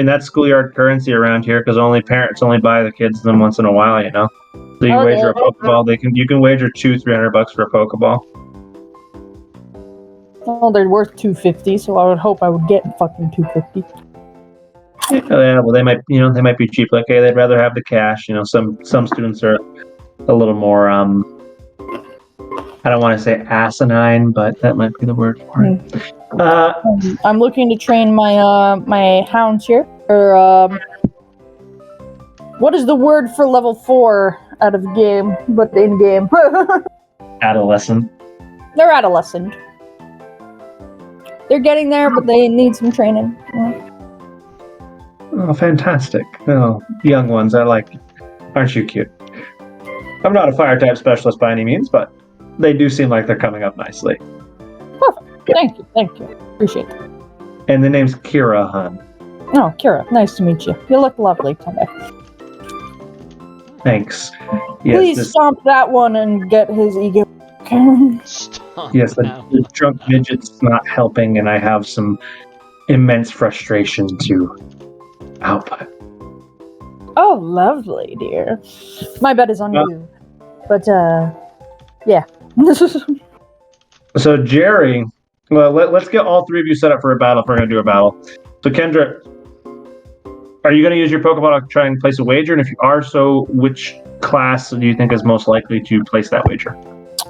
That's schoolyard currency around here because parents only buy the kids them once in a while, you know. So you wager a Pokeball. You can wager $200-$300 for a Pokeball. Well, they're worth $250, so I would hope I would get fucking $250. Yeah, well, they might be cheap. Like, hey, they'd rather have the cash. You know, some students are a little more I don't want to say asinine, but that might be the word for it. I'm looking to train my my hounds here. Or what is the word for level 4 out of the game, but in game? Adolescent. They're adolescent. They're getting there, but they need some training. Oh, fantastic. Oh, young ones, I like. Aren't you cute? I'm not a fire type specialist by any means, but they do seem like they're coming up nicely. Perfect. Thank you. Appreciate it. And the name's Kira, hun. Oh, Kira, nice to meet you. You look lovely today. Thanks. Please stomp that one and get his ego. Yes, the drunk midget's not helping, and I have some immense frustration to output. Oh, lovely, dear. My bet is on you. But, yeah. So, Jerry, well, let's get all three of you set up for a battle if we're going to do a battle. So, Kendra, are you going to use your Pokeball to try and place a wager? And if you are so, which class do you think is most likely to place that wager?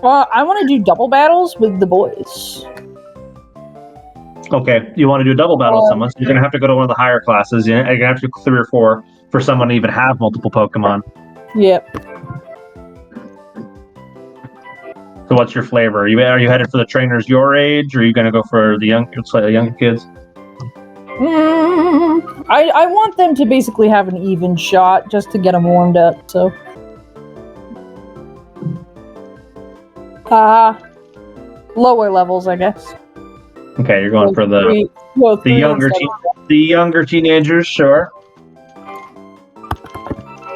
I want to do double battles with the boys. Okay, you want to do a double battle with someone, so you're going to have to go to one of the higher classes. You're going to have to do 3 or 4 for someone to even have multiple Pokemon. Yep. So what's your flavor? Are you headed for the trainers your age, or are you going to go for the slightly younger kids? I want them to basically have an even shot just to get them warmed up, so. Lower levels, I guess. Okay, you're going for the younger teenagers, sure.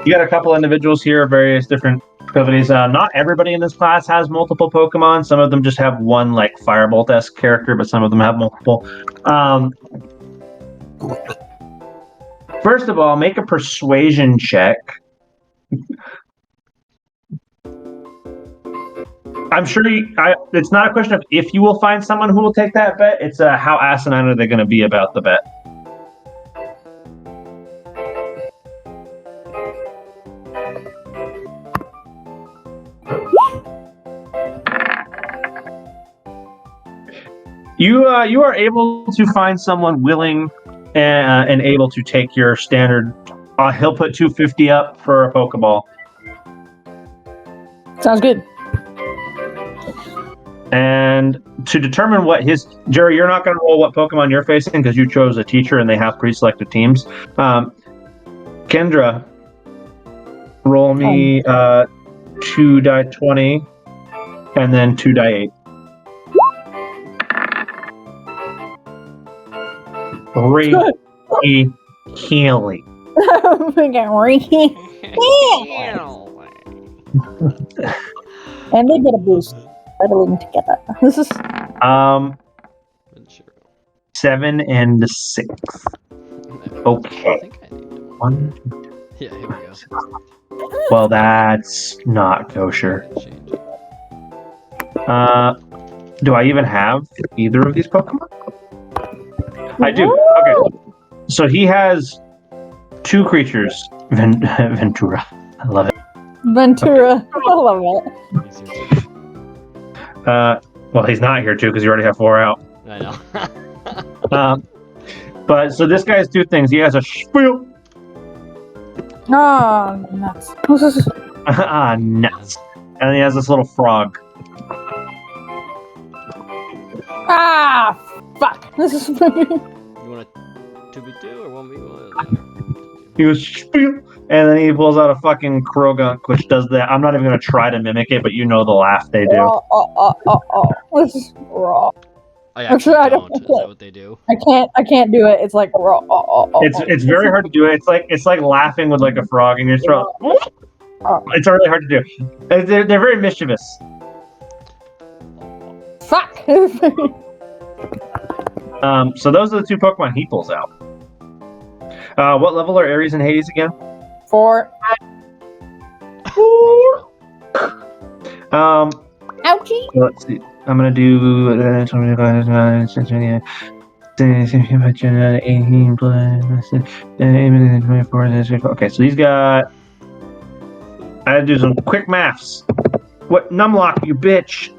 You got a couple individuals here of various different abilities. Not everybody in this class has multiple Pokemon. Some of them just have one, like, Firebolt-esque character, but some of them have multiple. First of all, make a persuasion check. I'm sure it's not a question of if you will find someone who will take that bet. It's how asinine are they going to be about the bet. You are able to find someone willing and able to take your standard. He'll put $250 up for a Pokeball. Sounds good. And to determine what Jerry, you're not going to roll what Pokemon you're facing because you chose a teacher and they have pre-selected teams. Kendra, roll me 2 die 20 and then 2 die 8. Healing. And they get a boost. Battling together. 7 and 6. Okay. 1, 2, 3. Yeah, here we go. Well, that's not kosher. Do I even have either of these Pokemon? I do. Okay. So he has 2 creatures. Ventura. I love it. Ventura. I love it. He's here too. Well, he's not here too because you already have 4 out. I know. But so this guy has 2 things. He has a spiel. Oh, nuts. Nuts. And he has this little frog. Ah, fuck. This is You want a 2v2 or 1v1? He goes spiel, and then he pulls out a fucking Krogunk, which does that. I'm not even gonna try to mimic it, but you know the laugh they do. This is raw. I actually I don't. don't- Is that what they do? I can't do it. It's like raw. It's very hard to do it. It's like laughing with like a frog in your throat. It's really hard to do. They're very mischievous. Fuck. So those are the 2 Pokemon he pulls out. What level are Ares and Hades again? 4. Ouchie. Let's see. I'm gonna do 18 plus 24. Okay, so he's got. I had to do some quick maths. What Numlock, you bitch?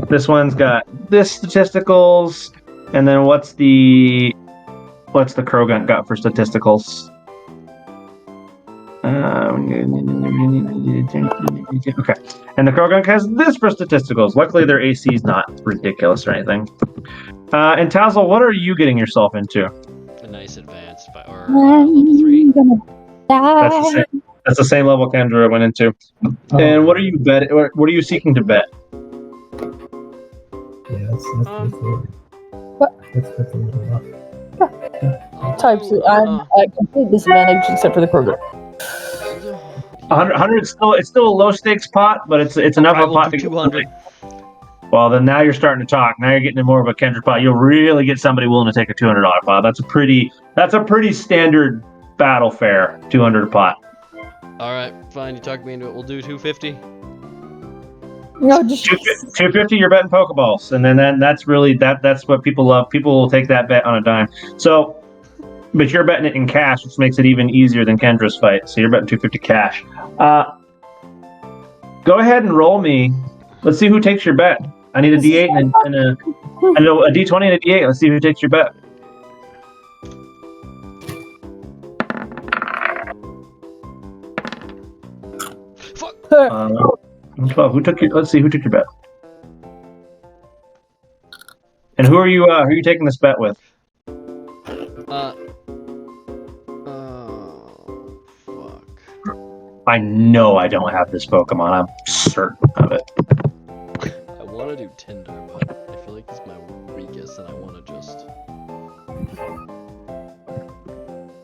This one's got this statisticals, and then what's the Krogunk got for statisticals? Okay, and the Krogunk has this for statisticals. Luckily, their AC is not ridiculous or anything. And Tazzle, what are you getting yourself into? A nice advance, or level 3. That's the same level Kendra went into. And what are you bet? What are you seeking to bet? Yeah, that's a little rough. Types. I'm at complete disadvantage except for the Kroger. 100 it's still a low stakes pot, but it's enough of a pot to get 200. Well, then now you're starting to talk. Now you're getting in more of a Kendra pot. You'll really get somebody willing to take a $200 pot. That's a pretty standard battle fare. 200 a pot. All right, fine. You talked me into it. We'll do 250. No, just 250. You're betting Pokeballs, and then that's really that's what people love. People will take that bet on a dime. So, but you're betting it in cash, which makes it even easier than Kendra's fight. So you're betting 250 cash. Go ahead and roll me. Let's see who takes your bet. I need a D8 and a D20 and a D8. Let's see who takes your bet. Fuck. 12. Let's see who took your bet. And who are you taking this bet with? Fuck. I know I don't have this Pokemon. I'm certain of it. I want to do Tinder, but I feel like it's my weakest, and I want to just.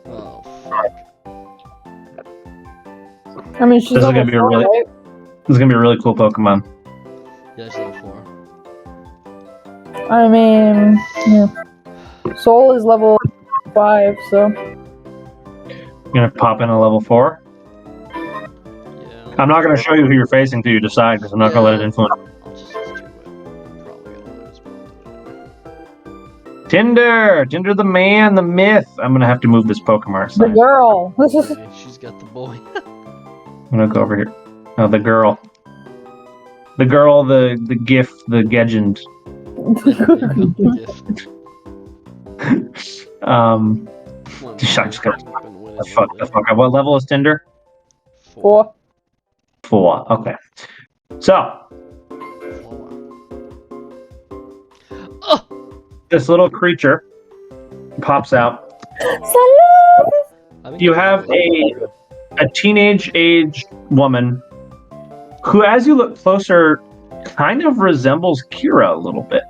Oh fuck. I mean, she's This is gonna be a really- right? This is gonna be a really cool Pokemon. Yeah, she's level 4. I mean, yeah. Soul is level 5, so. You're gonna pop in a level 4. Yeah. I'm not gonna show you who you're facing till you decide, because I'm not gonna let it influence. I'll just do it. Probably gonna lose, but I'll do it. Tinder the man, the myth. I'm gonna have to move this Pokemon The aside. girl. Okay, she's got the boy. I'm gonna go over here. Oh, the girl. The girl, the gift, the legend. I just got the fuck up. What level is Tinder? 4. 4. Okay. So this little creature pops out. You have a teenage-aged woman who, as you look closer, kind of resembles Kira a little bit.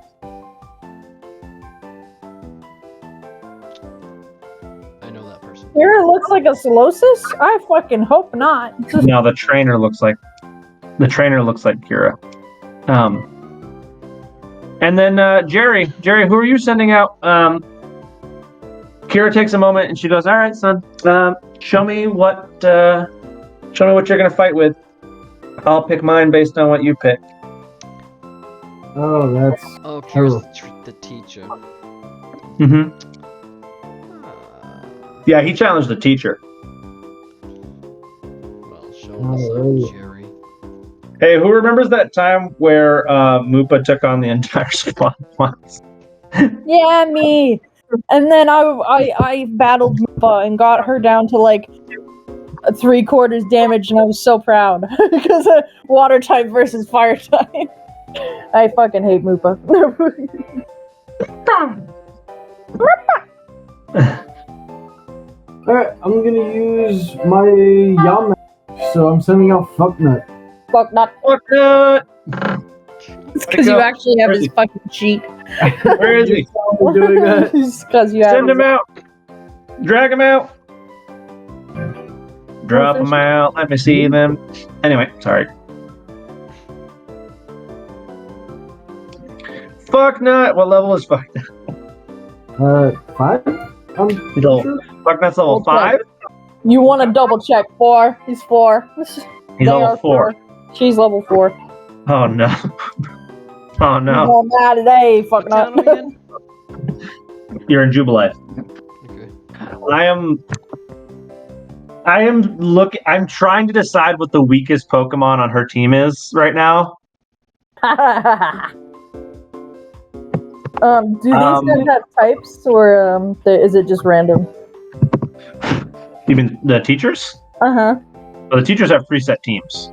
I know that person. Kira looks like a Solosis? I fucking hope not. No, the trainer looks like Kira. And then Jerry, who are you sending out? Kira takes a moment and she goes, "All right, son, show me what you're gonna fight with. I'll pick mine based on what you pick." Oh, that's Oh, Kira's the teacher. Mm-hmm. Yeah, he challenged the teacher. Well, show us up, Jerry. Hey, who remembers that time where Moopa took on the entire squad once? Yeah, me. And then I battled Moopa and got her down to like 3/4 damage, and I was so proud because of water type versus fire type. I fucking hate Moopa. Alright, I'm gonna use my Yam, so I'm sending out Fucknut. Fuck not. Fuck it! It's because you actually have his fucking cheat. Where is he? I'm doing that. It's because you have Send his- him out. Drag him out. Drop him out. Let me see them. Anyway, sorry. Fuck nut. What level is fuck nut? 5? I'm sure. Fuck nut's level Okay. 5? You want to double check? 4. He's 4. He's They level are 4. She's level 4. Oh no. Oh no. I'm mad today. Fuck What not. town again? You're in Jubilee. Okay. I'm trying to decide what the weakest Pokemon on her team is right now. Do these guys have types, or is it just random? You mean the teachers? Uh-huh. Well, the teachers have preset teams.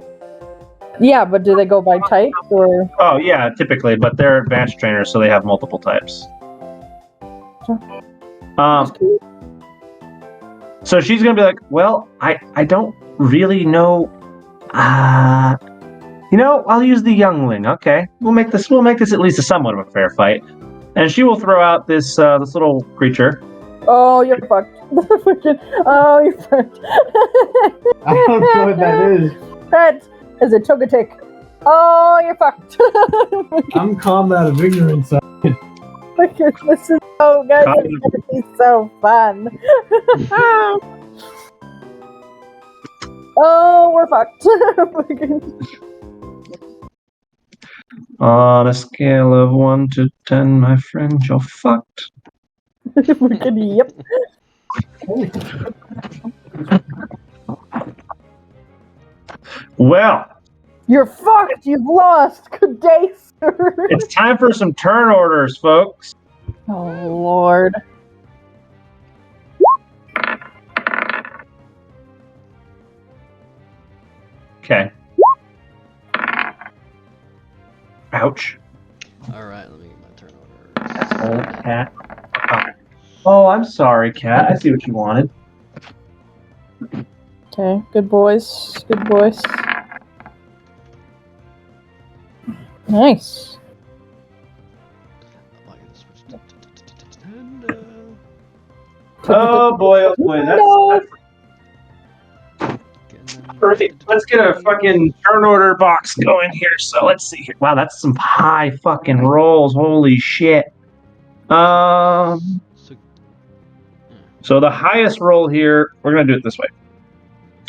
Yeah, but do they go by types, or? Oh yeah, typically, but they're advanced trainers, so they have multiple types. So she's gonna be like, well, I don't really know. I'll use the youngling. Okay, we'll make this at least a somewhat of a fair fight. And she will throw out this little creature. Oh, you're fucked. Oh, you're fucked. I don't know what that is. That is a Togetic. Oh, you're fucked. I'm calm out of ignorance. This is so good. It's gonna be so fun. Oh, we're fucked. On a scale of 1 to 10, my friend, you're fucked. Yep. Well, You're fucked. You've lost. Good day, sir. it's time for some turn orders, folks. Oh, Lord. Okay. Ouch. Alright, let me get my turn order. Asshole cat. Oh, I'm sorry, cat. I see what you wanted. Okay, good boys. Good boys. Nice. Oh, I gotta switch to Nintendo. Oh boy, that's perfect. Let's get a fucking turn order box going here. So let's see here. Wow, that's some high fucking rolls. Holy shit. So the highest roll here, we're gonna do it this way.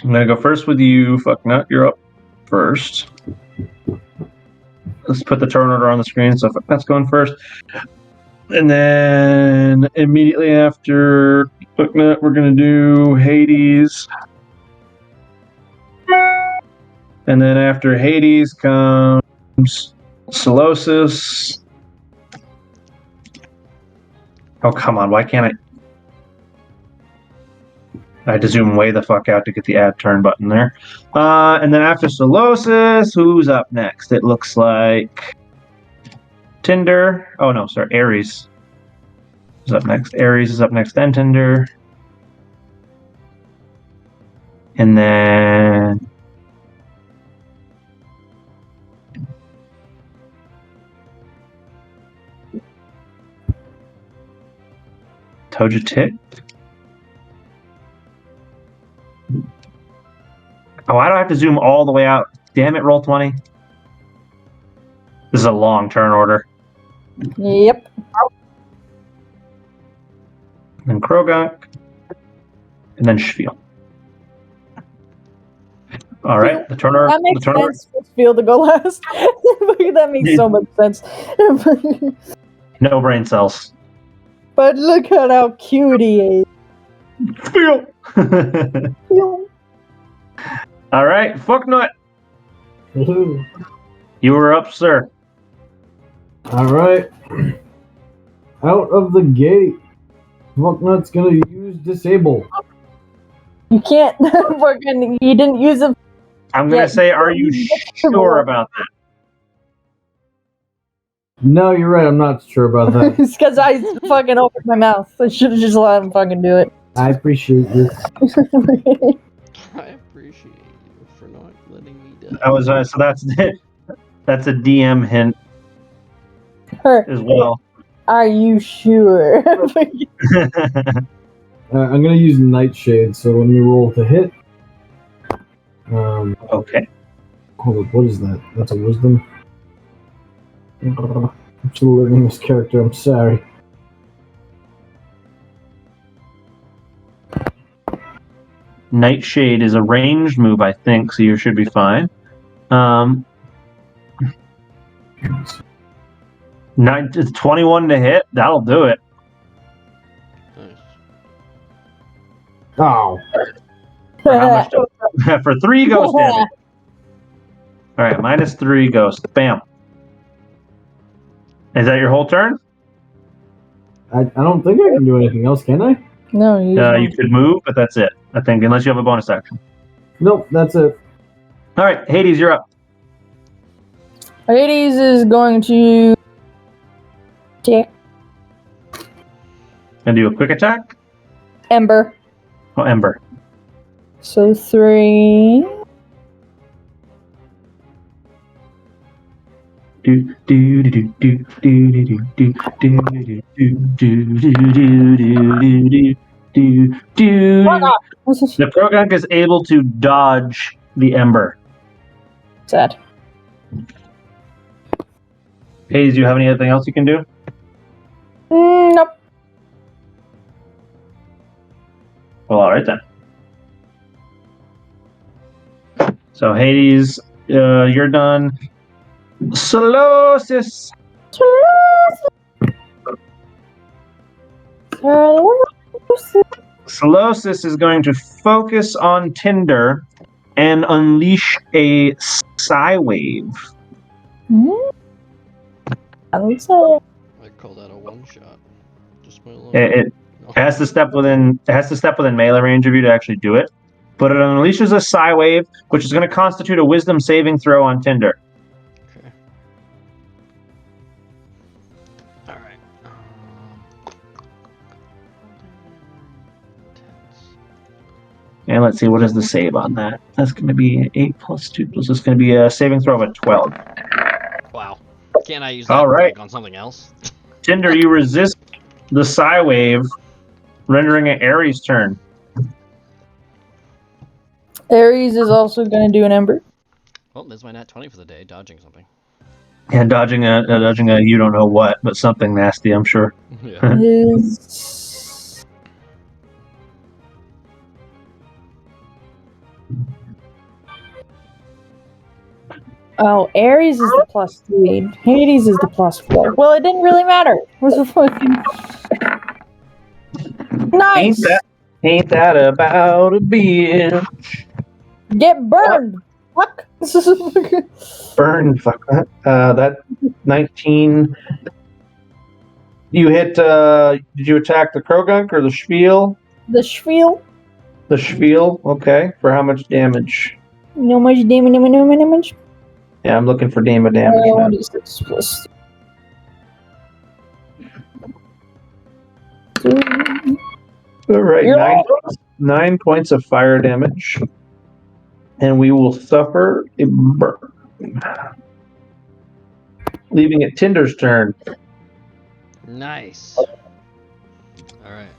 I'm gonna go first with you, Fucknut. You're up first. Let's put the turn order on the screen. So Fucknut's going first. And then immediately after Fucknut, we're gonna do Hades. And then after Hades comes Solosis. Oh, come on. Why can't I had to zoom way the fuck out to get the add turn button there. And then after Solosis, who's up next? It looks like Tinder. Oh, no, sorry. Ares is up next. Ares is up next, then Tinder. And then Togetic. Oh, I don't have to zoom all the way out. Damn it, roll 20. This is a long turn order. Yep. And then Krogunk. And then Spiel. All right, the turn order. That makes the turn order. sense for Spiel to go last. That makes so much sense. No brain cells. But look at how cute he is. Feel. All right, Fucknut. You were up, sir. All right. Out of the gate, Fucknut's gonna use disable. You can't fucking. You didn't use a. I'm gonna Yeah. say, are you sure about that? No, you're right. I'm not sure about that. It's because I fucking opened my mouth. I should have just let him fucking do it. I appreciate you. I appreciate you for not letting me die. I was so that's that's a DM hint as well. Are you sure? I'm gonna use Nightshade, so let me roll to hit. Okay. Hold up, what is that? That's a wisdom. I'm still learning this character. I'm sorry. Nightshade is a ranged move, I think, so you should be fine. 21 to hit. That'll do it. Nice. Oh, For how much? For 3 ghost damage. All right, -3 ghost. Bam. Is that your whole turn? I don't think I can do anything else, can I? No, you. You could move, but that's it. I think, unless you have a bonus action. Nope, that's it. All right, Hades, you're up. Hades is going to. Check. Gonna do a quick attack. Ember. Oh, Ember. So 3. Do do do do do do do do do do do do do do. The Krogunk is able to dodge the Ember. Sad. Hades, do you have anything else you can do? Nope. Well, all right then. So Hades, you're done. Solosis. Solosis is going to focus on Tinder and unleash a Psy Wave. I would say. I call that a one shot. Just my little. It has to step within. It has to step within melee range of you to actually do it. But it unleashes a Psy Wave, which is going to constitute a Wisdom saving throw on Tinder. Okay. All right. And let's see, what is the save on that? That's going to be 8 plus 2 plus. It's going to be a saving throw of a 12. Wow. Can't I use that All right. like, on something else? Tinder, you resist the Psy Wave, rendering it Ares' turn. Ares is also going to do an Ember. Well, there's my nat 20 for the day, dodging something. And dodging a you don't know what, but something nasty, I'm sure. Yeah. Is... Oh, Ares is the +3. Hades is the +4. Well, it didn't really matter. It was a fucking... Nice! Ain't that about a bitch? Get burned! Fuck! Burn, fuck that. That 19. You hit, did you attack the Krogunk or the Spiel? The spiel. The Spiel, okay. For how much damage? No much damage, no damage. Yeah, I'm looking for damage now. 1d6 plus 2. Alright, You're 9 points of fire damage. And we will suffer a burn. Leaving it Tinder's turn. Nice. Alright.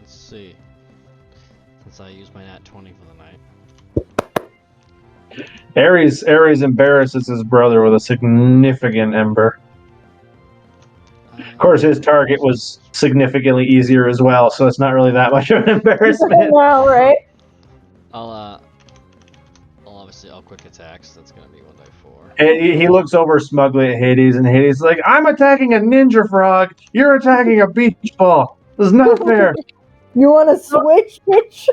Let's see. Since I used my nat 20 for the night. Ares embarrasses his brother with a significant ember. Of course, his target was significantly easier as well, so it's not really that much of an embarrassment. Well, right? I'll quick attacks. That's gonna be 1d4. And he looks over smugly at Hades, and Hades is like, I'm attacking a ninja frog. You're attacking a beach ball. This is not fair. You want to switch, bitch?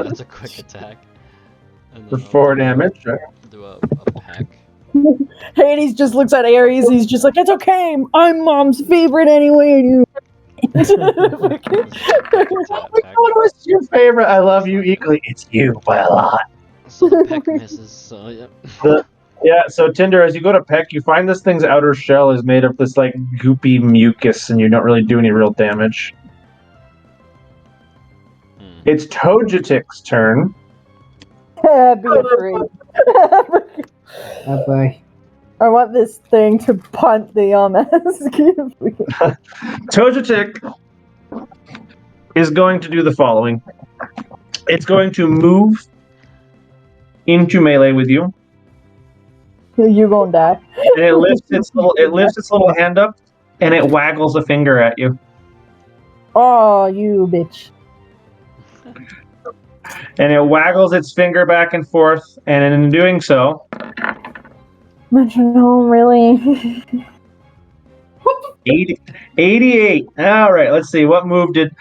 It's a quick attack. And For then I'll 4 do damage. a peck. Hades just looks at Ares. He's just like, it's okay. I'm mom's favorite anyway. Just a peck attack. What was your favorite? I love you equally. It's you by a lot. So the peck misses, so yeah. Yeah, so Tinder, as you go to peck, you find this thing's outer shell is made of this like goopy mucus, and you don't really do any real damage. It's Togetic's turn. Be afraid. Bye. I want this thing to punt the Togetic is going to do the following. It's going to move into melee with you, You gonna die. and it lifts its little hand up, and it waggles a finger at you. Oh, you bitch. And it waggles its finger back and forth, and in doing so, Metronome, really? 88. All right, let's see. What move did...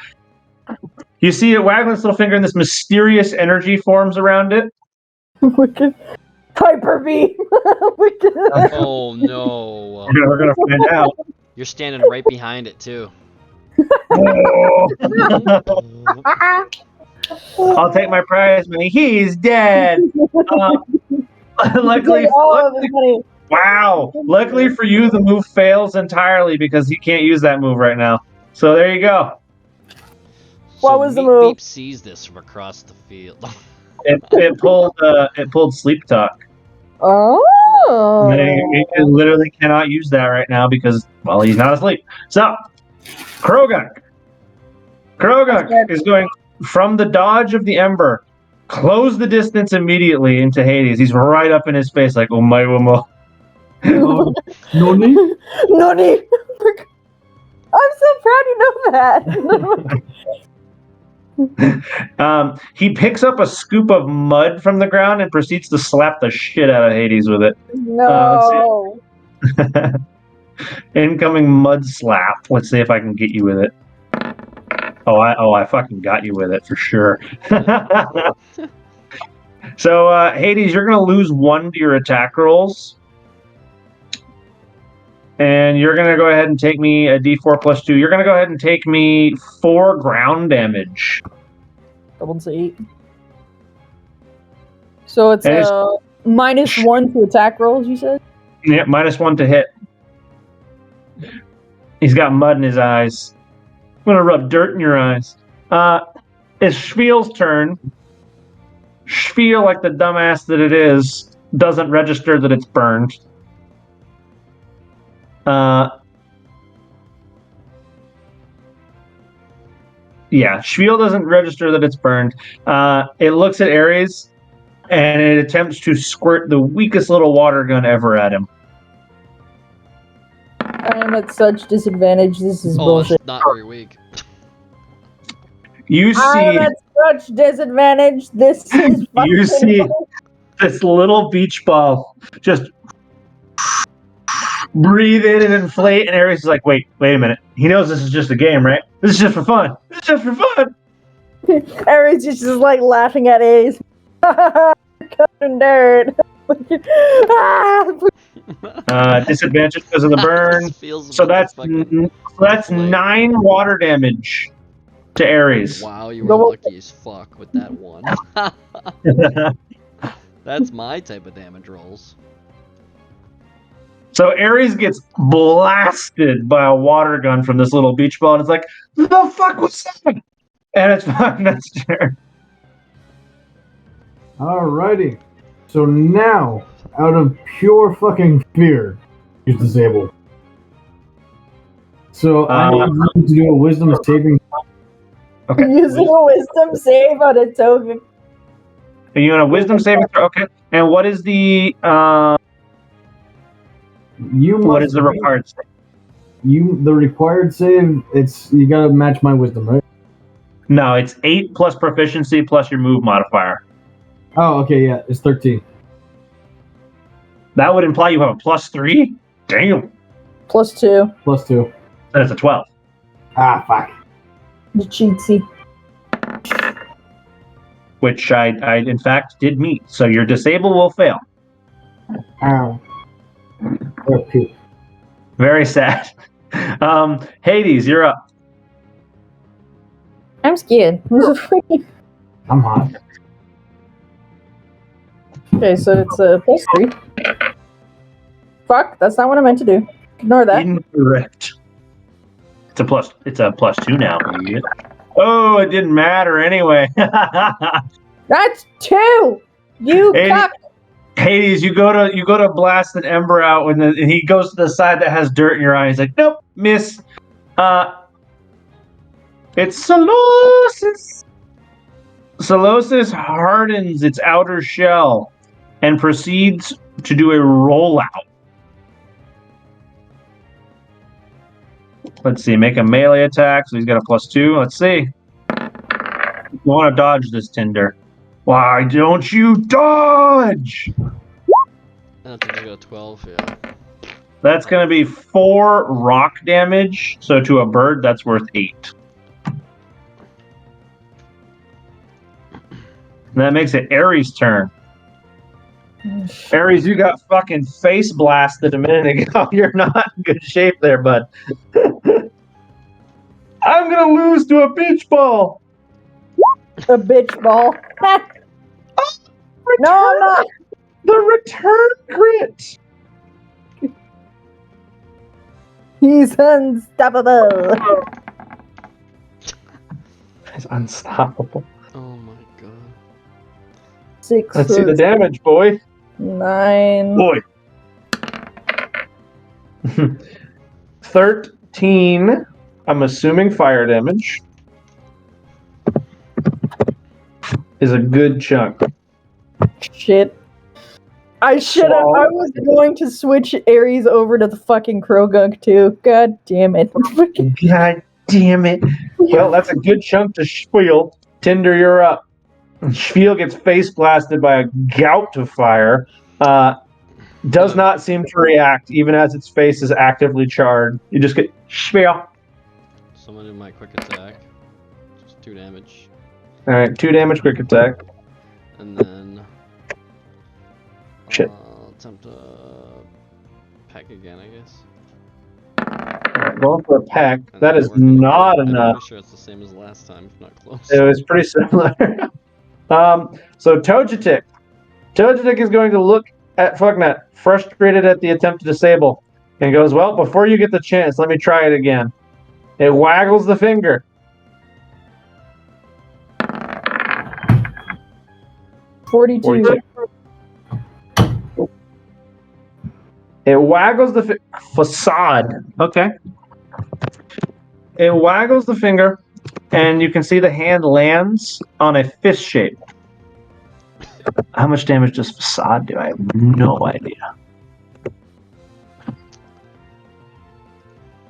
You see it waggling its little finger, and this mysterious energy forms around it. Wicked. Hyper beam. Wicked. Oh no. We're going to find out. You're standing right behind it too. I'll take my prize money. He's dead. Luckily, wow. Luckily for you, the move fails entirely because you can't use that move right now. So there you go. What was the Meep move? Beep sees this from across the field. It pulled sleep talk. Oh. It literally cannot use that right now because, well, he's not asleep. So, Krogunk is going from the dodge of the Ember, close the distance immediately into Hades. He's right up in his face like, oh my, oh my. Noni? Noni. I'm so proud you know that. He picks up a scoop of mud from the ground and proceeds to slap the shit out of Hades with it. No. Incoming mud slap. Let's see if I can get you with it. I fucking got you with it for sure. So, Hades, you're going to lose 1 to your attack rolls. And you're going to go ahead and take me a d4 plus 2. You're going to go ahead and take me 4 ground damage. Double to 8. So it's -1 to attack rolls, you said? Yeah, -1 to hit. He's got mud in his eyes. I'm going to rub dirt in your eyes. It's Spiel's turn. Spiel, like the dumbass that it is, doesn't register that it's burned. Yeah, Spiel doesn't register that it's burned. It looks at Ares, and it attempts to squirt the weakest little water gun ever at him. I am at such disadvantage. This is Oh, bullshit. that's not very weak. You I am see, at such disadvantage. This is fucking you see this little beach ball just breathe in and inflate, and Ares is like, wait a minute. He knows this is just a game, right? This is just for fun. This is just for fun. Ares is just like laughing at Ace. Covered dirt. Disadvantage because of the burn. So that's 9 water damage to Ares. Wow, you were lucky as fuck with that one. That's my type of damage rolls. So Ares gets blasted by a water gun from this little beach ball, and it's like, the fuck was that? And it's fucking that's turn. Alrighty. So now, out of pure fucking fear, he's disabled. So I need you to do a wisdom saving. Okay. Using a wisdom save on a token. Are you on a wisdom saving throw? Okay. And what is the what is the required save? The required save, you gotta match my wisdom, right? No, it's 8 plus proficiency plus your move modifier. Oh, okay, yeah, it's 13. That would imply you have a +3? Damn. +2. +2. Then it's a 12. Ah, fuck. The cheatsy. which I in fact did meet. So your disable will fail. Ow. Oh, poop. Very sad. Hades, you're up. I'm scared. I'm hot. Okay, so it's a +3. Fuck, that's not what I meant to do. Ignore that. Incorrect. It's a +2 now. Idiot. Oh, it didn't matter anyway. That's 2! You Hades, cock! Hades, you go to blast an ember out and he goes to the side that has dirt in your eye. He's like, nope, miss. It's Solosis. Solosis hardens its outer shell and proceeds to do a rollout. Let's see, make a melee attack, so he's got a +2. Let's see. You want to dodge this Tinder. Why don't you dodge? I think I got 12, yeah. That's going to be 4 rock damage, so to a bird, that's worth 8. And that makes it Ares' turn. Ares, you got fucking face blasted a minute ago. You're not in good shape there, bud. I'm gonna lose to a beach ball. A bitch ball. No, I'm not. The return crit. He's unstoppable. He's unstoppable. Oh my god. 6. Let's see the damage, boy. 9. Boy. 13. I'm assuming fire damage is a good chunk. Shit. I should have. I was going to switch Ares over to the fucking Krogunk too. God damn it. God damn it. Well, that's a good chunk to Spiel. Tinder, you're up. Spiel gets face blasted by a gout of fire. Does not seem to react, even as its face is actively charred. You just get Spiel. Someone do my quick attack. Just 2 damage. Alright, 2 damage quick attack. And then... Shit. I'll attempt a peck again, I guess. Alright, going for a peck. And That then is we're gonna not go- I'm enough. pretty sure it's the same as last time, if not close. It was pretty similar. So Togetic. Togetic is going to look at Fucknut, frustrated at the attempt to disable, and goes, well, before you get the chance, let me try it again. It waggles the finger. 42. 42. It waggles the facade. Okay. It waggles the finger, and you can see the hand lands on a fist shape. How much damage does facade do? I have no idea.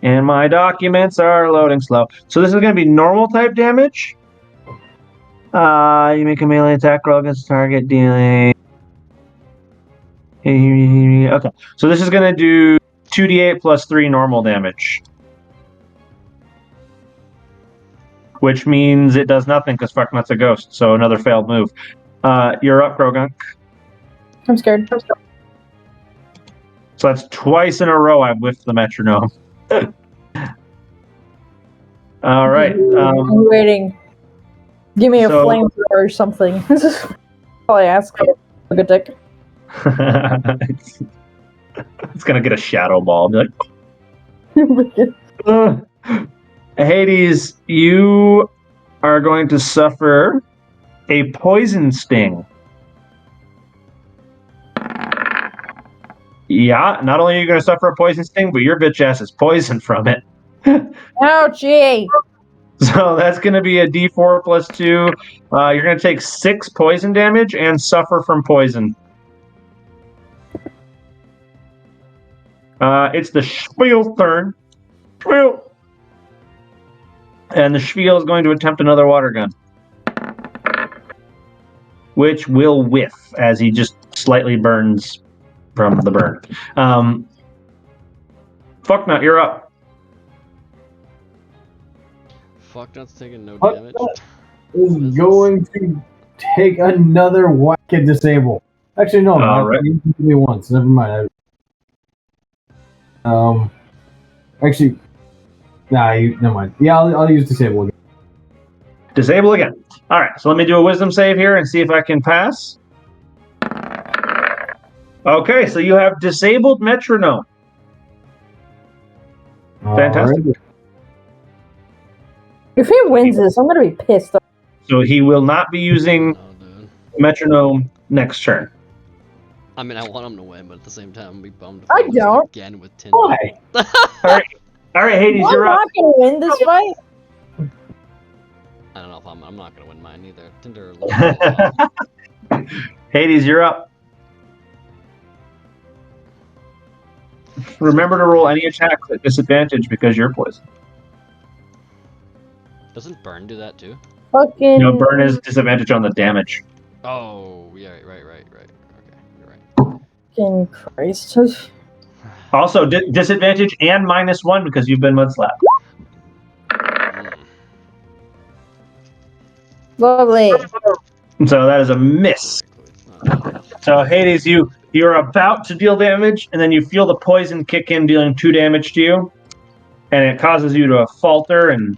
And my documents are loading slow. So this is going to be normal type damage. You make a melee attack roll against target dealing. Okay, so this is going to do 2d8 plus 3 normal damage. Which means it does nothing because Fucknut's a ghost, so another failed move. You're up, Krogunk. I'm scared. So that's twice in a row I've whiffed the metronome. All right. I'm waiting. Give me a so- flamethrower or something. This is all I ask. A good dick. It's gonna get a shadow ball. Be like, Hades, you are going to suffer a poison sting. Yeah, not only are you going to suffer a poison sting, but your bitch ass is poisoned from it. Ouchie! So that's going to be a d4 plus 2. You're going to take 6 poison damage and suffer from poison. It's the Spiel's turn. Spiel! And the Spiel is going to attempt another water gun. Which will whiff as he just slightly burns from the burn. Fucknut, you're up. Fucknut's taking no Fuck damage. Is going to take another whack at disable. Actually, no. You hit me once. Never mind. Actually, never mind. Yeah, I'll use disable again. Disable again. All right, so let me do a wisdom save here and see if I can pass. Okay, so you have disabled metronome. Fantastic. Alright. If he wins this, I'm gonna be pissed off. So he will not be using metronome next turn. I mean, I want him to win, but at the same time, I'm be bummed. I don't. Again with Tinder. Why? All right, Hades, I'm you're up. not gonna win this fight. I don't know if I'm not gonna win mine either. Tinder. Hades, you're up. Remember to roll any attacks at disadvantage because you're poisoned. Doesn't burn do that too? Fucking. No, burn is disadvantage on the damage. Oh, yeah, right. Okay, you're right. Fucking Christ. Also, disadvantage and -1 because you've been mudslapped. Lovely. So that is a miss. So Hades, you're about to deal damage, and then you feel the poison kick in, dealing 2 damage to you, and it causes you to falter and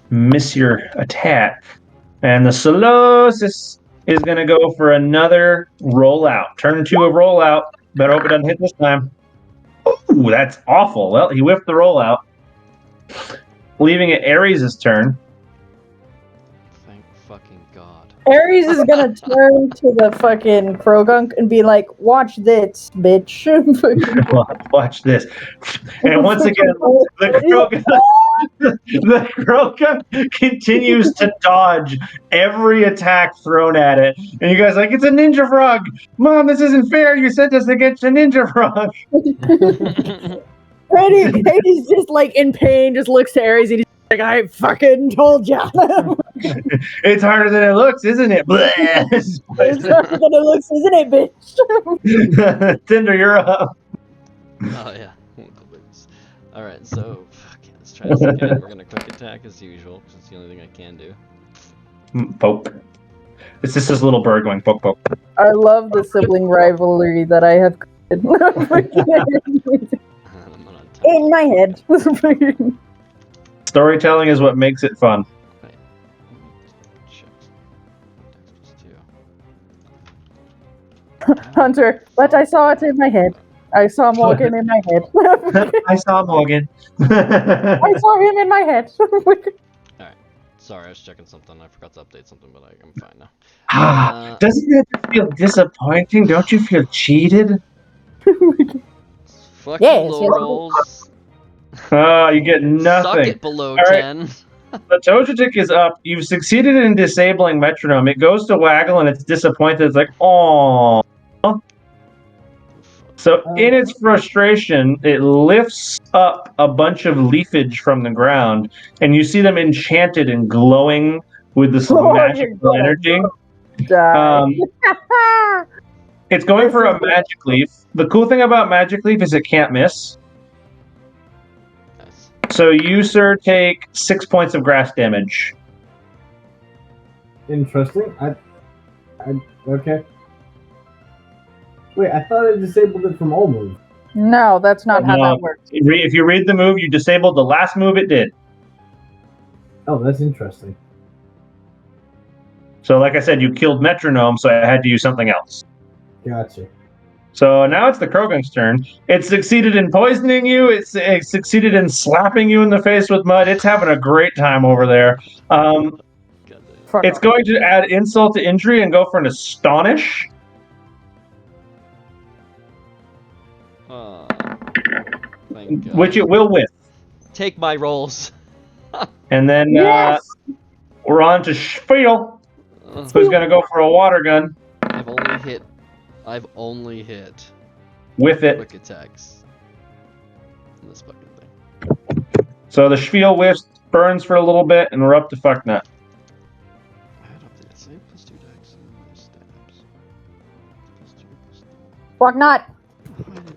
miss your attack. And the Solosis is going to go for another rollout. Turn 2 of rollout. Better hope it doesn't hit this time. Ooh, that's awful. Well, he whiffed the rollout, leaving it Ares' turn. Thank fucking God. Ares is gonna turn to the fucking Krogunk and be like, "Watch this, bitch." Watch this. And once again, the Krogunk continues to dodge every attack thrown at it. And you guys are like, it's a ninja frog. Mom, this isn't fair. You sent us against a ninja frog. Hades just like in pain, just looks to Ares and he's like, "I fucking told ya." It's harder than it looks, isn't it? It's harder than it looks, isn't it, bitch? Tinder, you're up. Oh yeah. All right, so let's try this again. We're gonna quick attack as usual, because it's the only thing I can do. Poke. It's just this little bird going poke, poke. I love the sibling rivalry that I have in my head. Storytelling is what makes it fun. Hunter, but I saw it in my head. I saw Morgan in my head. I saw Morgan. I saw him in my head. Alright. Sorry, I was checking something. I forgot to update something, but I'm fine now. Doesn't that feel disappointing? Don't you feel cheated? Fuck Yes, you, yes. low rolls. Oh, you get nothing. Suck it below All right. 10. The Togetic is up. You've succeeded in disabling Metronome. It goes to waggle and it's disappointed. It's like, oh. So in its frustration, it lifts up a bunch of leafage from the ground, and you see them enchanted and glowing with this magical energy. It's going for a magic leaf. The cool thing about magic leaf is it can't miss. Nice. So you, sir, take 6 points of grass damage. Interesting. Okay. Wait, I thought I disabled it from all moves. No, that's not how No. that works. If you read the move, you disabled the last move it did. Oh, that's interesting. So like I said, you killed Metronome, so I had to use something else. Gotcha. So now it's the Krogunk's turn. It succeeded in poisoning you. It succeeded in slapping you in the face with mud. It's having a great time over there. It's going to add insult to injury and go for an Astonish. Thank God. Which it will whiff. Take my rolls. And then Yes! we're on to Spiel, Uh, who's going to go for a water gun. I've only hit With it. quick attacks in this fucking thing. So the Spiel whiffs, burns for a little bit, and we're up to Fucknut. I had up to the same +2 dex and my stabs. +2. Fuck not.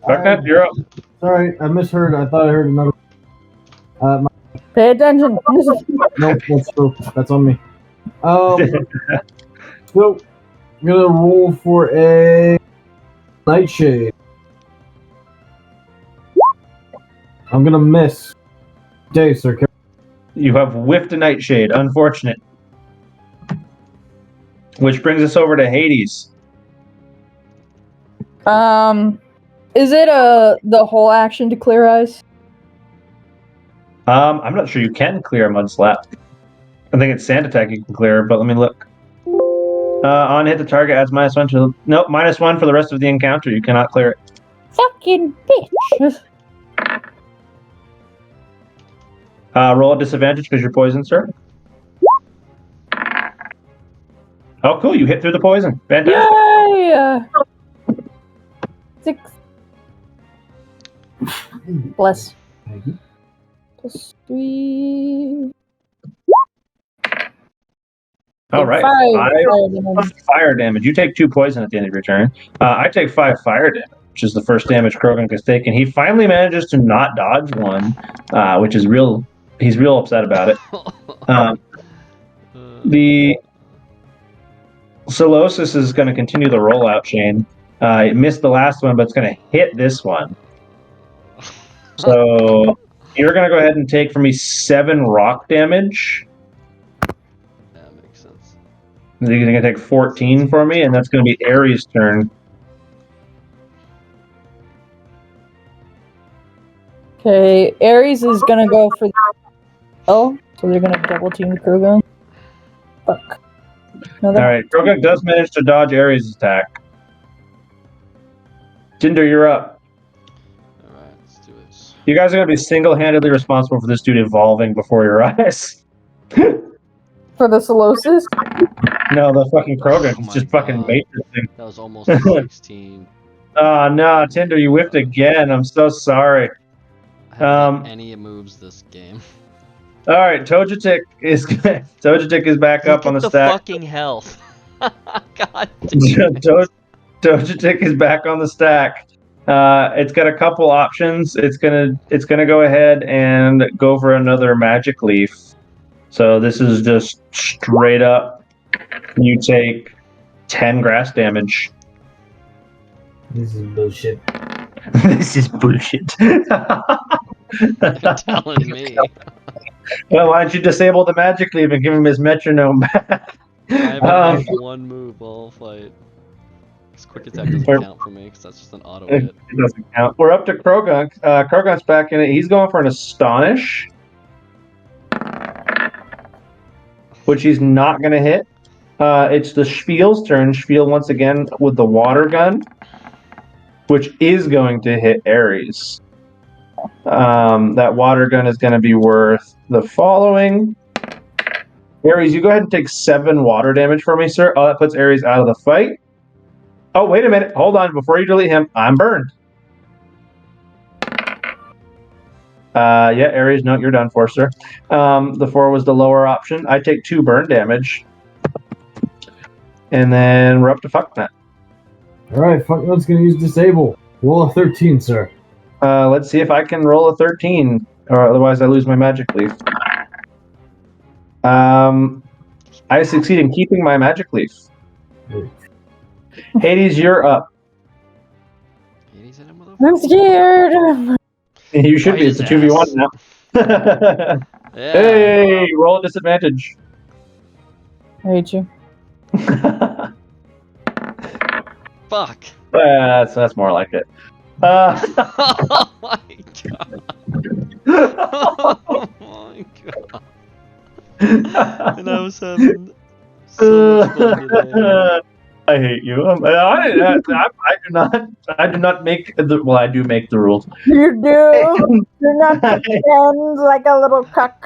Fucknut, you're up. Sorry, I misheard. I thought I heard another. Pay attention. Nope, that's true. That's on me. So, I'm gonna roll for a Nightshade. I'm gonna miss. Day, sir. You have whiffed a Nightshade. Unfortunate. Which brings us over to Hades. Is it the whole action to clear eyes? I'm not sure you can clear a Mud Slap. I think it's Sand Attack you can clear, but let me look. On hit, the target adds -1 to... Nope, -1 for the rest of the encounter. You cannot clear it. Fucking bitch. Roll a disadvantage because you're poisoned, sir. Oh, cool. You hit through the poison. Fantastic. Yay! 6. Bless. Plus 3. All right. Five. Fire damage. You take 2 poison at the end of your turn. I take 5 fire damage, which is the first damage Krogan has taken. He finally manages to not dodge one, which is real. He's real upset about it. The Solosis is going to continue the rollout chain. It missed the last one, but it's going to hit this one. So you're going to go ahead and take from me 7 rock damage. That makes sense. You're going to take 14 for me, and that's going to be Ares' turn. Okay, Ares is gonna go for so they're gonna double team the Krogan. Fuck. No, All right, Krogan does manage to dodge Ares' attack. Tinder, you're up. Alright, let's do this. You guys are going to be single-handedly responsible for this dude evolving before your eyes. For the Solosis? No, the fucking Krogan. Oh He's my just fucking God. matrixing. That was almost 16. Oh, no, Tinder, you whiffed again. I'm so sorry. I haven't hit any moves this game. All right, Togetic is back up Look on the at the stack. fucking health. God damn it. Togetic is back on the stack. It's got a couple options. It's gonna go ahead and go for another Magic Leaf. So this is just straight up. You take 10 grass damage. This is bullshit. This is bullshit. You're telling me. Well, why don't you disable the Magic Leaf and give him his metronome back? I haven't used one move all fight. This quick attack doesn't count for me because that's just an auto hit. It doesn't count. We're up to Krogunk. Krogunk's back in it. He's going for an Astonish, which he's not going to hit. It's the Spiel's turn. Spiel once again with the water gun, which is going to hit Ares. That water gun is going to be worth the following. Ares, you go ahead and take 7 water damage for me, sir. Oh, that puts Ares out of the fight. Oh, wait a minute. Hold on. Before you delete him, I'm burned. Yeah, Ares, no, you're done for, sir. The 4 was the lower option. I take 2 burn damage. And then we're up to Fucknut. Alright, Fucknut's gonna use Disable. Roll a 13, sir. Let's see if I can roll a 13, or otherwise I lose my Magic Leaf. I succeed in keeping my Magic Leaf. Hades, you're up. Hades hit him with a... I'm scared. You should Bite be. It's a his 2v1 ass. now. Yeah. Hey, roll a disadvantage. I hate you. Fuck. That's more like it. Oh my god. Oh my god. And I was having so much fun today. I hate you. I do not make the. Well, I do make the rules. You do. You're not pretend like a little cuck.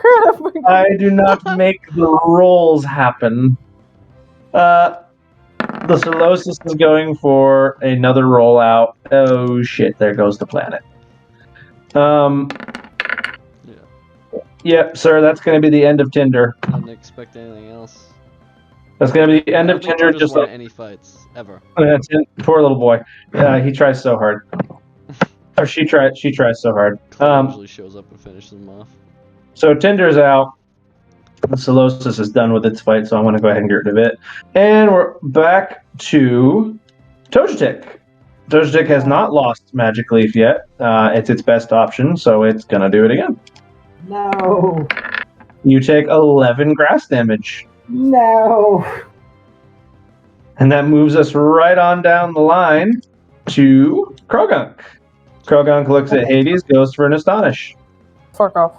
I do not make the rules happen. The Solosis is going for another rollout. Oh shit! There goes the planet. Yep, sir. That's going to be the end of Tinder. I didn't expect anything else. That's going to be the end I of don't think Tinder. Tinder's Just won like any fights ever. that's it. Poor little boy. He tries so hard. Or she tries so hard. Claire usually shows up and finishes them off. So Tinder's out. Solosis is done with its fight, so I'm going to go ahead and get rid of it. And we're back to Togetic. Togetic has not lost Magic Leaf yet. It's its best option, so it's going to do it again. No. You take 11 grass damage. No. And that moves us right on down the line to Krogunk. Krogunk looks at Hades, goes for an Astonish, Fuck off.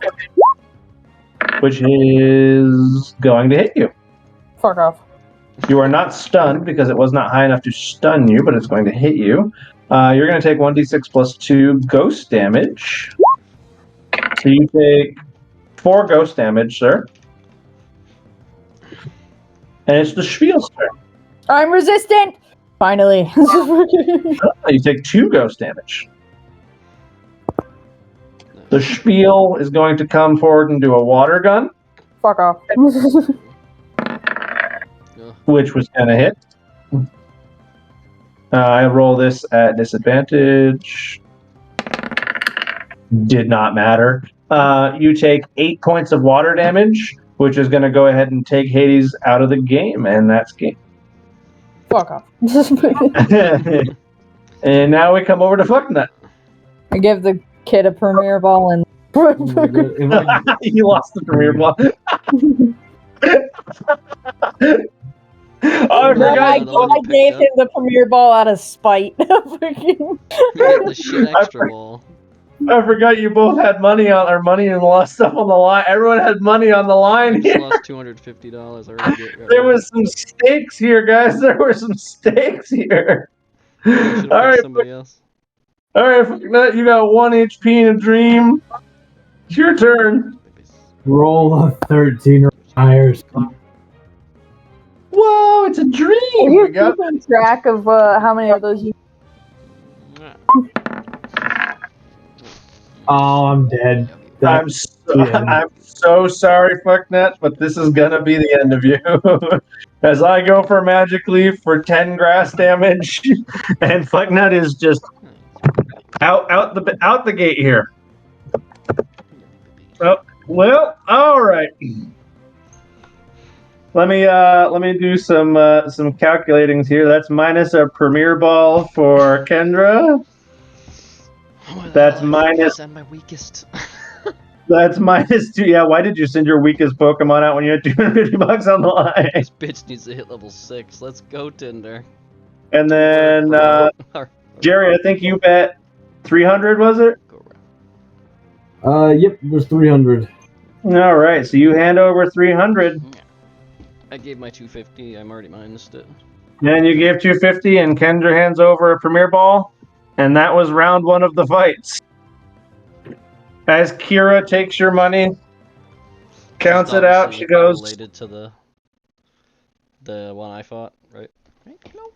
which is going to hit you. Fuck off. You are not stunned because it was not high enough to stun you, but it's going to hit you. You're going to take 1d6 plus 2 ghost damage. So you take 4 ghost damage, sir. And it's the Spiel's turn. I'm resistant! Finally. You take 2 ghost damage. The Spiel is going to come forward and do a water gun, Fuck off. which was going to hit. I roll this at disadvantage. Did not matter. You take 8 points of water damage, which is going to go ahead and take Hades out of the game, and that's game. Fuck off. And now we come over to Fucknut. I give the kid a premier ball and You lost the premier ball. I then forgot. I gave him the premier ball out of spite. You get the shit extra ball. I forgot you both had money and lost stuff on the line. Everyone had money on the line I just here. lost $250. I already get There was some stakes here, guys. There were some stakes here. All right, somebody else. all right, Fucknut, you got 1 HP in a dream. It's your turn. Roll a 13 retires. Whoa, it's a dream. Are We you got keeping track of how many of those you... Oh, I'm dead. I'm so sorry, Fucknut, but this is gonna be the end of you. As I go for Magic Leaf for 10 grass damage, and Fucknut is just out the gate here. Oh, well, all right. Let me do some calculating here. That's minus a Premier Ball for Kendra. That's minus. Send my weakest. That's minus 2. Yeah, why did you send your weakest Pokemon out when you had $250 on the line? This bitch needs to hit level 6. Let's go, Tinder. And then Jerry, I think you bet 300, was it? Yep, it was 300. All right, so you hand over 300. I gave my 250. I'm already minused it. And you gave 250, and Kendra hands over a Premier Ball, and that was round 1 of the fights. As Kira takes your money, counts it out, she goes. Related to the one I fought, right? No.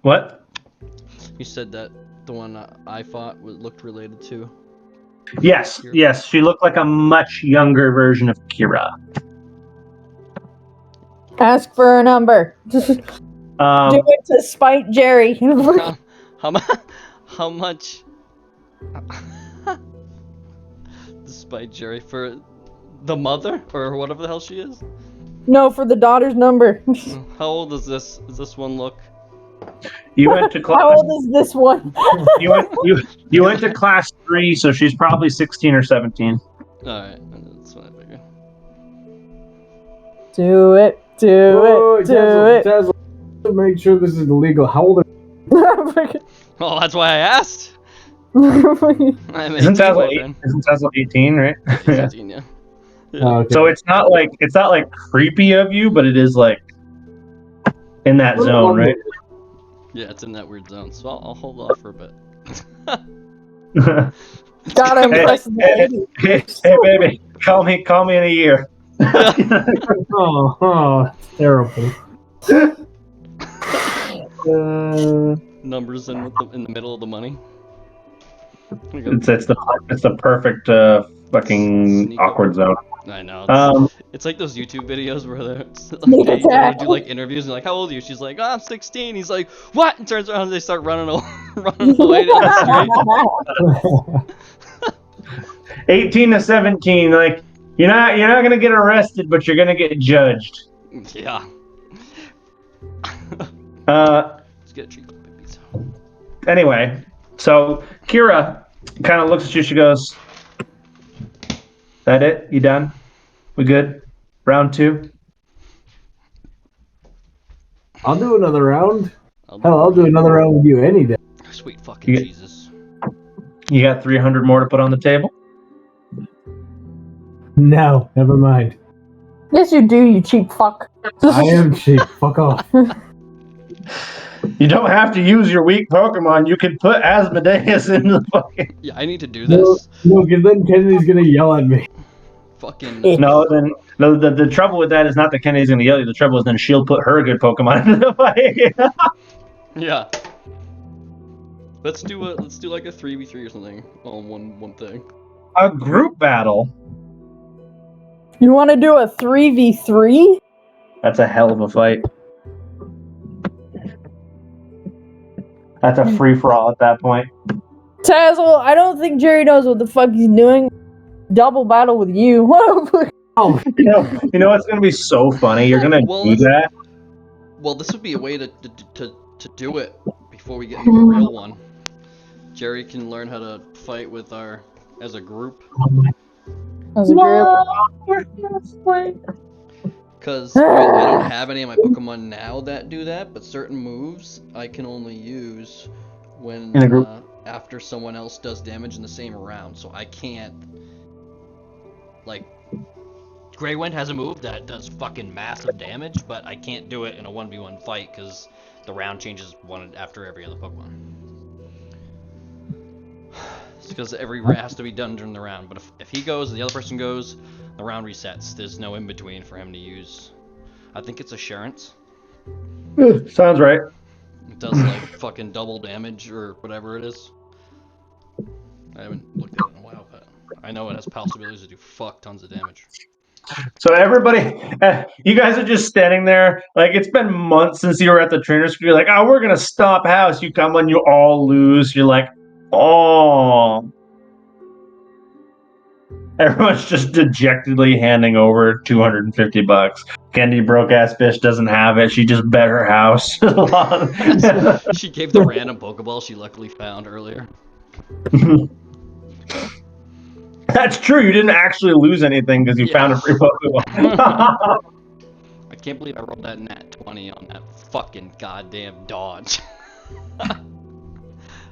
What? You said that the one I fought looked related to. Yes, yes, she looked like a much younger version of Kira. Ask for a number. Do it to spite Jerry. How much? Despite Jerry for the mother or whatever the hell she is. No, for the daughter's number. How old is this? Does this one look? You went to class. How old is this one? you went to class 3, so she's probably 16 or 17. All right, that's what I figured. Do it. Tesla, make sure this is illegal. How old are Oh, that's why I asked. Isn't Tesla 18, right? 18, yeah. Oh, okay. So it's not like creepy of you, but it is like in that zone, right? Yeah, it's in that weird zone, so I'll hold off for a bit. Gotta impress Hey, baby, call me in a year. Oh, it's terrible. Numbers in the middle of the money. It's the perfect fucking Sneak awkward zone. I know. Um, It's like those YouTube videos where Sneak they attack. do like interviews and like, how old are you? She's like, oh, I'm 16. He's like, what? And turns around and they start running away down the street. 18 to 17, like You're not gonna get arrested, but you're gonna get judged. Yeah. Let's get a treat for babies. Anyway, so Kira kind of looks at you. She goes, "That it? You done? We good? Round 2?" I'll do another round. I'll do another round with you any day. Sweet fucking Jesus. You got 300 more to put on the table? No, never mind. Yes, you do, you cheap fuck. I am cheap. Fuck off. You don't have to use your weak Pokemon. You can put Asmodeus in the fucking... Yeah, I need to do this. No, because then Kennedy's gonna yell at me. Fucking. No, then the trouble with that is not that Kennedy's going to yell at you. The trouble is then she'll put her good Pokemon into the fight. Yeah. Let's do like a 3v3 or something on one thing. A group battle? You want to do a 3v3? That's a hell of a fight. That's a free-for-all at that point. Tazzle, I don't think Jerry knows what the fuck he's doing. Double battle with you. Oh, You know what's going to be so funny? You're going to do that. Well, this would be a way to do it before we get into a real one. Jerry can learn how to fight with as a group. As a group. Because I don't have any of my Pokemon now that do that, but certain moves I can only use when In a group. After someone else does damage in the same round. So I can't, like, Greywind has a move that does fucking massive damage, but I can't do it in a 1v1 fight because the round changes one after every other Pokemon. It's because every has to be done during the round, but if he goes and the other person goes, the round resets. There's no in between for him to use. I think it's Assurance. Sounds right. It does like fucking double damage or whatever it is. I haven't looked at it in a while, but I know it has possibilities to do fuck tons of damage. So everybody, you guys are just standing there. Like, it's been months since you were at the trainer school. You're like, oh, we're going to stop house. You come and you all lose. You're like, oh. Everyone's just dejectedly handing over $250. Candy broke ass bitch doesn't have it. She just bet her house. She gave the random Pokeball she luckily found earlier. That's true. You didn't actually lose anything because you found a free Pokeball. I can't believe I rolled that nat 20 on that fucking goddamn dodge.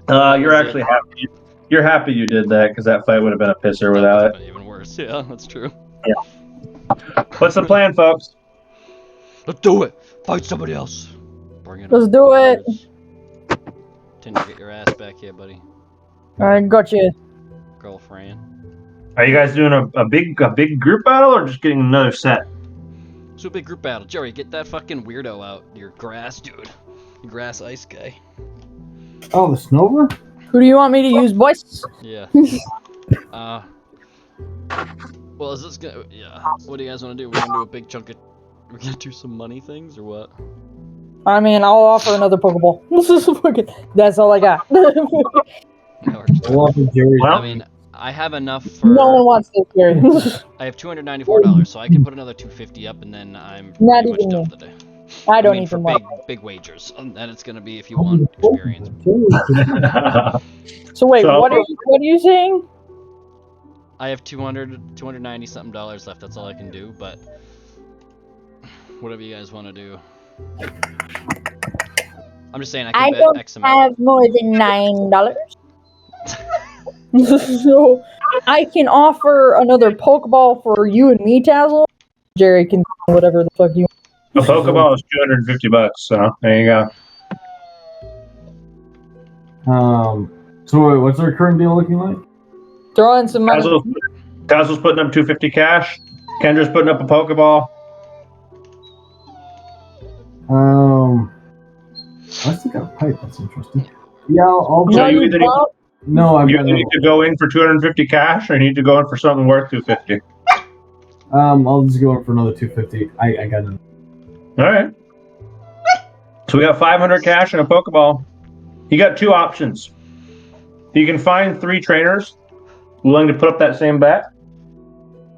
You're actually happy. You're happy you did that because that fight would have been a pisser without it. Even worse. Yeah, that's true. Yeah. What's the plan, folks? Let's do it. Fight somebody else. Bring it. Let's do it. Tinder, get your ass back here, buddy. Alright, got you. Are Girlfriend. you guys doing a big group battle or just getting another set? So a big group battle. Jerry, get that fucking weirdo out. Your grass dude. Your grass ice guy. Oh, the Snover? Who do you want me to use, boys? Yeah. Well, is this gonna... Yeah. What do you guys want to do? We're gonna do a big chunk of... We're gonna do some money things, or what? I mean, I'll offer another Pokeball. That's all I got. I mean, I have enough for... No one wants this, Gary. I have $294, so I can put another $250 up, and then I'm Not pretty even much done me. for the day. I don't mean, even for want. big wagers. And then it's gonna be if you want experience. So wait, So- what are you saying? I have $290 something left. That's all I can do, but whatever you guys want to do. I'm just saying I can bet X amount. have more than $9. So I can offer another Pokeball for you and me, Tazzle. Jerry can do whatever the fuck you want. A Pokeball is $250, so there you go. So wait, what's our current deal looking like? Throw in some money. Tazzle's putting up $250 cash. Kendra's putting up a Pokeball. I still got a pipe. That's interesting. Yeah, I'll So No, you you either don't. no, I've You got either need to go in for $250 cash, or you need to go in for something worth $250. I'll just go in for another 250. I got it. All right. So we got 500 cash and a Pokeball. You got two options. You can find 3 trainers willing to put up that same bet,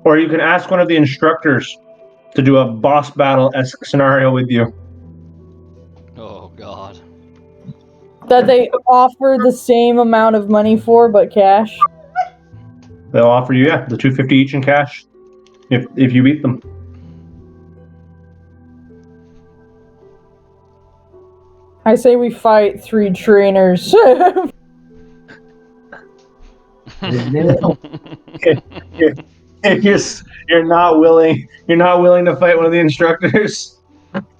Or you can ask one of the instructors to do a boss battle-esque scenario with you. Oh God. That they offer the same amount of money for, but cash. They'll offer you, the $250 each in cash if you beat them. I say we fight 3 trainers. If you're not willing to fight one of the instructors.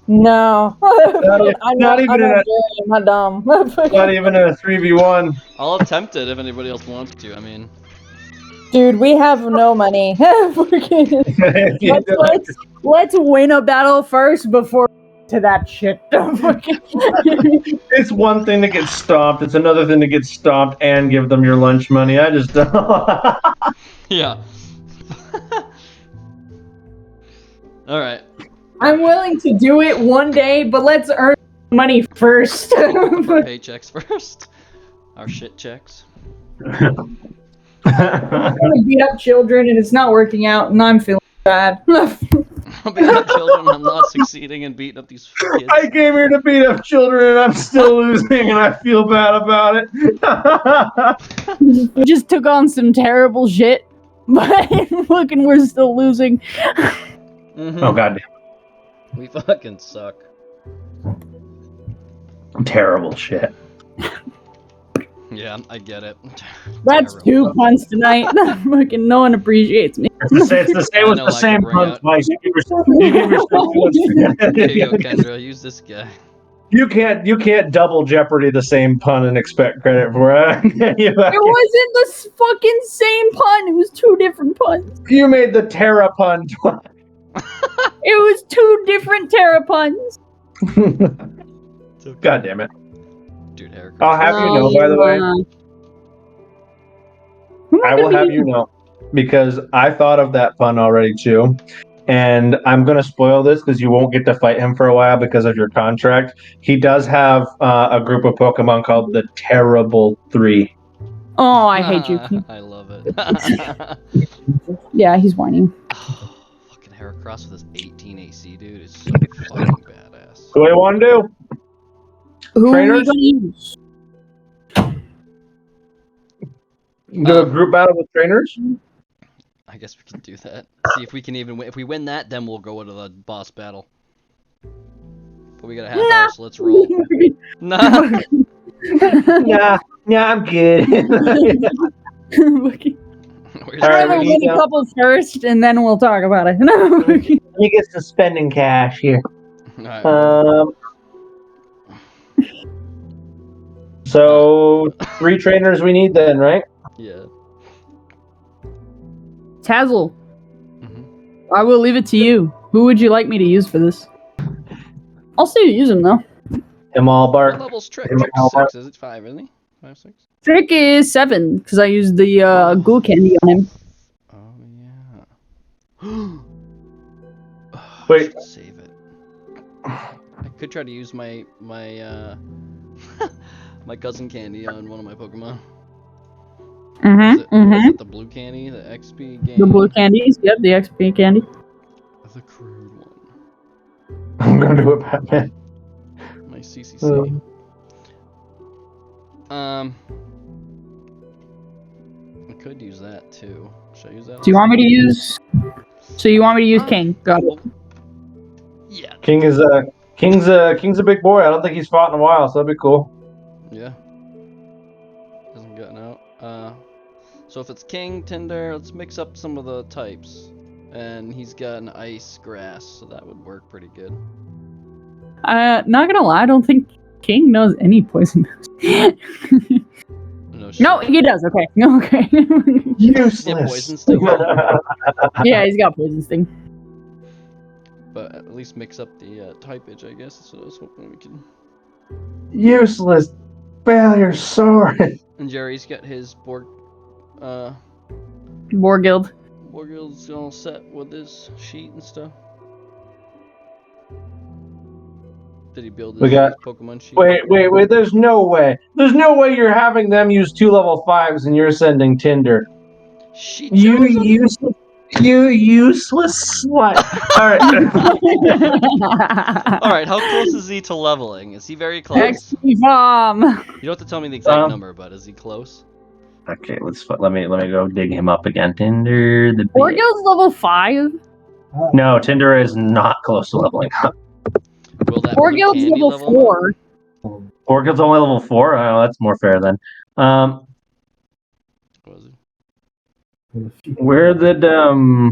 No. I'm not even in a I'm not dumb. not even in a 3v1. I'll attempt it if anybody else wants to. I mean, Dude, we have no money. let's win a battle first before to that shit. It's one thing to get stomped. It's another thing to get stomped and give them your lunch money. I just don't. yeah. All right. I'm willing to do it one day, but let's earn money first. Our paychecks first. Our shit checks. I'm gonna beat up children and it's not working out, and I'm feeling bad. I'm beating up children. I'm not succeeding in beating up these kids. I came here to beat up children and I'm still losing and I feel bad about it. We just took on some terrible shit, but look, and we're still losing. Mm-hmm. Oh goddamn! We fucking suck. Terrible shit. Yeah, I get it. That's Terrible. 2 puns tonight. Fucking no one appreciates me. It's the same with I know, the I same can bring pun out- twice. You give yourself too much Here you go, Kendra. Use this guy. You can't double jeopardy the same pun and expect credit for it. It wasn't the fucking same pun. It was 2 different puns. You made the Terra pun twice. It was 2 different Terra puns. God damn it. Dude, Eric. I'll have you know, by the way, I will have you know, because I thought of that pun already too. And I'm going to spoil this because you won't get to fight him for a while because of your contract. He does have a group of Pokemon called the Terrible 3. Oh, I hate you. I love it. Yeah, he's whining. Oh, fucking Heracross with his 18 AC, dude, is so fucking badass. What do you want to do? Who are Trainers? we gonna use? Do a group battle with trainers? I guess we can do that. See if we can even win. If we win that, then we'll go into the boss battle. But we got a half hour, so let's roll. Nah. Nah, I'm good. Where's All right, I'll we win need a couple first, and then we'll talk about it. Let me get some spending cash here. Alright. So 3 trainers we need then, right? Yeah. Tazzle, Mhm. I will leave it to you. Who would you like me to use for this? I'll see you use him though. Himal What Bark. level's Trick? Hey, Trick's Albert. 6, is it 5, isn't he? 5, 6? Trick is 7 because I used the ghoul candy on him. Oh, yeah. Oh, I Wait. should save it. I could try to use my my cousin candy on one of my Pokemon. Is it the blue candy, the XP game? The blue candies, yep, the XP candy. The crude one. I'm gonna do it, Batman. My CCC. Oh. I could use that too. Should I use that? Do you want me to use? So you want me to use King? Got it. Yeah. King's a big boy. I don't think he's fought in a while, so that'd be cool. Yeah. Hasn't gotten out. So if it's King, Tinder, let's mix up some of the types. And he's got an ice grass, so that would work pretty good. Not gonna lie, I don't think King knows any poison moves. No, shit. No, he does. Okay, okay. Useless. Yeah, poison sting. Yeah, he's got poison sting. But at least mix up the typage, I guess. That's what I was hoping we can. Useless. Failure sword. And Jerry's got his Borghild. Borghild's all set with his sheet and stuff. Did he build his We got- Pokemon sheet? Wait. There's no way. There's no way you're having them use 2 level 5s and you're sending Tinder. She You chose him. useless You useless slut. All right. Alright, how close is he to leveling? Is he very close? XP bomb. You don't have to tell me the exact Um, number, but is he close? Okay, let me go dig him up again. Tinder the Orgill's level 5. No, Tinder is not close to leveling up. Will that blue Orgill's candy level level him up? 4. Orchid's only level 4. Oh, that's more fair then. Was he? Where did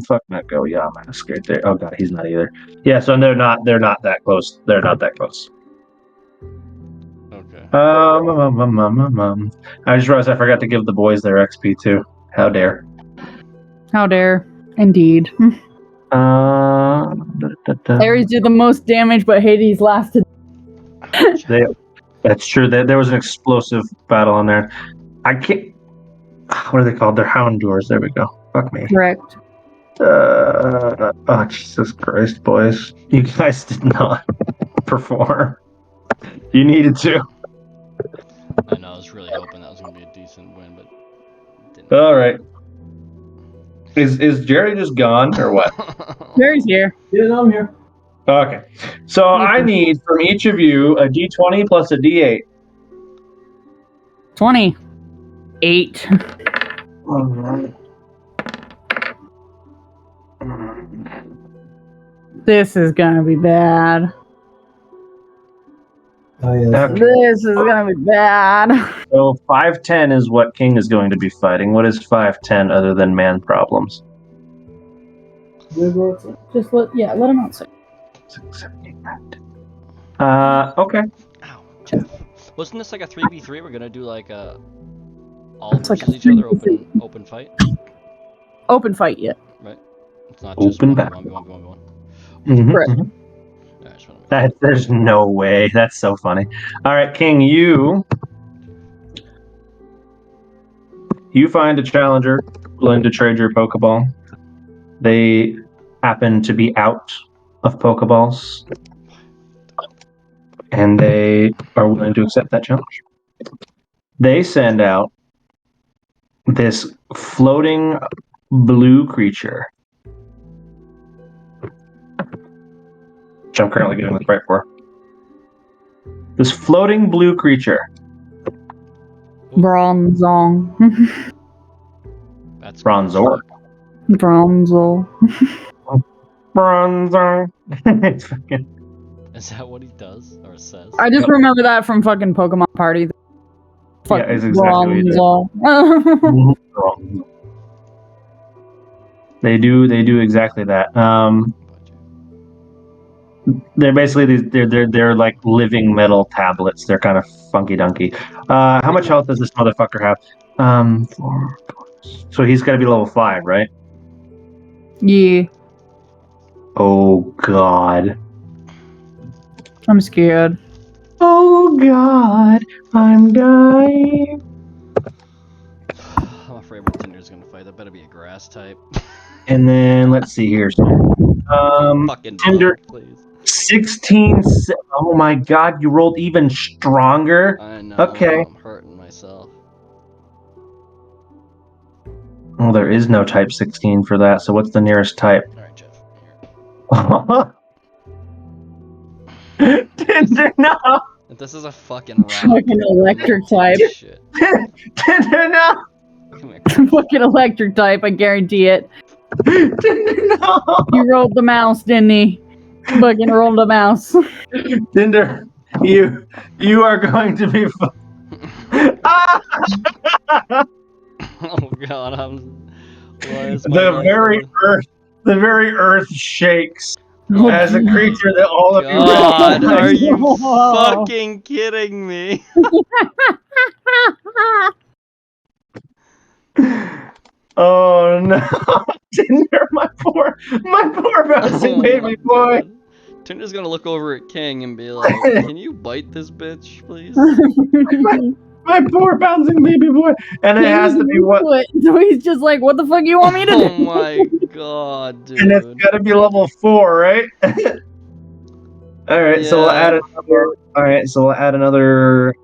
fuck not go? Yeah, I'm kind of scared there. Oh god, he's not either. Yeah, so they're not that close. They're not that close. Okay. I just realized I forgot to give the boys their XP too. How dare. How dare. Indeed. Ares did the most damage, but Hades lasted. That's true. There was an explosive battle in there. I can't. What are they called? They're hound doors. There we go. Fuck me. Correct. Oh Jesus Christ, boys! You guys did not perform. You needed to. I know, I was really hoping that was going to be a decent win, but it didn't. All right. Is Jerry just gone or what? Jerry's here. Yeah, I'm here. Okay. So I need from each of you a D20 plus a D8. 28. This is gonna be bad. Oh, yeah. Okay. This is gonna be bad. So 510 is what King is going to be fighting. What is 510 other than man problems? Just let him outside. 6, 7, 8, 9, 10. Okay. Ow, Jeff. Wasn't this like a 3v3? We're gonna do like a all It's like versus a each other 3v3. open fight, Open fight yet. right? It's not just Open 1v1. Mhm, Correct. mhm. Alright, just wanna make There's no way. That's so funny. All right, King, you find a challenger willing to trade your Pokeball. They happen to be out of Pokeballs, and they are willing to accept that challenge. They send out this floating blue creature, which I'm currently getting the right for. This floating blue creature. Bronzong. That's Bronzor. Bronzor. Bronzor. It's fucking. Is that what he does or says? I just remember that from fucking Pokemon Party. Yeah, it's exactly what he did. Bronzor. They do exactly that. They're basically they're like living metal tablets. They're kind of funky dunky. How much health does this motherfucker have? 4. So he's got to be level 5, right? Yeah, Oh god. I'm scared. Oh god, I'm dying. I'm afraid what Tinder's gonna fight. That better be a grass type. And then let's see here. Fucking Tinder. bug, please. 16. Oh my god, you rolled even stronger. I know. Okay. I'm hurting myself. Well, there is no type 16 for that. So what's the nearest type? All right, Jeff. Here. Tinder, no. If this is a fucking rock. Fucking electric type. Shit. Tinder, no. Come here. Fucking electric type, I guarantee it. Tinder, no. You rolled the mouse, didn't he? Fucking rolled the mouse. Tinder, you are going to be. Oh god, The very earth shakes as a creature that all of you. God, are you Whoa. fucking kidding me? Oh no, Tinder, my poor bouncing baby boy. God. Tinder's gonna look over at King and be like, "Can you bite this bitch, please?" My poor bouncing baby boy. And it has to be what? So he's just like, what the fuck you want me to do? Oh my god, dude. And it's got to be level 4, right? All right, so we'll add another. All right, so we'll add another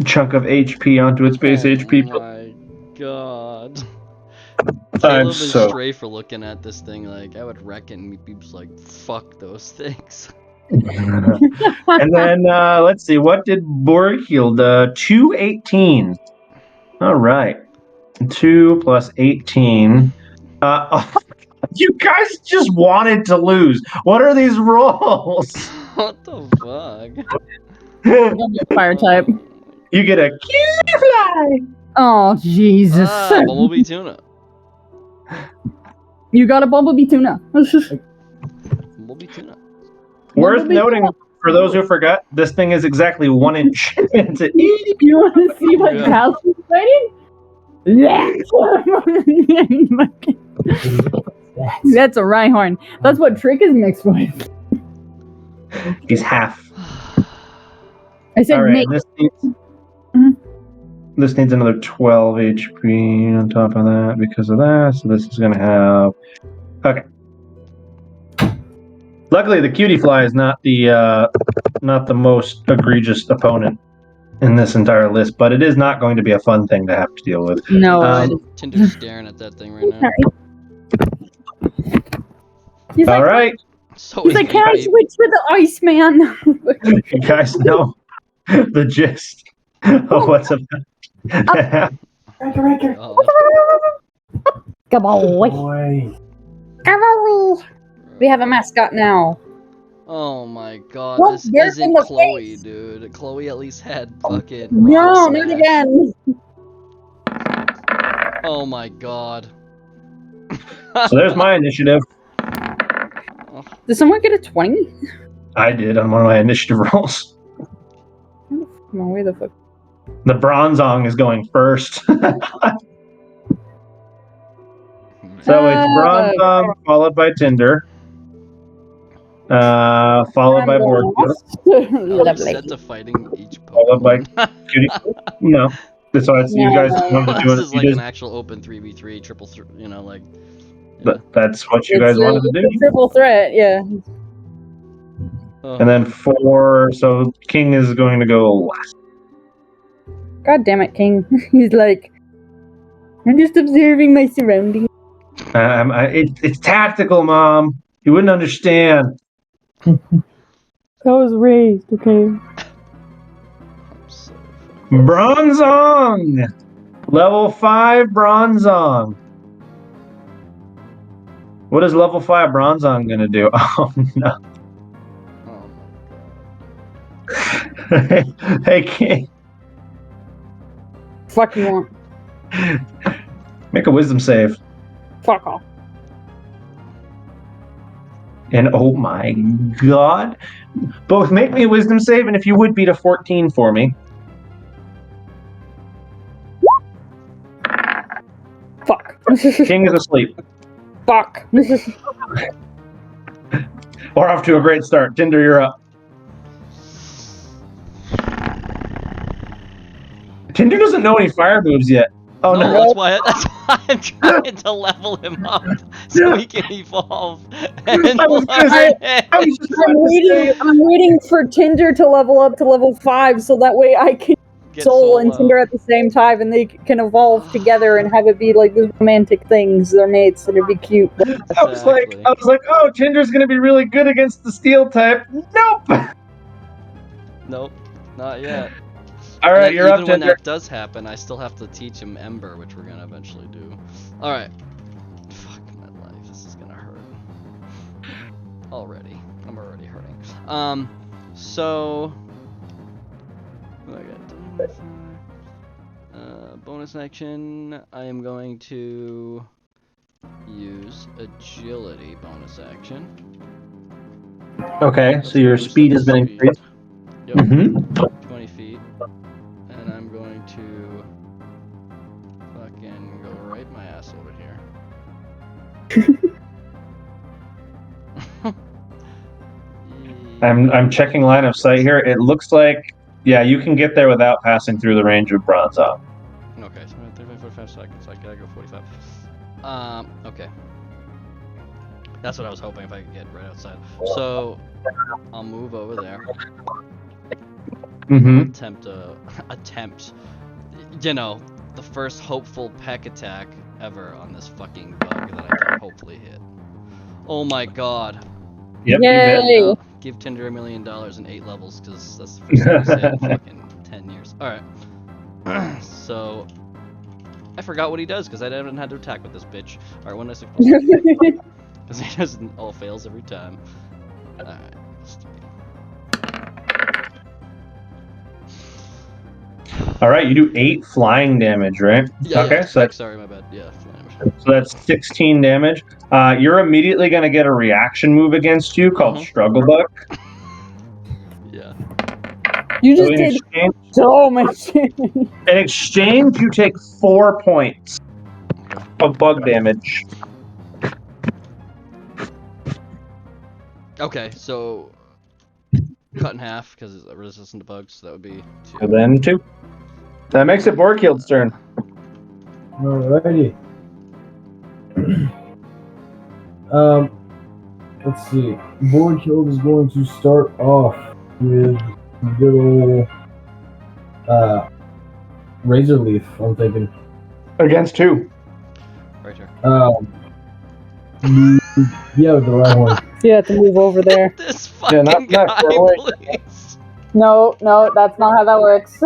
chunk of HP onto its base HP. Oh my god. Caleb is stray for looking at this thing like I would wreck it, and Meep's like, fuck those things. And then let's see, what did Borg heal? 2 18s. All right, 2 plus 18. You guys just wanted to lose. What are these rolls? What the fuck? Fire type. You get a cutie fly. Oh Jesus! Bumblebee tuna. You got a bumblebee tuna. Bumblebee tuna. Worth Bumblebee noting tuna. for those who forgot, this thing is exactly 1 inch. You want to see what Yeah. Cal's fighting? That's a Rhyhorn. That's what Trick is mixed with. He's half. I said All right, mix. this needs, Mhm. this needs another 12 HP on top of that because of that. So this is going to have. Okay. Luckily, the cutie fly is not the most egregious opponent in this entire list, but it is not going to be a fun thing to have to deal with. No, Tinder's staring at that thing right now. he's All like, right, So he's like, can I switch with the Iceman? you guys know the gist of what's about to happen. Come on, Boy. come on. We have a mascot now. Oh my god, What? this They're in isn't the Chloe, face. dude. Chloe at least had fucking. No, Rock not Smash. again. Oh my god. So there's my initiative. Did someone get a 20? I did on one of my initiative rolls. Come on, where the fuck? The Bronzong is going first. So it's Bronzong followed by Tinder, followed by Borg, Are we Lovely. set to fighting each followed by Pokemon? Cutie. No, that's why it's, you No. guys wanted to do This it. is like an actual open 3v3, triple, you know, like. Yeah. That's what you guys wanted to do. It's a triple threat, yeah. Oh. And then so King is going to go last. God damn it, King. He's like, I'm just observing my surroundings. It's tactical, Mom. You wouldn't understand. I was raised, okay? I'm so fucking- Bronzong! Level 5 Bronzong. What is level 5 Bronzong going to do? Oh, no. Oh my god. Hey, King. Fuck you want. Make a wisdom save. Fuck off. And oh my god. Both make me a wisdom save, and if you would beat a 14 for me. Fuck. King is asleep. Fuck. We're off to a great start. Tinder, you're up. Tinder doesn't know any fire moves yet. Oh no. That's why I'm trying to level him up so he can evolve and I was gonna say- I was just about to say- I'm waiting for Tinder to level up to level 5 so that way I can get Soul and Soul Tinder at the same time and they can evolve together and have it be like these romantic things. They're mates and it'd be cute. I was like, oh, Tinder's gonna be really good against the steel type. Nope. Nope, not yet. All And right, then you're up, even when Tinder. that does happen, I still have to teach him Ember, which we're gonna eventually do. All right. Fuck my life. This is gonna hurt. Already, I'm already hurting. So. What do I got? Bonus action. I am going to use agility bonus action. Okay, so your speed has been increased. Yep. Mm-hmm. 20 feet. And I'm going to fucking go right my ass over here. I'm checking line of sight here. It looks like, yeah, you can get there without passing through the range of Bronzong. Okay, so 35, 45 seconds. I gotta go 45. Okay. That's what I was hoping if I could get right outside. So I'll move over there. Mm-hmm. Attempt, you know, the first hopeful peck attack ever on this fucking bug that I can hopefully hit. Oh my god. Yep, Yay. you bet. Give Tinder $1 million in 8 levels, because that's the first time I said in fucking 10 years. Alright. So, I forgot what he does, because I haven't had to attack with this bitch. Alright, 1d6+2. Because he doesn't all fails every time. Alright. All right, you do 8 flying damage, right? Yeah, okay, yeah, so that's, sorry, my bad. Yeah, flying. so that's 16 damage. You're immediately going to get a reaction move against you called Struggle Buck. Yeah. You So just in did exchange, so much. in exchange, you take 4 points of bug damage. Okay, so cut in half because it's resistant to bugs. So that would be 2. And then 2. That makes it Borkield's turn. Alrighty. Let's see. Borkild is going to start off with good old Razor Leaf, I'm thinking. Against 2. Right here. Yeah, with the right one. You have to move over there. This fucking not guy, far away. please. No, that's not how that works.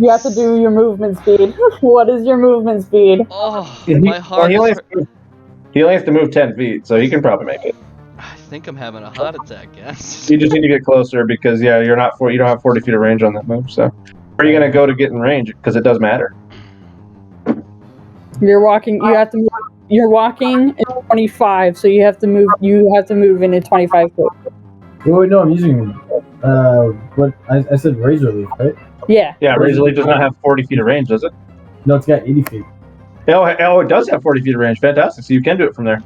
You have to do your movement speed. What is your movement speed? Oh, my heart he, only is has to, he only has to move 10 feet, so he can probably make it. I think I'm having a heart attack, guys. You just need to get closer because, yeah, you don't have 40 feet of range on that move, so. Where are you going to go to get in range? Because it does matter. You're walking. You have to move. You're walking in 25, so you have to move. You have to move in a 25 foot. Wait, no, I'm using what I said Razor Leaf, right? Yeah. Yeah, Razor Leaf does not have 40 feet of range, does it? No, it's got 80 feet. Oh, it does have 40 feet of range. Fantastic. So you can do it from there.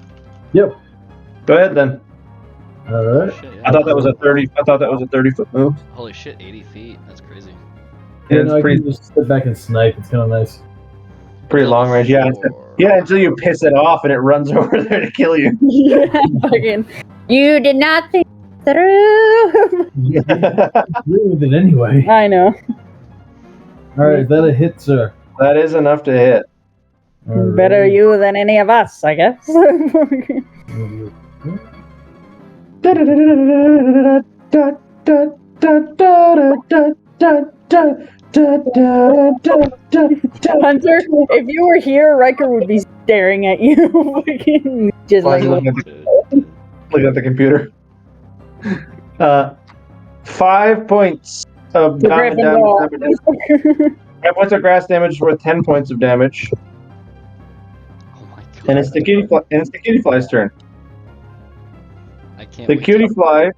Yep. Go ahead then. Alright. Shit, yeah. I thought that was a 30-foot move. Holy shit, 80 feet. That's crazy. Yeah, I it's pretty can just sit back and snipe. It's kind of nice. long range. Yeah. Four. Yeah, until you piss it off and it runs over there to kill you. Yeah. Fucking. You did not think through. Agree with it anyway. I know. Alright, is that a hit, sir? That is enough to hit. Alright. Better you than any of us, I guess. Hunter, if you were here, Riker would be staring at you. Just Why like, is he looking at the computer? 5 points of the Griffin damage. ball. 5 points of grass damage worth 10 points of damage. Oh my god. And it's the cutie fly's turn. I can't The wait cutie fly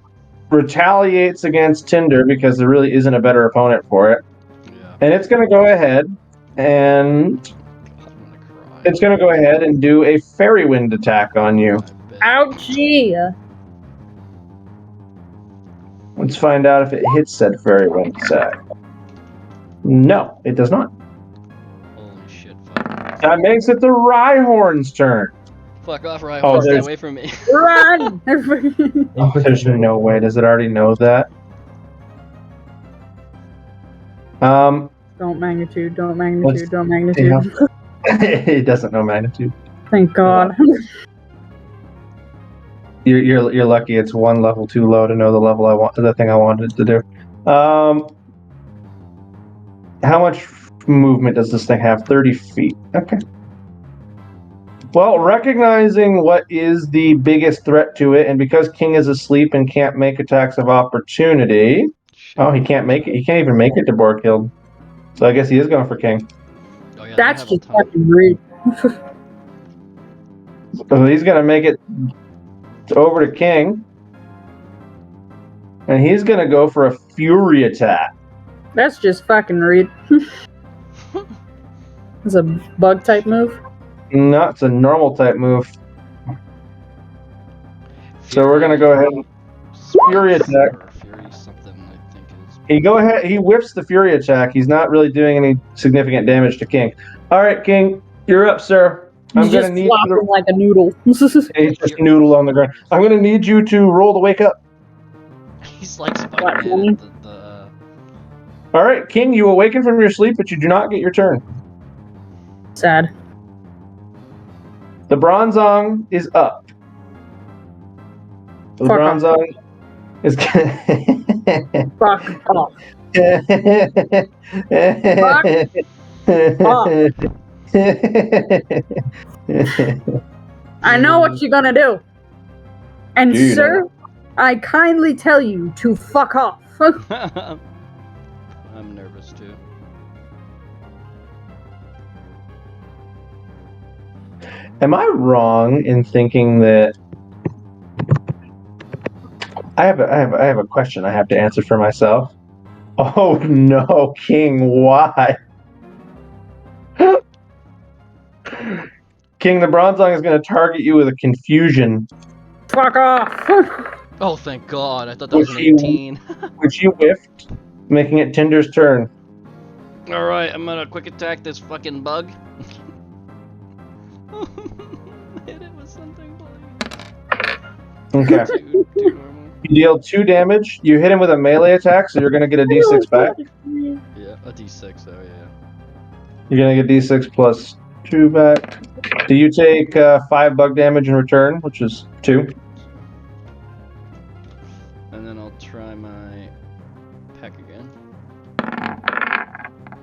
retaliates against Tinder because there really isn't a better opponent for it. Yeah. And it's going to go ahead and God, I'm gonna cry. it's going to go ahead and do a fairy wind attack on you. I bet. Ouchie! Let's find out if it hits said fairy wind attack. No, it does not. Holy shit, fuck. That makes it the Rhyhorn's turn. Fuck off, Ryan. Oh, Stay there's- away from me. Run! There's no way. Does it already know that? Don't magnitude, don't magnitude, don't magnitude. It doesn't know magnitude. Thank God. You're lucky. It's one level too low to know the thing I wanted to do. How much movement does this thing have? 30 feet. Okay. Well, recognizing what is the biggest threat to it, and because King is asleep and can't make attacks of opportunity. Oh, he can't make it. He can't even make it to Borkild. So I guess he is going for King. Oh, yeah, That's they have just a ton. fucking rude. So he's going to make it over to King. And he's going to go for a Fury attack. That's just fucking rude. It's a bug type move. No, it's a normal type move. So we're going to go ahead and Fury attack. Or Fury something, I think is. He whiffs the Fury attack. He's not really doing any significant damage to King. All right, King, you're up, sir. I'm He's going just to need flopping you like a noodle. to... He's just noodle on the ground. I'm going to need you to roll to wake up. He's like What, Spider-Man. Tony? All right, King, you awaken from your sleep, but you do not get your turn. Sad. The Bronzong is up. The Fuck Bronzong is. Fuck off. I know what you're gonna do. And Do you sir, I kindly tell you to fuck off. I'm nervous too. Am I wrong in thinking that I have a question I have to answer for myself? Oh no, King, why? King, the Bronzong is going to target you with a confusion, Fuck off. Oh, thank God! I thought that was an 18. which you whiffed, making it Tinder's turn. All right, I'm gonna quick attack this fucking bug. Hit it with something, Okay. Too normal. You deal 2 damage. You hit him with a melee attack, so you're going to get a d6 back. Yeah, a d6. Oh yeah. You're going to get d6 plus 2 back. Do you take 5 bug damage in return, which is 2? And then I'll try my peck again.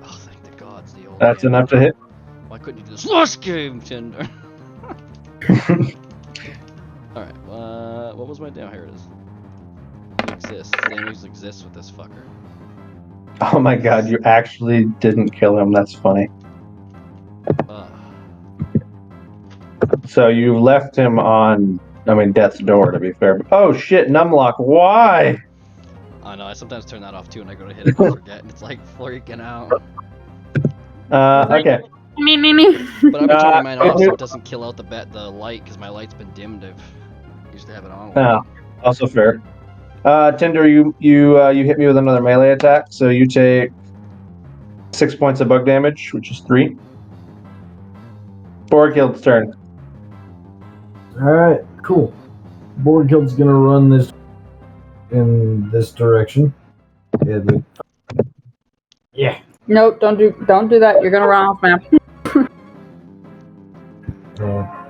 Oh, thank the gods, the old. That's man. enough to hit. Why couldn't you do this last game, Tinder? All right. What was my down? Here it is. It exists. Damage exists with this fucker. Oh my god, you actually didn't kill him. That's funny. So you left him on, death's door, to be fair. Oh shit, Numlock, why? I know. I sometimes turn that off too, and I go to hit it and forget, and it's like freaking out. Okay. But I've been turning mine off so it doesn't kill out the light, because my light's been dimmed. I used to have it on. Oh, also fair. Tinder, you hit me with another melee attack, so you take 6 points of bug damage, which is 3. Borgild's turn. Alright, cool. Borgild's gonna run this in this direction. Yeah. Nope, don't do that. You're gonna run off map.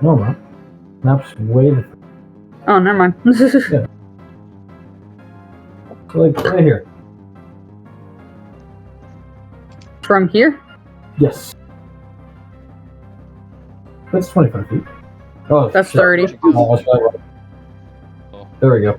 No, man. Map's way the Oh, never mind. like right here. From here? Yes. That's 25 feet. Oh, That's shit. 30. Oh, that's right. Oh, There we go.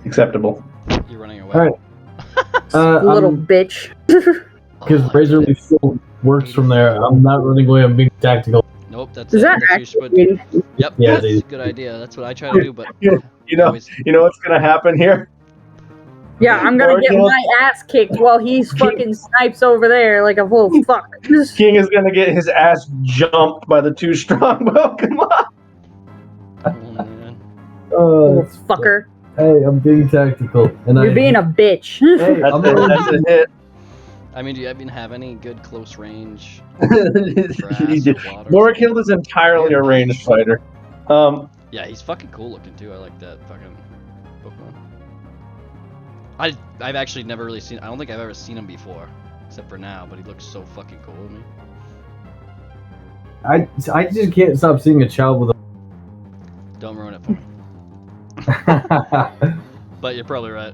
Acceptable. you're running away. All right. Little bitch. Because Razor Leaf still works from there. I'm not running away. I'm being tactical. Nope, that's Is that that's what actually? Yep, Yeah, that's they- a good idea. That's what I try to do, but You know what's gonna happen here? Yeah, I'm gonna get my ass kicked while he's fucking snipes over there like a little fuck. King is gonna get his ass jumped by the 2 strongbow. Come on. oh, man. Little fucker. Hey, I'm being tactical. And You're being a bitch. Hey, I'm That's a hit. I mean, do you even have any good close range He did. grass or water? Borghild is entirely a ranged fighter. Yeah, he's fucking cool looking too. I like that fucking Pokemon. I've actually never really seen. I don't think I've ever seen him before, except for now. But he looks so fucking cool to me. I just can't stop seeing a child with a. Don't ruin it for me. But you're probably right.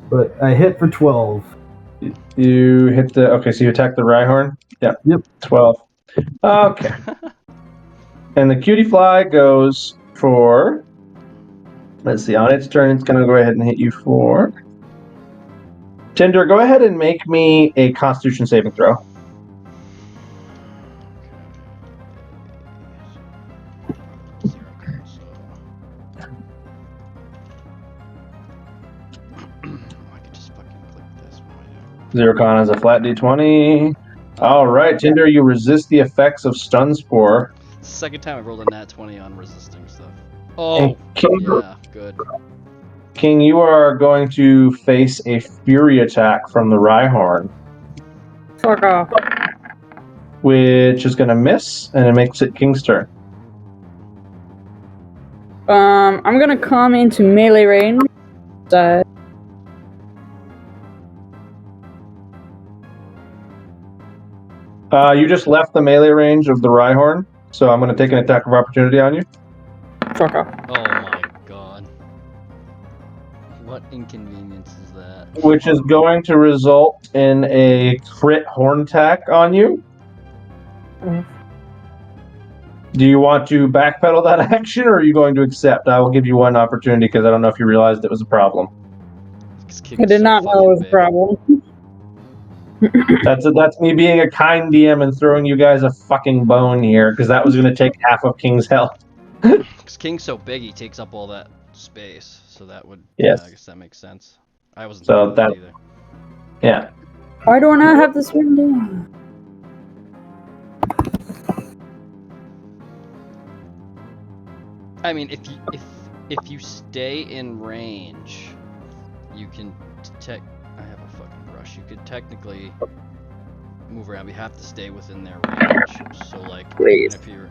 But I hit for 12. You hit the. Okay, so you attack the Rhyhorn? Yeah. Yep. 12. Okay. And the Cutie Fly goes for. Let's see, on its turn, it's going to go ahead and hit you for. Tinder, go ahead and make me a Constitution saving throw. Zero Con is a flat d20. All right, Tinder, you resist the effects of Stun Spore. Second time I've rolled a nat 20 on resisting stuff. Oh, King, yeah, good. King, you are going to face a Fury attack from the Rhyhorn, Fuck off. which is going to miss, and it makes it King's turn. I'm gonna come into melee range. You just left the melee range of the Rhyhorn, so I'm going to take an attack of opportunity on you. Fuck off. Oh my god. What inconvenience is that? Which is going to result in a crit horn attack on you. Do you want to backpedal that action, or are you going to accept? I will give you one opportunity because I don't know if you realized it was a problem. I did not know it was a problem. That's me being a kind DM and throwing you guys a fucking bone here, because that was going to take half of King's health. Because King's so big, he takes up all that space, so that would. Yes. Yeah, I guess that makes sense. I wasn't So thinking that either. Yeah. Why do I not have this written down? I mean, if you stay in range, you can detect. I have a fucking brush. You could technically move around. We have to stay within their range. So like, Please. if you're.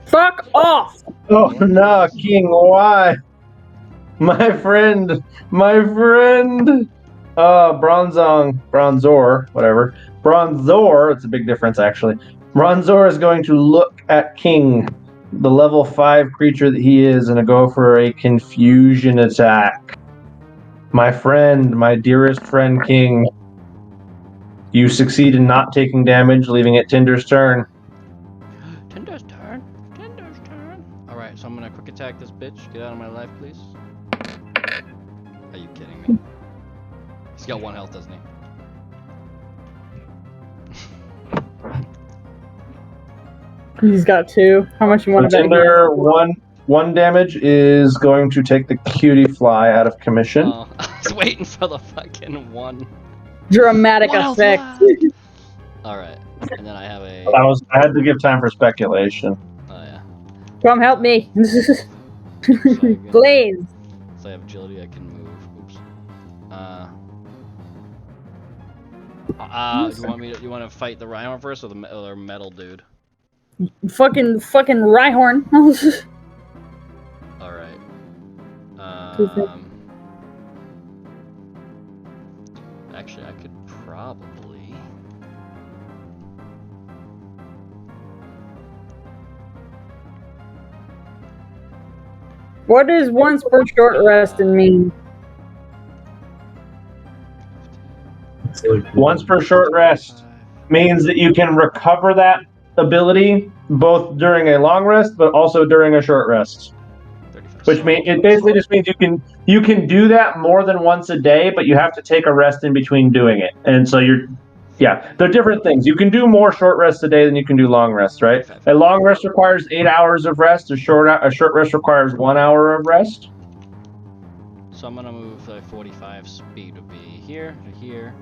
Fuck off! Oh no, King, why? My friend! Bronzor, whatever. Bronzor, it's a big difference actually. Bronzor is going to look at King, the level 5 creature that he is, and go for a confusion attack. My friend, my dearest friend King, you succeed in not taking damage, leaving it Tinder's turn. Tinder's turn. Alright, so I'm gonna quick attack this bitch. Get out of my life, please. Are you kidding me? He's got 1 health, doesn't he? He's got 2. How much you want to bet? Tinder, one damage is going to take the cutie fly out of commission. Oh, I was waiting for the fucking 1. Dramatic Wild effect. Alright, and then I have a. I had to give time for speculation. Oh yeah. Come help me. Blaze. So I have agility, I can move. Oops. You want to fight the Rhyhorn first, or the metal dude? Fucking Rhyhorn. All right. Actually, I could probably. What does once per short rest mean? Once per short rest means that you can recover that ability both during a long rest, but also during a short rest. Which means it basically just means you can do that more than once a day, but you have to take a rest in between doing it. And so they're different things. You can do more short rests a day than you can do long rests, right? A long rest requires 8 hours of rest. A short rest requires 1 hour of rest. So I'm gonna move 45 speed would be here to here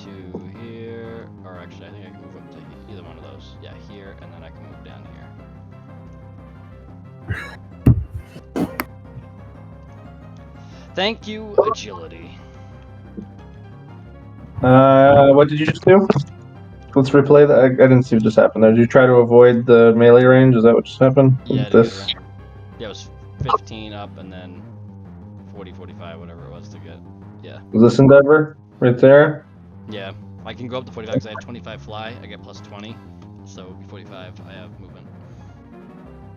to here, or actually I think I can move up to either one of those. Yeah, here, and then I can move down here. Thank you, agility. What did you just do? Let's replay that. I didn't see what just happened there. Did you try to avoid the melee range? Is that what just happened? Yeah, This. Yeah, it was 15 up and then 40, 45, whatever it was to get. Yeah. This endeavor right there. Yeah, I can go up to 45 because I have 25 fly. I get plus 20, so 45. I have movement.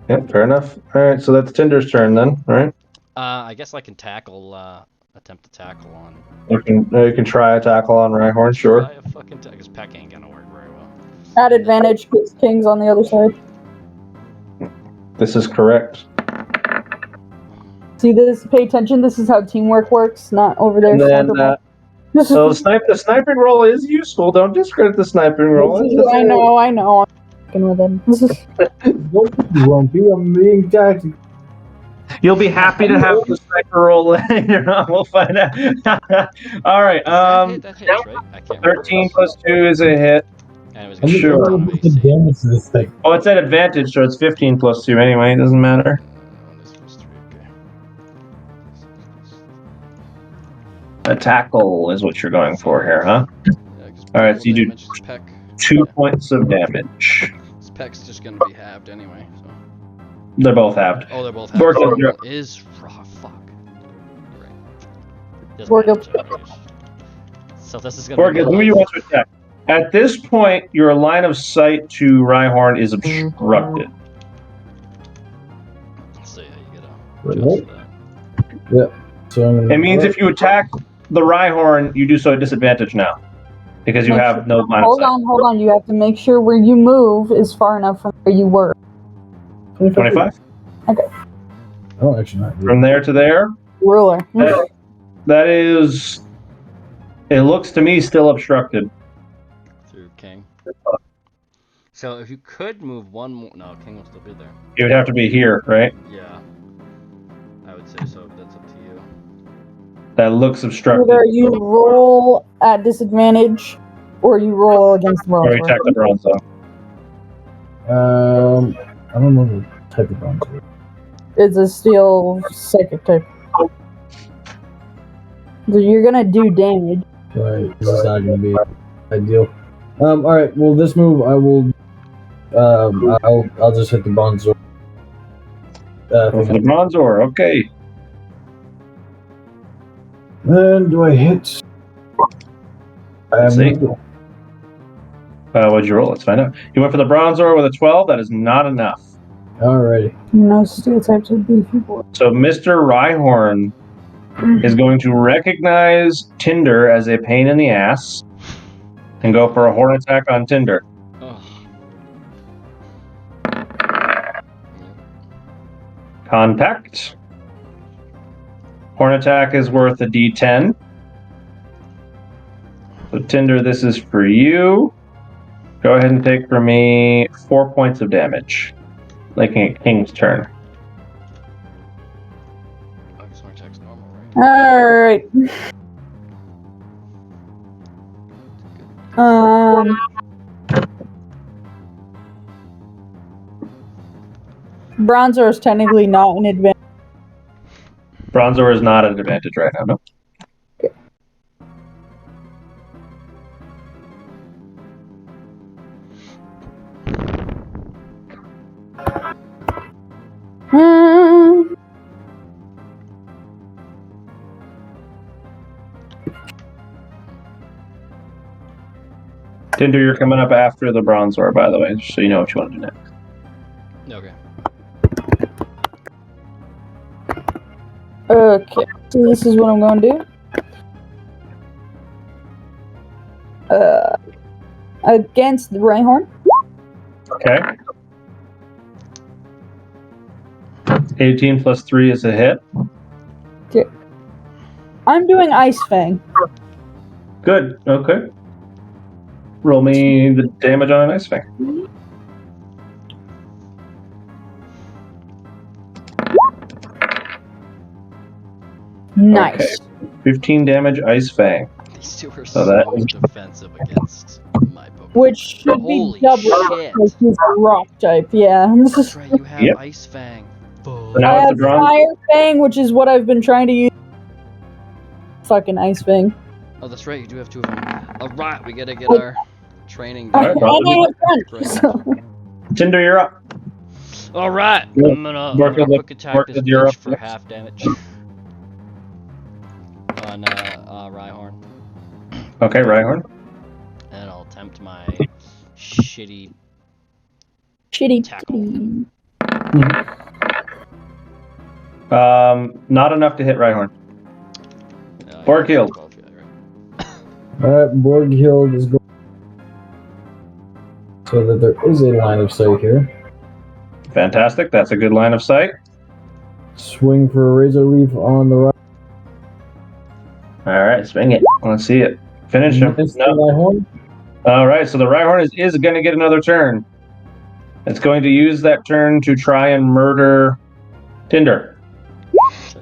Yeah, fair enough. All right, so that's Tinder's turn then, all right? I guess I can tackle. Attempt to tackle on. You can try a tackle on Rhyhorn, sure. Try a fucking because Peck ain't gonna work very well. At advantage, because King's on the other side. This is correct. See this? Pay attention. This is how teamwork works, not over there. And then, so the sniping roll is useful. Don't discredit the sniping roll. I know. I'm fucking with him. You won't be. I'm being tactical. You'll be happy to have the sniper roll later on. We'll find out. All right. That hits, right? I can't 13 plus 2 is a hit. And it was Sure. What's the damage to this thing? Oh, it's at advantage, so it's 15 plus 2 anyway. It doesn't matter. A tackle is what you're going for here, huh? All right, so you do 2 points of damage. This Peck's just gonna be halved anyway. So. They're both halved. Oh, they're both Borg, halved. you're up. Is fuck. You're right. Doesn't Borg, matter. So this is gonna Borg, be who you want to attack? At this point, your line of sight to Rhyhorn is obstructed. So yeah, you gotta Right. adjust that. Yep. So I'm gonna It means if you attack the Rhyhorn, you do so at disadvantage now. Because you have no line of Hold sight. on. You have to make sure where you move is far enough from where you were. 25? I don't actually know. From there to there? Ruler. That is... It looks to me still obstructed. Through King. So if you could move one more, no, King will still be there. You would have to be here, right? Yeah, I would say so. That's up to you. That looks obstructed. Either you roll at disadvantage, or you roll against the Or you roll. attack the bronze, though. I don't know the type of bronze. It's a steel psychic type. So you're gonna do damage. Right. This is not going to be ideal. All right. Well, this move I will. I'll just hit the bronze. Go for the bronze ore, okay. And do I hit? Let's see. What'd you roll? Let's find out. You went for the bronze ore with a 12. That is not enough. Alrighty. No steel types would be people. So Mr. Rhyhorn is going to recognize Tinder as a pain in the ass and go for a horn attack on Tinder. Oh. Contact. Horn attack is worth a d10. So Tinder, this is for you. Go ahead and take from me 4 points of damage. Making it King's turn. I guess my attack's normal, right? Alright. Bronzer is technically not an advantage. Bronze ore is not an advantage right now, no? Tinder, you're coming up after the bronze ore, by the way, so you know what you want to do next. Okay. Okay, so this is what I'm going to do. Against the Rhyhorn. Okay. 18 plus 3 is a hit. Okay. I'm doing Ice Fang. Good, okay. Roll me the damage on an ice fang. Nice. Okay. 15 damage ice fang. These two are So so that is- defensive against my Pokemon. Which should Holy be double shit. because he's a rock type, yeah. That's right, you have Yep. Ice Fang. So I now it's the have bronze. Fire Fang, which is what I've been trying to use. Fucking Ice Fang. Oh, that's right, you do have two of them. Alright, we gotta get our training All right, done. And I have Crunch, so- Tinder, you're up. Alright, Yeah. I'm gonna Work quick attack work this with your bitch up for next. half damage. On Rhyhorn. Okay, Rhyhorn. And I'll attempt my shitty Shitty. tackle. Not enough to hit Rhyhorn. Borg yeah, healed. 12, yeah, right. Alright, Borg healed is going. So that there is a line of sight here. Fantastic, that's a good line of sight. Swing for a Razor Leaf on the right. Alright, swing it. Let's see it. Finish him. Miss the No. Rhyhorn. Alright, so the Rhyhorn is going to get another turn. It's going to use that turn to try and murder Tinder, As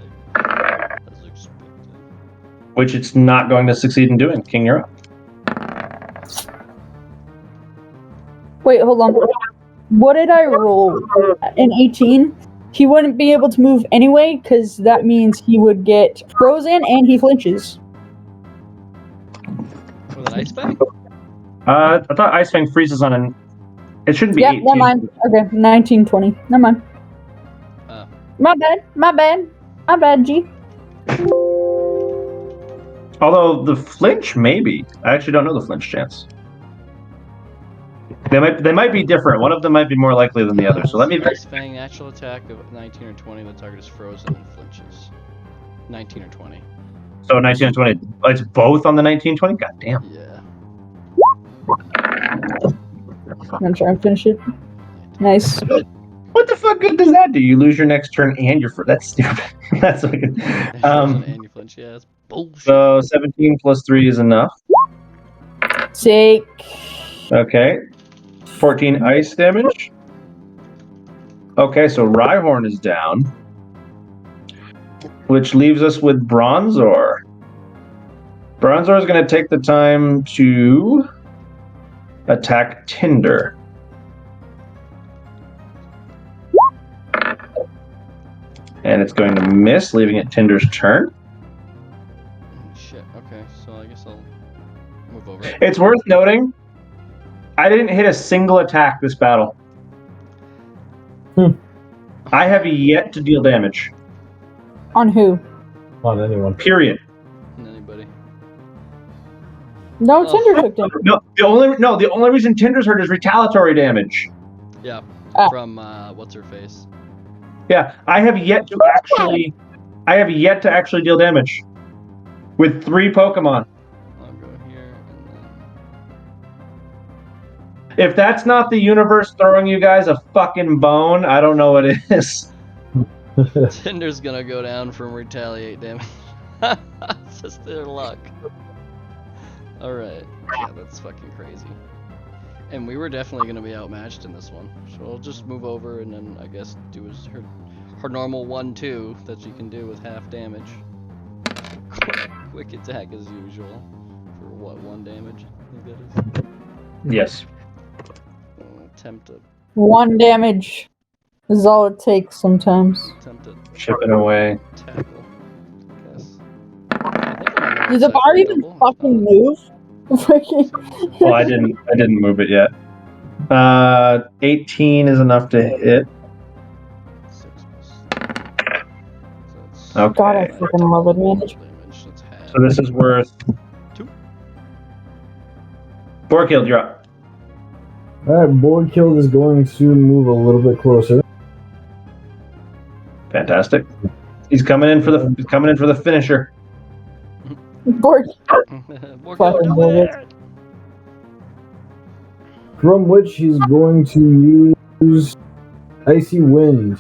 expected. which it's not going to succeed in doing. King, you're up. Wait, hold on. What did I roll? An 18? He wouldn't be able to move anyway, because that means he would get frozen and he flinches. With an Ice Fang? I thought Ice Fang freezes on an... It shouldn't be Yep, 18. never mind. Okay, 19, 20. Never mind. My bad, G. Although the flinch, maybe. I actually don't know the flinch chance. They might be different. One of them might be more likely than the other. So let me. Ice Fang natural attack of 19 or 20. The target is frozen and flinches. 19 or 20. So 19 and 20. It's both on the 19, 20? God damn. Yeah. I'm gonna try and finish it. Nice. What the fuck good does that do? You lose your next turn and your first. That's stupid. That's fucking. And you flinch. Yeah, it's bullshit. So 17 plus 3 is enough. Take. Okay. 14 ice damage. Okay, so Rhyhorn is down. Which leaves us with Bronzor. Bronzor is going to take the time to attack Tinder. And it's going to miss, leaving it Tinder's turn. Shit, okay, so I guess I'll move over. It's worth noting, I didn't hit a single attack this battle. I have yet to deal damage. On who? On anyone. Period. Anybody? No, Oh. Tinder took damage. The only reason Tinder's hurt is retaliatory damage. Yeah, Ah. from, what's her face? Yeah, I have yet to actually deal damage with 3 Pokemon. I'll go here, and then... If that's not the universe throwing you guys a fucking bone, I don't know what it is. Tinder's gonna go down from retaliate damage. It's just their luck. Alright. Yeah, that's fucking crazy. And we were definitely gonna be outmatched in this one. So I'll just move over and then I guess do her normal 1-2 that she can do with half damage. Quick attack as usual. For what, 1 damage? I think that is. Yes. Attempt to 1 damage is all it takes sometimes. Chipping away. Tackle. Guess. I think I'm on Does the bar even available. fucking move? Well, I didn't move it yet. 18 is enough to hit. 6 plus. Okay. God, I freaking love advantage. So this is worth 2. Borkild, you're up. Alright, Borkild is going to move a little bit closer. Fantastic. He's coming in for the finisher. Bork. Fucking bullet. From which he's going to use Icy Wind,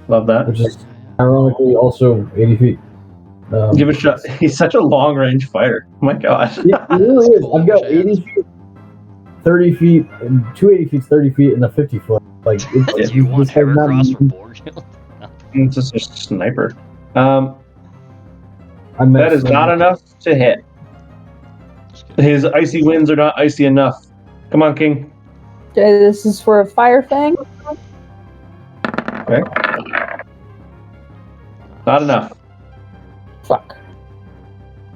Love that. which is ironically also 80 feet. Give it a shot. He's such a long range fighter. Oh my gosh. Yeah, it really is. Cool I've got chance. 80 feet, 30 feet, and 280 feet, 30 feet, and a 50 foot. Like, it's You want just has not- Heracross for Borghild? It's just a sniper. I That messed is up. not enough to hit. Just kidding. His icy winds are not icy enough. Come on, King. Okay, this is for a Fire Fang. Okay. Not enough. Fuck.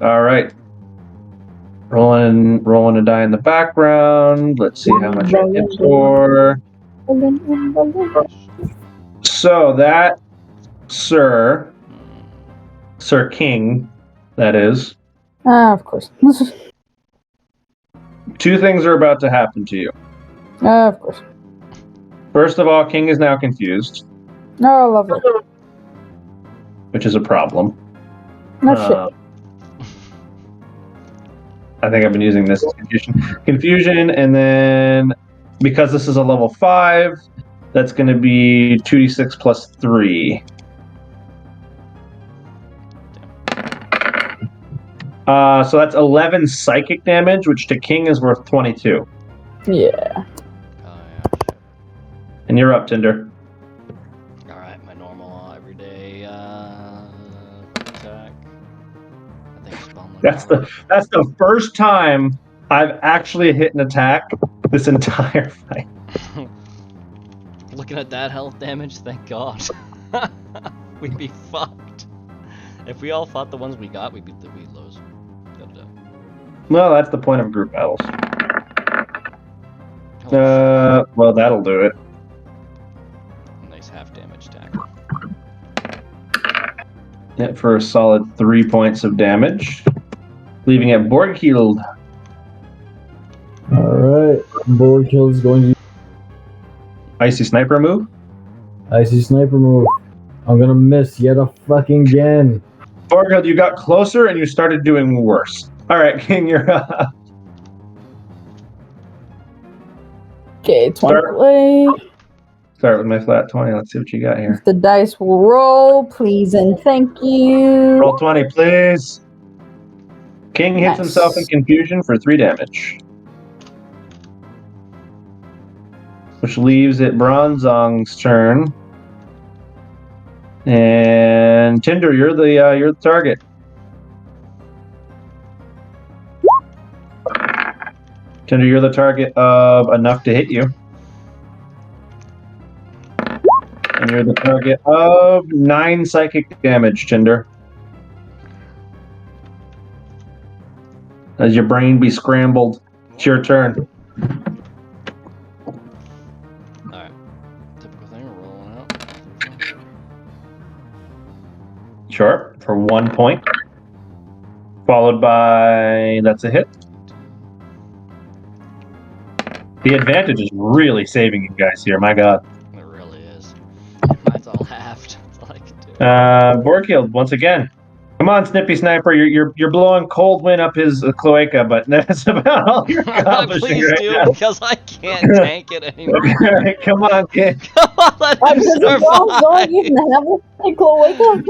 All right. Rolling a die in the background. Let's see how much I hit for. So that, Sir King, that is. Of course. 2 things are about to happen to you. Of course. First of all, King is now confused, Oh, lovely. which is a problem. No shit. I think I've been using this as confusion, and then because this is a level 5, that's going to be 2d6 plus 3. So that's 11 psychic damage, which to King is worth 22. Yeah. Oh, yeah. And you're up, Tinder. Alright, my normal everyday attack. I think spell my That's the first time I've actually hit an attack this entire fight. Looking at that health damage, thank God. We'd be fucked. If we all fought the ones we got, we'd lose. Well, that's the point of group battles. Holy Well, that'll do it. shit. Nice half damage tackle. Hit for a solid 3 points of damage, leaving it Borghild. Alright. Borghild is going to Icy sniper move. icy sniper move. I'm gonna miss yet a fucking again. Borghild, you got closer and you started doing worse. All right, King, you're up. Okay, 20 play. Start with my flat 20. Let's see what you got here. The dice will roll, please and thank you. Roll 20, please. King hits Nice. himself in confusion for 3 damage. Which leaves it Bronzong's turn. And Tinder, you're the target. Tinder, you're the target of enough to hit you. And you're the target of 9 psychic damage, Tinder. As your brain be scrambled. It's your turn. Alright. Typical thing, rolling out. Sure, for 1 point. Followed by... that's a hit. The advantage is really saving you guys here, my god. It really is. Mine's all halved. That's all I can do. Borghild, once again. Come on, Snippy Sniper, you're blowing cold wind up his cloaca, but that's about all you're accomplishing Please right do, now. because I can't tank it anymore. Okay, come on, kid. Come on, let him Does the survive. even have a cloaca?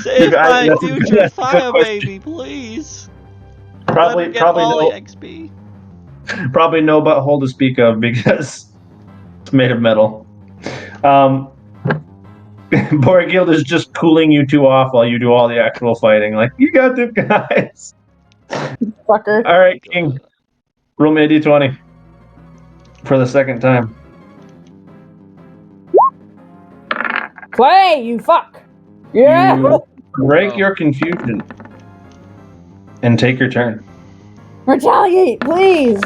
Save my That's a future good fire question. baby, please. Probably Let him get all no, the XP. probably no butthole to speak of because it's made of metal. Borghild is just cooling you two off while you do all the actual fighting. Like, you got this, guys. Fucker. All right, King. Roll me a d20 for the second time. Play, you fuck. Yeah. You break your confusion and take your turn. Retaliate, please.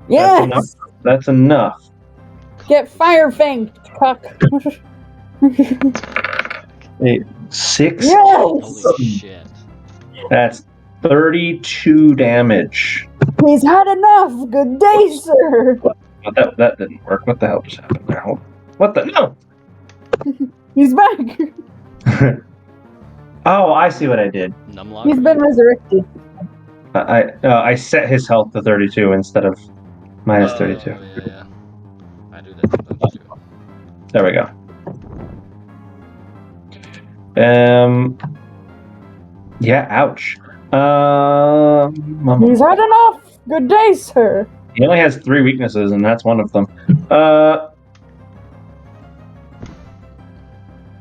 Yes. That's enough. Get fire fanged, cuck. 8, 6. Yes. Holy shit. That's 32 damage. He's had enough. Good day, sir. But that didn't work. What the hell just happened there? Hold on. What the? No! He's back. Oh, I see what I did. Numlock. He's been resurrected. I set his health to 32 instead of minus 32. Yeah. I do that sometimes too. There we go. Yeah, ouch. He's had enough. Good day, sir. He only has 3 weaknesses, and that's one of them.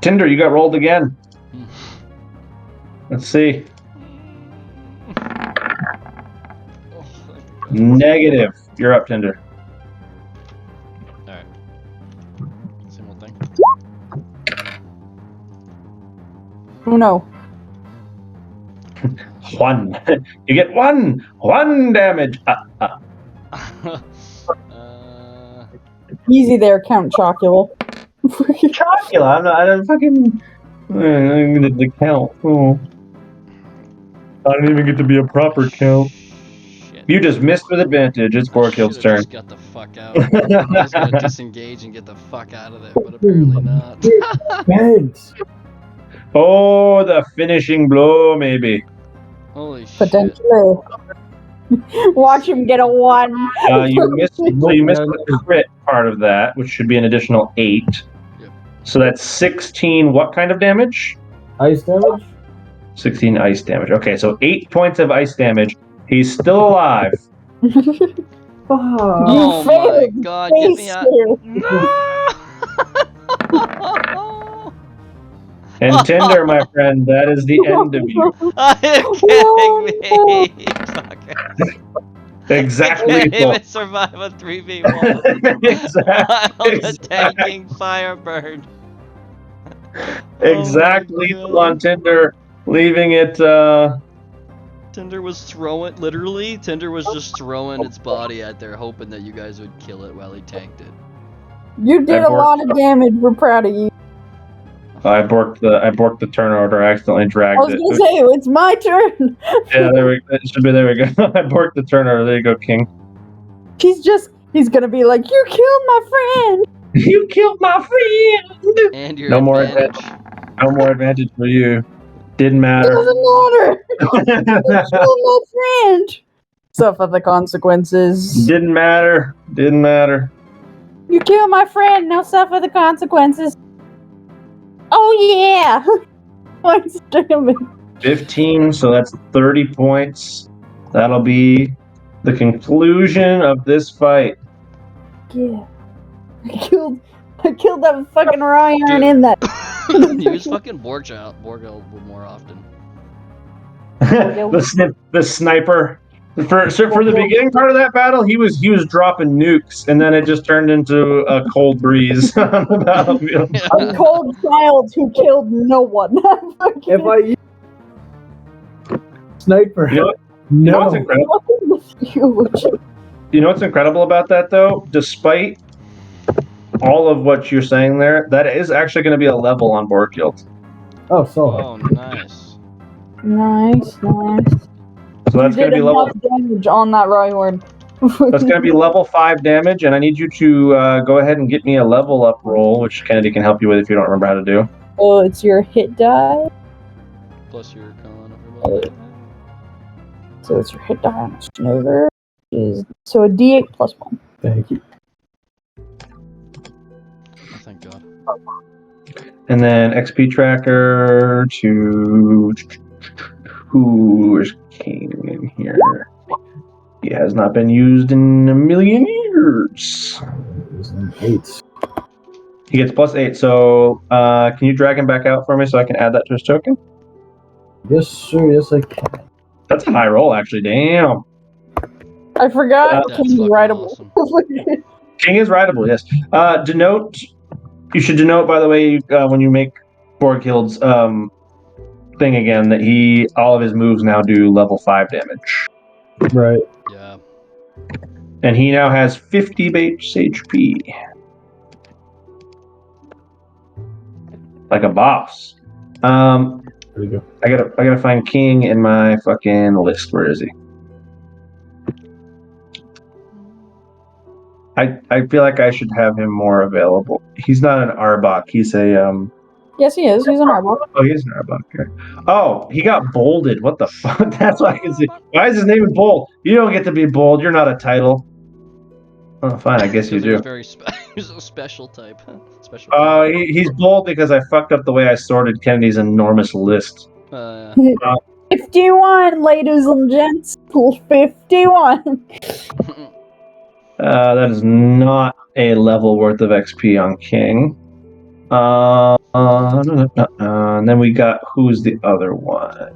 Tinder, you got rolled again. Let's see. Negative. You're up, Tinder. Alright. Same old thing. Oh no. 1. You get 1 damage. Easy there, Count Chocula. Chocula. I don't fucking. I'm gonna the count. Oh. I didn't even get to be a proper count. Shit. You just missed with advantage. It's Borghild's turn. Just got the fuck out. I was gonna disengage and get the fuck out of there, but apparently not. Thanks. Oh, the finishing blow, maybe. Holy shit. Potentially. Watch him get a 1. You missed the crit part of that, which should be an additional 8. Yep. So that's 16. What kind of damage? Ice damage? 16 ice damage. Okay, so 8 points of ice damage. He's still alive. Oh my failed. god, get me out. No! And Tinder, my friend, that is the end of you. Are you kidding me? Fucker. Exactly. I can't even survive a 3v1. Exactly. While the tanking fire burned. Exactly Oh my God. on Tinder, leaving it. Tinder was throwing, literally, Tinder was just throwing its body out there, hoping that you guys would kill it while he tanked it. You did a lot of damage. We're proud of you. I borked the turn order. I accidentally I dragged was it. gonna say it's my turn. Yeah, it should be. There we go. I borked the turn order. There you go, King. He's gonna be like, you killed my friend. You killed my friend. And your No more advantage. No more advantage for you. Didn't matter. Doesn't matter. You killed my friend. Suffer the consequences. Didn't matter. Didn't matter. You killed my friend. Now suffer the consequences. Oh yeah. What's damage? 15, so that's 30 points. That'll be the conclusion of this fight. Yeah. I killed that fucking raw iron in that. Use fucking Borgel more often. the sniper. For the beginning part of that battle, he was dropping nukes, and then it just turned into a cold breeze on the battlefield. A cold child who killed no one. If I use sniper, You know what's no. incredible? Huge. You know what's incredible about that, though? Despite all of what you're saying there, that is actually going to be a level on board guild. Oh, so Oh, nice. Nice. So that's going to be level. Damage on that Rhyhorn. That's going to be level 5 damage, and I need you to go ahead and get me a level up roll, which Kennedy can help you with if you don't remember how to do. Oh, it's your hit die. Plus your con. So it's your hit die on a snowbird. So a D8 plus 1. thank you. Oh, thank God. And then XP tracker to who is King in here? He has not been used in a million years. Eight. He gets +8. So can you drag him back out for me so I can add that to his token? Yes, sir. Yes, I can. That's a high roll, actually. Damn. I forgot That's King's fucking rideable. awesome. King is rideable, yes. Denote. You should denote, by the way, when you make Borghild's thing again, that all of his moves now do level 5 damage. Right. Yeah. And he now has 50 base HP. Like a boss. There you go. I gotta find King in my fucking list. Where is he? I feel like I should have him more available. He's not an Arbok. He's a Yes, he is. He's an Arbok. Oh, he is an Arbok. Okay. Oh, he got bolded. What the fuck? That's why I can see. Why is his name bold? You don't get to be bold. You're not a title. Oh, fine. I guess you do. He's a special type. Special. He's bold because I fucked up the way I sorted Kennedy's enormous list. 51, ladies and gents. 51. That is not a level worth of XP on King. And then we got, who's the other one?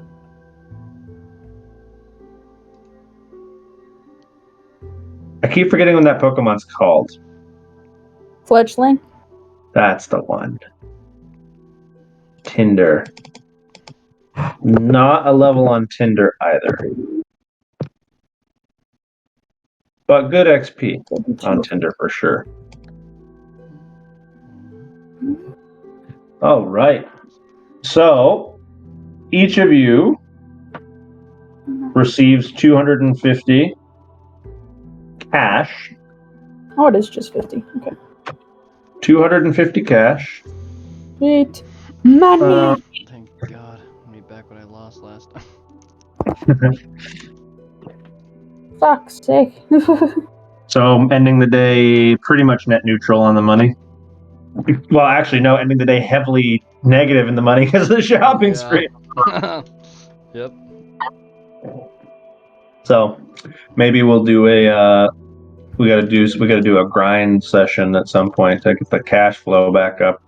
I keep forgetting what that Pokemon's called. Fletchling. That's the one. Tinder. Not a level on Tinder either. But good XP on Tinder for sure. All right. So each of you receives 250 cash. Oh, it is just 50. Okay. 250 cash. Sweet. Money. Thank God. I need back what I lost last time. Fuck's sake. So ending the day pretty much net neutral on the money. Well, actually, no, ending the day heavily negative in the money because of the shopping spree. Yep. So maybe we'll do we gotta do a grind session at some point to get the cash flow back up.